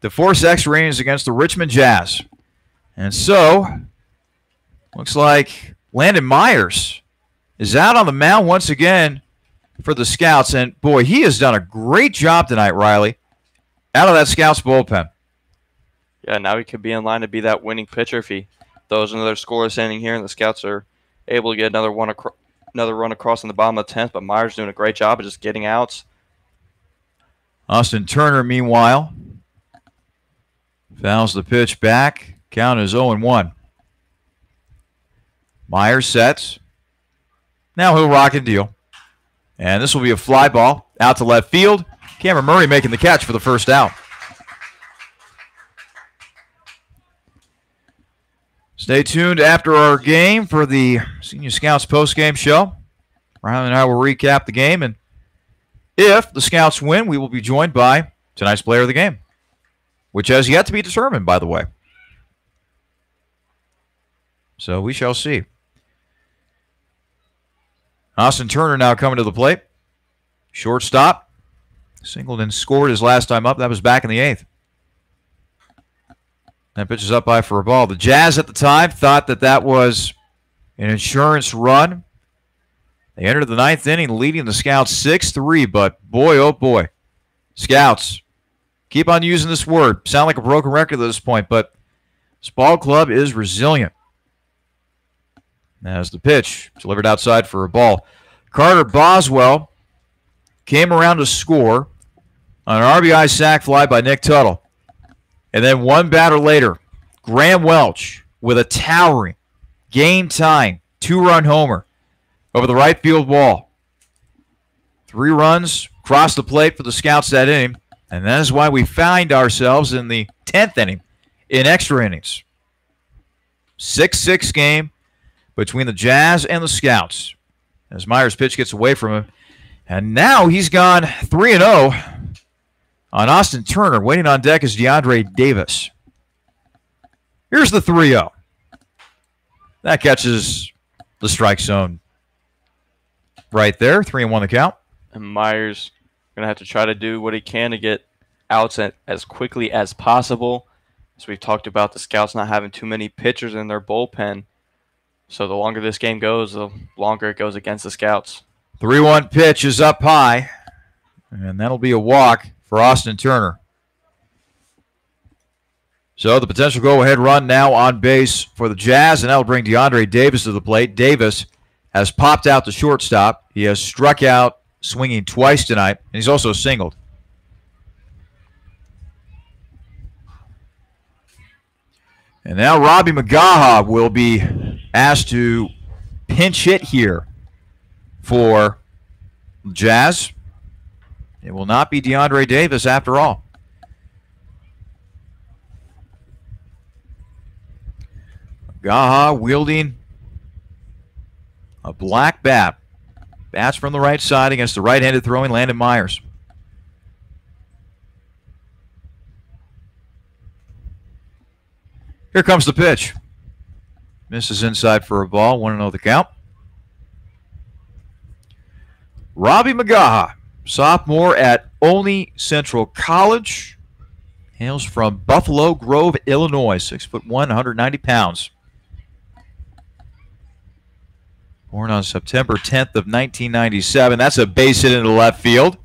to force extra innings against the Richmond Jazz. And so, looks like Landon Myers is out on the mound once again for the Scouts. And, boy, he has done a great job tonight, Riley, out of that Scouts bullpen. Yeah, now he could be in line to be that winning pitcher if he throws another scoreless inning here, and the Scouts are able to get another run across in the bottom of the 10th. But Myers doing a great job of just getting outs. Austin Turner, meanwhile, fouls the pitch back. Count is 0-1. Myers sets. Now he'll rock and deal. And this will be a fly ball out to left field. Cameron Murray making the catch for the first out. Stay tuned after our game for the Senior Scouts postgame show. Riley and I will recap the game, and if the Scouts win, we will be joined by tonight's player of the game, which has yet to be determined, by the way. So we shall see. Austin Turner now coming to the plate. Shortstop. Singleton scored his last time up. That was back in the 8th. That pitch is up high for a ball. The Jazz at the time thought that that was an insurance run. They entered the 9th inning leading the Scouts 6-3, but boy, oh boy. Scouts, keep on using this word. Sound like a broken record at this point, but this ball club is resilient. As the pitch delivered outside for a ball. Carter Boswell came around to score on an RBI sac fly by Nick Tuttle. And then one batter later, Graham Welch with a towering, game-tying, 2-run homer over the right field wall. 3 runs across the plate for the Scouts that inning, and that is why we find ourselves in the 10th inning in extra innings. 6-6 game between the Jazz and the Scouts as Myers' pitch gets away from him. And now he's gone 3-0. On Austin Turner, waiting on deck is DeAndre Davis. Here's the 3-0. That catches the strike zone right there. 3-1 the count. And Myers going to have to try to do what he can to get outs as quickly as possible. As we've talked about, the Scouts not having too many pitchers in their bullpen. So the longer this game goes, the longer it goes against the Scouts. 3-1 pitch is up high, and that'll be a walk for Austin Turner. So the potential go-ahead run now on base for the Jazz, and that'll bring DeAndre Davis to the plate. Davis has popped out the shortstop. He has struck out swinging twice tonight, and he's also singled. And now Robbie McGaha will be asked to pinch hit here for Jazz. It will not be DeAndre Davis after all. Gaha wielding a black bat. Bats from the right side against the right-handed throwing Landon Myers. Here comes the pitch. Misses inside for a ball. 1-0 the count. Robbie McGaha, sophomore at Olney Central College, hails from Buffalo Grove, Illinois. 6'1", 190 pounds. Born on September 10th of 1997. That's a base hit into left field.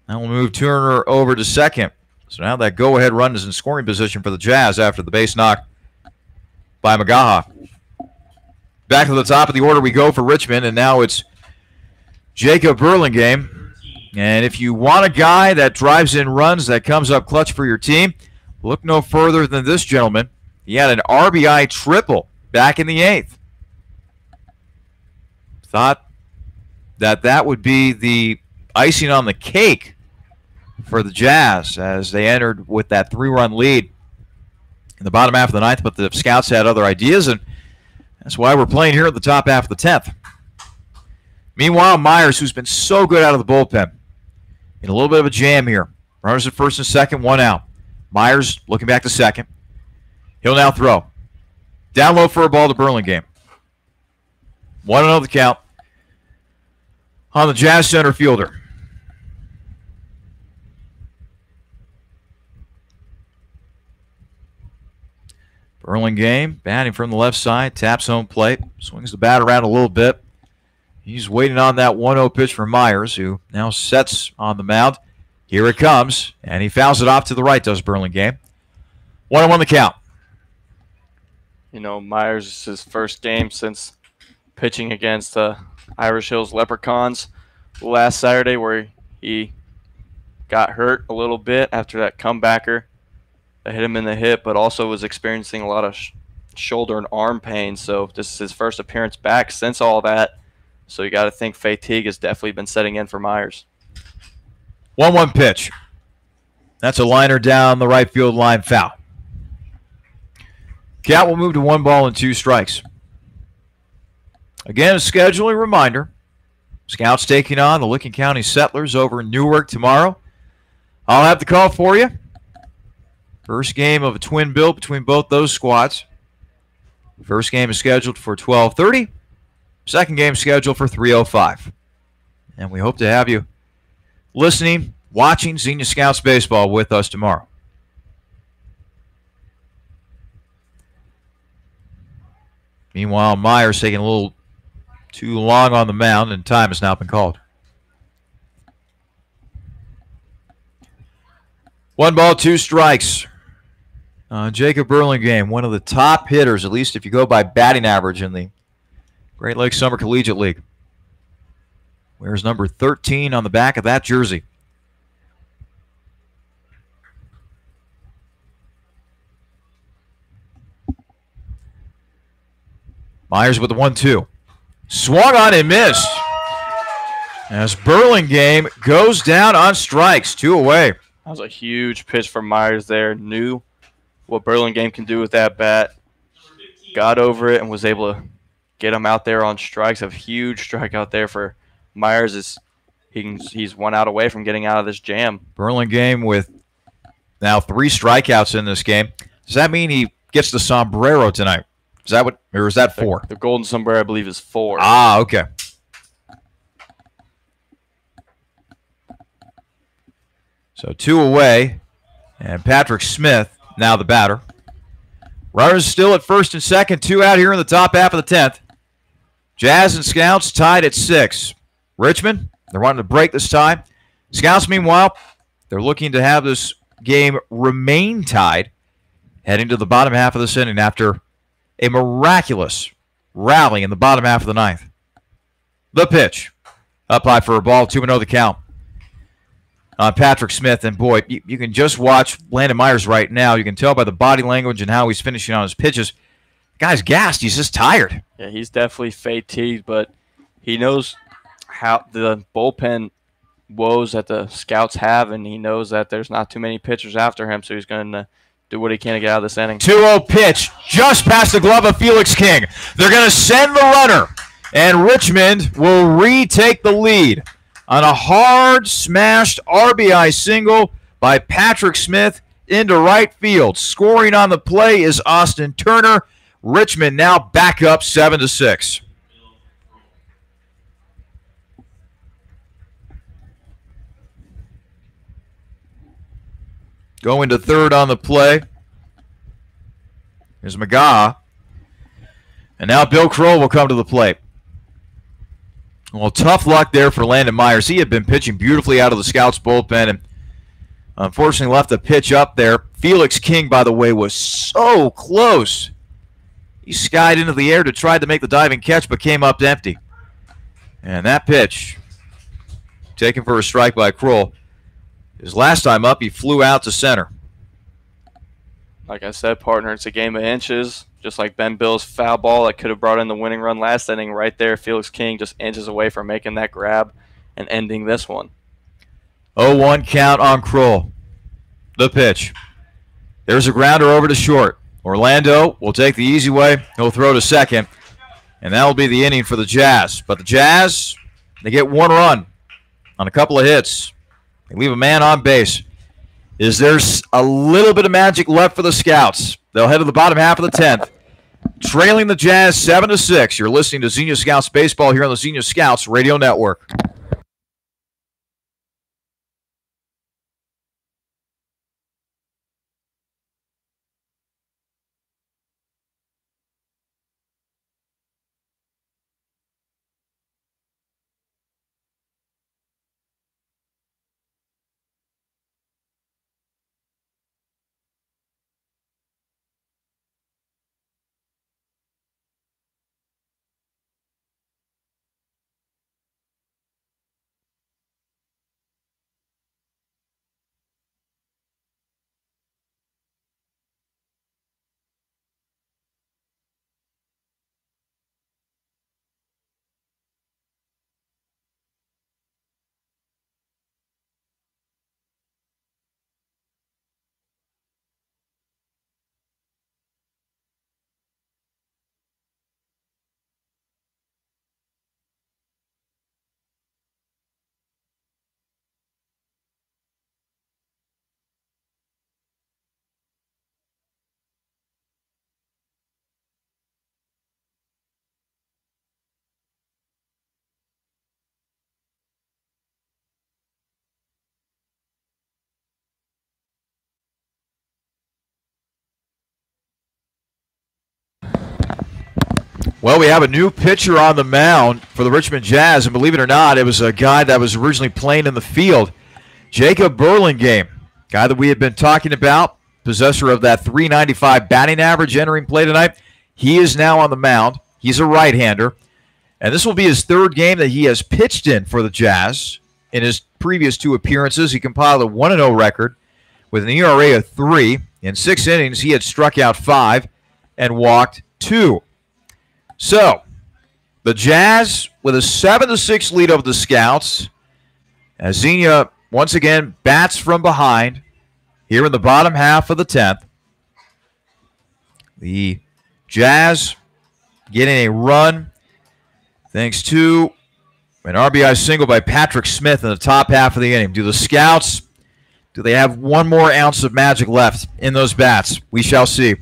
That will move Turner over to second. So now that go-ahead run is in scoring position for the Jazz after the base knock by McGaha. Back to the top of the order we go for Richmond, and now it's Jacob Burlingame. And if you want a guy that drives in runs, that comes up clutch for your team, look no further than this gentleman. He had an RBI triple back in the 8th. Thought that that would be the icing on the cake for the Jazz as they entered with that 3-run lead in the bottom half of the 9th, but the Scouts had other ideas, and that's why we're playing here at the top half of the 10th. Meanwhile, Myers, who's been so good out of the bullpen, in a little bit of a jam here. Runners at first and second, 1 out. Myers looking back to second. He'll now throw. Down low for a ball to Burlingame. 1-0 the count on the Jazz center fielder. Burlingame batting from the left side, taps home plate, swings the bat around a little bit. He's waiting on that 1-0 pitch for Myers, who now sets on the mound. Here it comes, and he fouls it off to the right, does Burlingame. 1-1 the count. You know, Myers is his first game since pitching against Irish Hills Leprechauns last Saturday, where he got hurt a little bit after that comebacker that hit him in the hip, but also was experiencing a lot of shoulder and arm pain. So this is his first appearance back since all that. So you got to think fatigue has definitely been setting in for Myers. 1-1 pitch. That's a liner down the right field line, foul. Count will move to 1-2 strikes. Again, a scheduling reminder. Scouts taking on the Licking County Settlers over in Newark tomorrow. I'll have the call for you. First game of a twin bill between both those squads. First game is scheduled for 12:30. Second game scheduled for 3:05. And we hope to have you listening, watching Xenia Scouts baseball with us tomorrow. Meanwhile, Myers taking a little too long on the mound, and time has now been called. 1-2 strikes. Jacob Burlingame, one of the top hitters, at least if you go by batting average in the Great Lakes Summer Collegiate League. Wears number 13 on the back of that jersey. Myers with the 1-2. Swung on and missed. As Burlingame goes down on strikes, 2 away. That was a huge pitch from Myers there. Knew what Burlingame can do with that bat. Got over it and was able to get him out there on strikes. A huge strikeout there for Myers. He's 1 out away from getting out of this jam. Burlingame with now 3 strikeouts in this game. Does that mean he gets the sombrero tonight? Is that what, or is that 4? The golden sombrero, I believe, is 4. Ah, okay. So 2 away, and Patrick Smith now the batter. Runners still at first and second, 2 out here in the top half of the 10th. Jazz and Scouts tied at 6. Richmond, they're wanting to break this tie. Scouts, meanwhile, they're looking to have this game remain tied heading to the bottom half of this inning after a miraculous rally in the bottom half of the 9th. The pitch. Up high for a ball, 2-0 the count on Patrick Smith. And, boy, you can just watch Landon Myers right now. You can tell by the body language and how he's finishing on his pitches. The guy's gassed. He's just tired. Yeah, he's definitely fatigued, but he knows how the bullpen woes that the Scouts have, and he knows that there's not too many pitchers after him, so he's going to do what he can to get out of this inning. 2-0 pitch just past the glove of Felix King. They're going to send the runner, and Richmond will retake the lead on a hard smashed RBI single by Patrick Smith into right field. Scoring on the play is Austin Turner. Richmond now back up 7-6. Going to third on the play is McGaw. And now Bill Kroll will come to the plate. Well, tough luck there for Landon Myers. He had been pitching beautifully out of the Scouts bullpen and unfortunately left the pitch up there. Felix King, by the way, was so close. He skied into the air to try to make the diving catch but came up empty. And that pitch, taken for a strike by Kroll. His last time up, he flew out to center. Like I said, partner, it's a game of inches. Just like Ben Bill's foul ball that could have brought in the winning run last inning right there. Felix King just inches away from making that grab and ending this one. 0-1 count on Kroll. The pitch. There's a grounder over to short. Orlando will take the easy way. He'll throw to second. And that'll be the inning for the Jazz. But the Jazz, they get 1 run on a couple of hits. They leave a man on base. Is there a little bit of magic left for the Scouts? They'll head to the bottom half of the 10th. trailing the Jazz 7-6. You're listening to Xenia Scouts Baseball here on the Xenia Scouts Radio Network. Well, we have a new pitcher on the mound for the Richmond Jazz, and believe it or not, it was a guy that was originally playing in the field, Jacob Burlingame, guy that we had been talking about, possessor of that .395 batting average entering play tonight. He is now on the mound. He's a right-hander, and this will be his third game that he has pitched in for the Jazz. In his previous 2 appearances, he compiled a 1-0 record with an ERA of 3. In 6 innings, he had struck out 5 and walked 2. So, the Jazz with a 7-6 lead over the Scouts, as Xenia once again bats from behind here in the bottom half of the 10th. The Jazz getting a run thanks to an RBI single by Patrick Smith in the top half of the inning. Do the Scouts, do they have one more ounce of magic left in those bats? We shall see.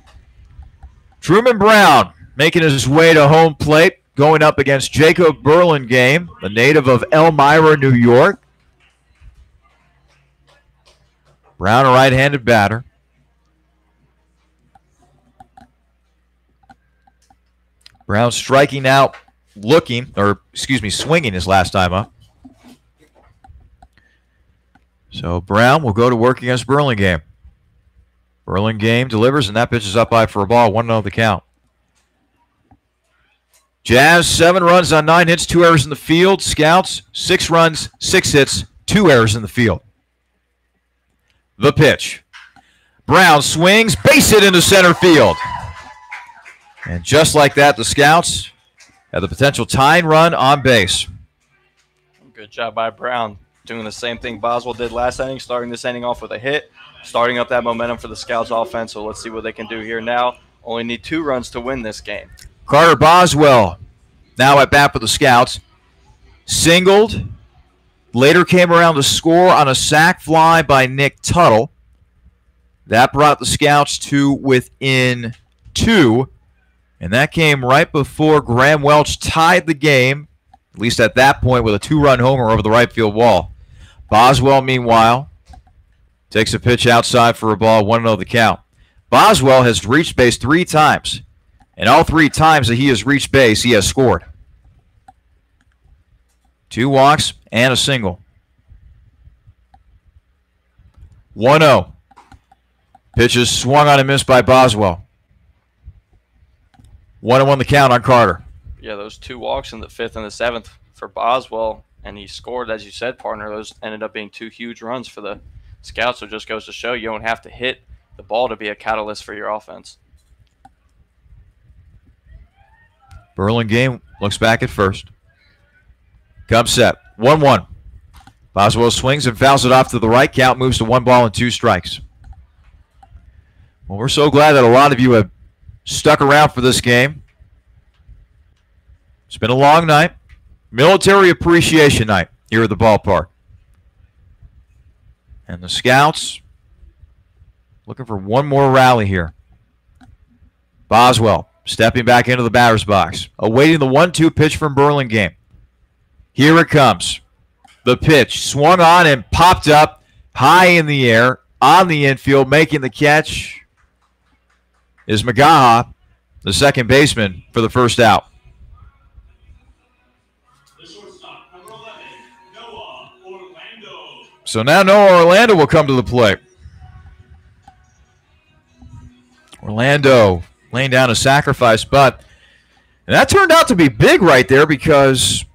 Truman Brown making his way to home plate, going up against Jacob Burlingame, the native of Elmira, New York. Brown, a right-handed batter. Brown striking out, swinging his last time up. So Brown will go to work against Burlingame. Burlingame delivers, and that pitch is up high for a ball. 1-0 the count. Jazz, 7 runs on 9 hits, 2 errors in the field. Scouts, 6 runs, 6 hits, 2 errors in the field. The pitch. Brown swings, base hit into center field. And just like that, the Scouts have the potential tying run on base. Good job by Brown. Doing the same thing Boswell did last inning, starting this inning off with a hit, starting up that momentum for the Scouts offense. So let's see what they can do here now. Only need 2 runs to win this game. Carter Boswell now at bat for the Scouts. Singled. Later came around to score on a sac fly by Nick Tuttle. That brought the Scouts to within 2. And that came right before Graham Welch tied the game, at least at that point, with a 2-run homer over the right field wall. Boswell, meanwhile, takes a pitch outside for a ball, 1-0 the count. Boswell has reached base 3 times. And all 3 times that he has reached base, he has scored. 2 walks and a single. 1-0. Pitch is swung on and missed by Boswell. 1-1 the count on Carter. Yeah, those 2 walks in the 5th and the 7th for Boswell, and he scored, as you said, partner. Those ended up being 2 huge runs for the Scouts, so it just goes to show you don't have to hit the ball to be a catalyst for your offense. Burlingame looks back at first. Comes set. 1-1. Boswell swings and fouls it off to the right. Count moves to 1 ball and 2 strikes. Well, we're so glad that a lot of you have stuck around for this game. It's been a long night. Military Appreciation Night here at the ballpark. And the Scouts looking for one more rally here. Boswell stepping back into the batter's box, awaiting the 1-2 pitch from Burlingame. Here it comes. The pitch swung on and popped up high in the air on the infield. Making the catch is McGaha, the second baseman, for the first out. The shortstop, number 11, Noah Orlando. So now Noah Orlando will come to the plate. Orlando laying down a sacrifice bunt. And that turned out to be big right there because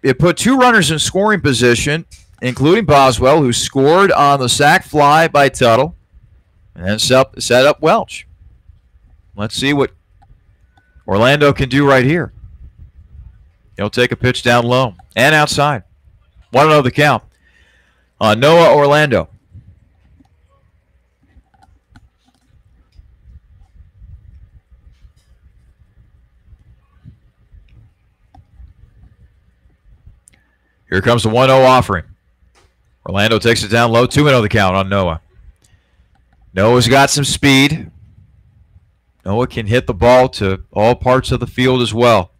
it put 2 runners in scoring position, including Boswell, who scored on the sac fly by Tuttle, and then set up Welch. Let's see what Orlando can do right here. He'll take a pitch down low and outside. 1-0 the count on Noah Orlando. Here comes the 1-0 offering. Orlando takes it down low. 2-0 the count on Noah. Noah's got some speed. Noah can hit the ball to all parts of the field as well.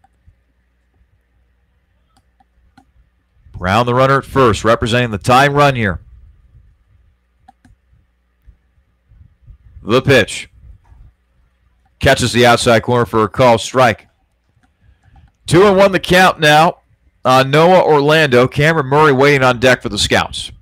Brown, the runner at first, representing the tying run here. The pitch. Catches the outside corner for a call strike. 2-1 the count now on Noah Orlando. Cameron Murray waiting on deck for the Scouts.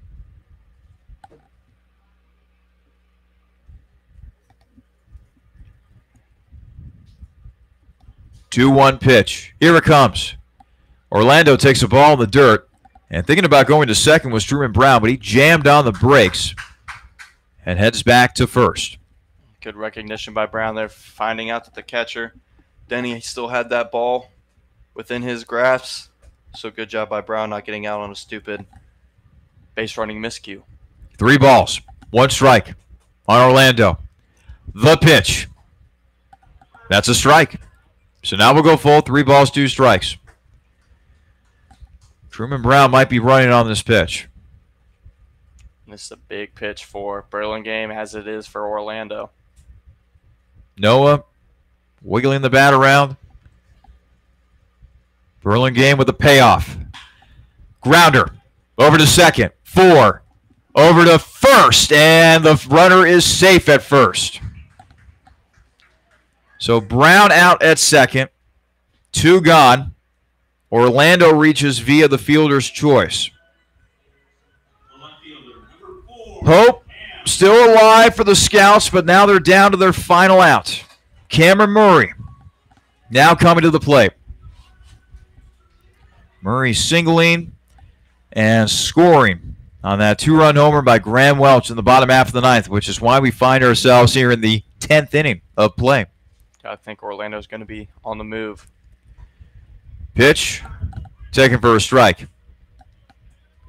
Two-one pitch. Here it comes. Orlando takes a ball in the dirt, and thinking about going to second was Truman Brown, but he jammed on the brakes and heads back to first. Good recognition by Brown there, finding out that the catcher, Denny, still had that ball within his grasp. So good job by Brown not getting out on a stupid base running miscue. 3 balls, 1 strike on Orlando. The pitch. That's a strike. So now we'll go full, 3 balls, 2 strikes. Truman Brown might be running on this pitch. This is a big pitch for Burlingame as it is for Orlando. Noah wiggling the bat around. Burlingame with the payoff. Grounder over to second. 4 over to first, and the runner is safe at first. So Brown out at second. 2 gone. Orlando reaches via the fielder's choice. Hope still alive for the Scouts, but now they're down to their final out. Cameron Murray now coming to the plate. Murray singling and scoring on that 2-run homer by Graham Welch in the bottom half of the 9th, which is why we find ourselves here in the 10th inning of play. I think Orlando's going to be on the move. Pitch taken for a strike.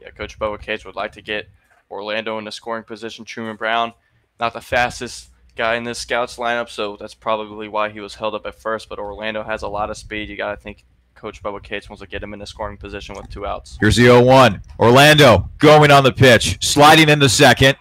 Yeah, Coach Bubba Cates would like to get Orlando in the scoring position. Truman Brown, not the fastest guy in this Scouts lineup, so that's probably why he was held up at first. But Orlando has a lot of speed. You got to think Coach Bubba Cates wants to get him in the scoring position with 2 outs. Here's the 0-1. Orlando going on the pitch, sliding into second,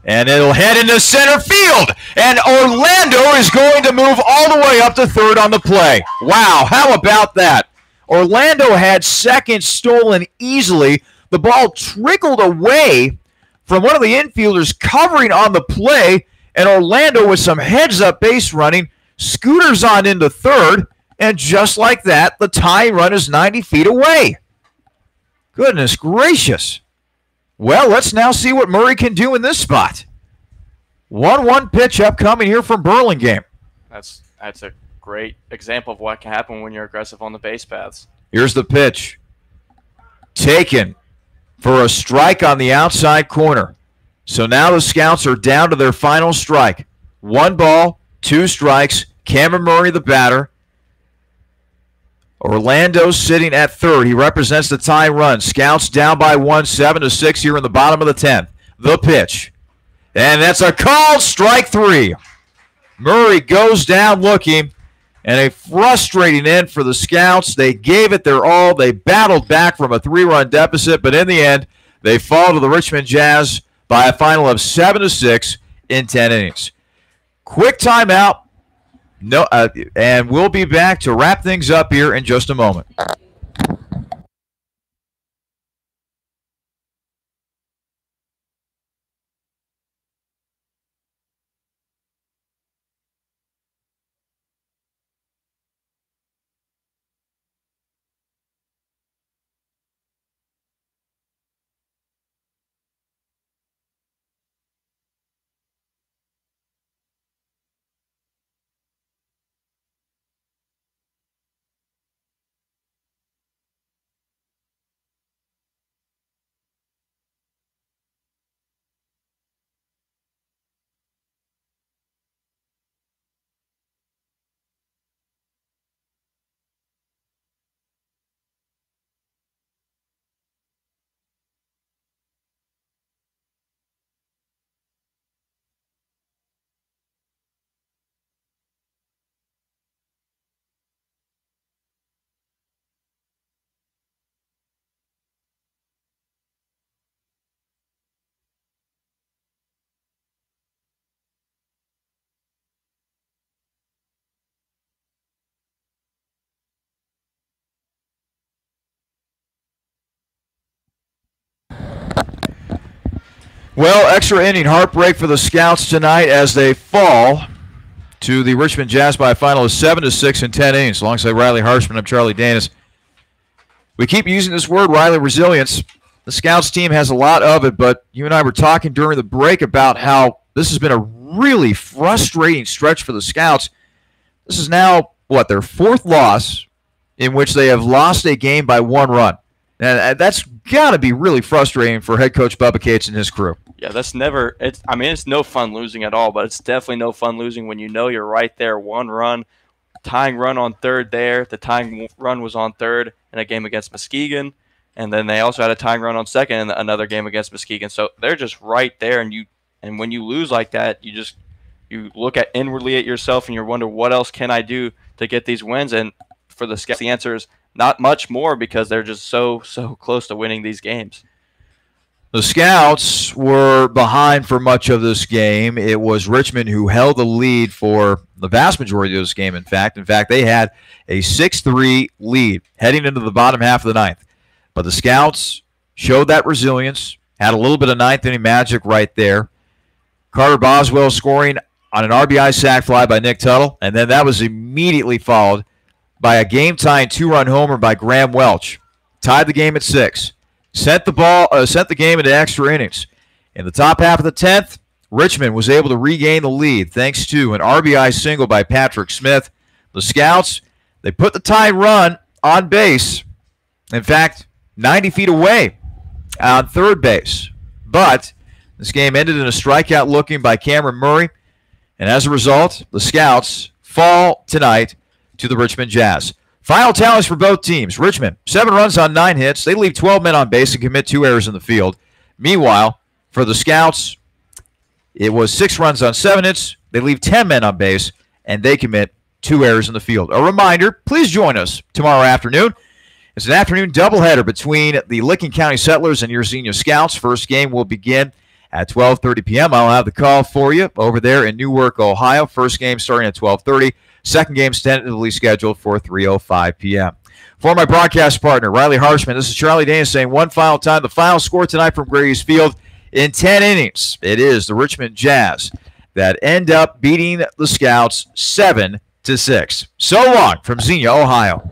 and it'll head into center field. And Orlando is going to move all the way up to third on the play. Wow, how about that? Orlando had second stolen easily. The ball trickled away from one of the infielders covering on the play, and Orlando with some heads-up base running scooters on into third, and just like that, the tying run is 90 feet away. Goodness gracious. Well, let's now see what Murray can do in this spot. 1-1 pitch upcoming here from Burlingame. That's a great example of what can happen when you're aggressive on the base paths. Here's the pitch. Taken for a strike on the outside corner. So now the Scouts are down to their final strike. 1 ball, 2 strikes. Cameron Murray, the batter. Orlando sitting at third. He represents the tie run. Scouts down by 1, 7-6 here in the bottom of the 10th. The pitch. And that's a called strike 3. Murray goes down looking, and a frustrating end for the Scouts. They gave it their all. They battled back from a 3-run deficit, but in the end, they fall to the Richmond Jazz by a final of 7-6 in 10 innings. Quick timeout. No, and we'll be back to wrap things up here in just a moment. Well, extra inning heartbreak for the Scouts tonight as they fall to the Richmond Jazz by a final of 7-6 in 10 innings. Alongside Riley Harshman, I'm Charlie Danis. We keep using this word, Riley, resilience. The Scouts team has a lot of it, but you and I were talking during the break about how this has been a really frustrating stretch for the Scouts. This is now, their fourth loss in which they have lost a game by 1 run. And that's got to be really frustrating for head coach Bubba Cates and his crew. Yeah, it's no fun losing at all, but it's definitely no fun losing when you know you're right there, 1 run, tying run on third there. The tying run was on third in a game against Muskegon, and then they also had a tying run on second in another game against Muskegon. So they're just right there, and when you lose like that, you look inwardly at yourself and you wonder, what else can I do to get these wins? And for the Scouts, the answer is not much more because they're just so close to winning these games. The Scouts were behind for much of this game. It was Richmond who held the lead for the vast majority of this game, in fact. In fact, they had a 6-3 lead heading into the bottom half of the ninth. But the Scouts showed that resilience, had a little bit of ninth-inning magic right there. Carter Boswell scoring on an RBI sac fly by Nick Tuttle, and then that was immediately followed by a game-tying 2-run homer by Graham Welch. Tied the game at 6. Sent the game into extra innings. In the top half of the 10th, Richmond was able to regain the lead thanks to an RBI single by Patrick Smith. The Scouts, they put the tying run on base. In fact, 90 feet away on third base. But this game ended in a strikeout looking by Cameron Murray. And as a result, the Scouts fall tonight to the Richmond Jazz. Final tallies for both teams. Richmond, 7 runs on 9 hits. They leave 12 men on base and commit 2 errors in the field. Meanwhile, for the Scouts, it was 6 runs on 7 hits. They leave 10 men on base, and they commit 2 errors in the field. A reminder, please join us tomorrow afternoon. It's an afternoon doubleheader between the Licking County Settlers and your Xenia Scouts. First game will begin at 12:30 p.m. I'll have the call for you over there in Newark, Ohio. First game starting at 12:30. Second game is tentatively scheduled for 3:05 p.m. For my broadcast partner, Riley Harshman, this is Charlie Danis saying one final time. The final score tonight from Grady's Field in 10 innings. It is the Richmond Jazz that end up beating the Scouts 7-6. So long from Xenia, Ohio.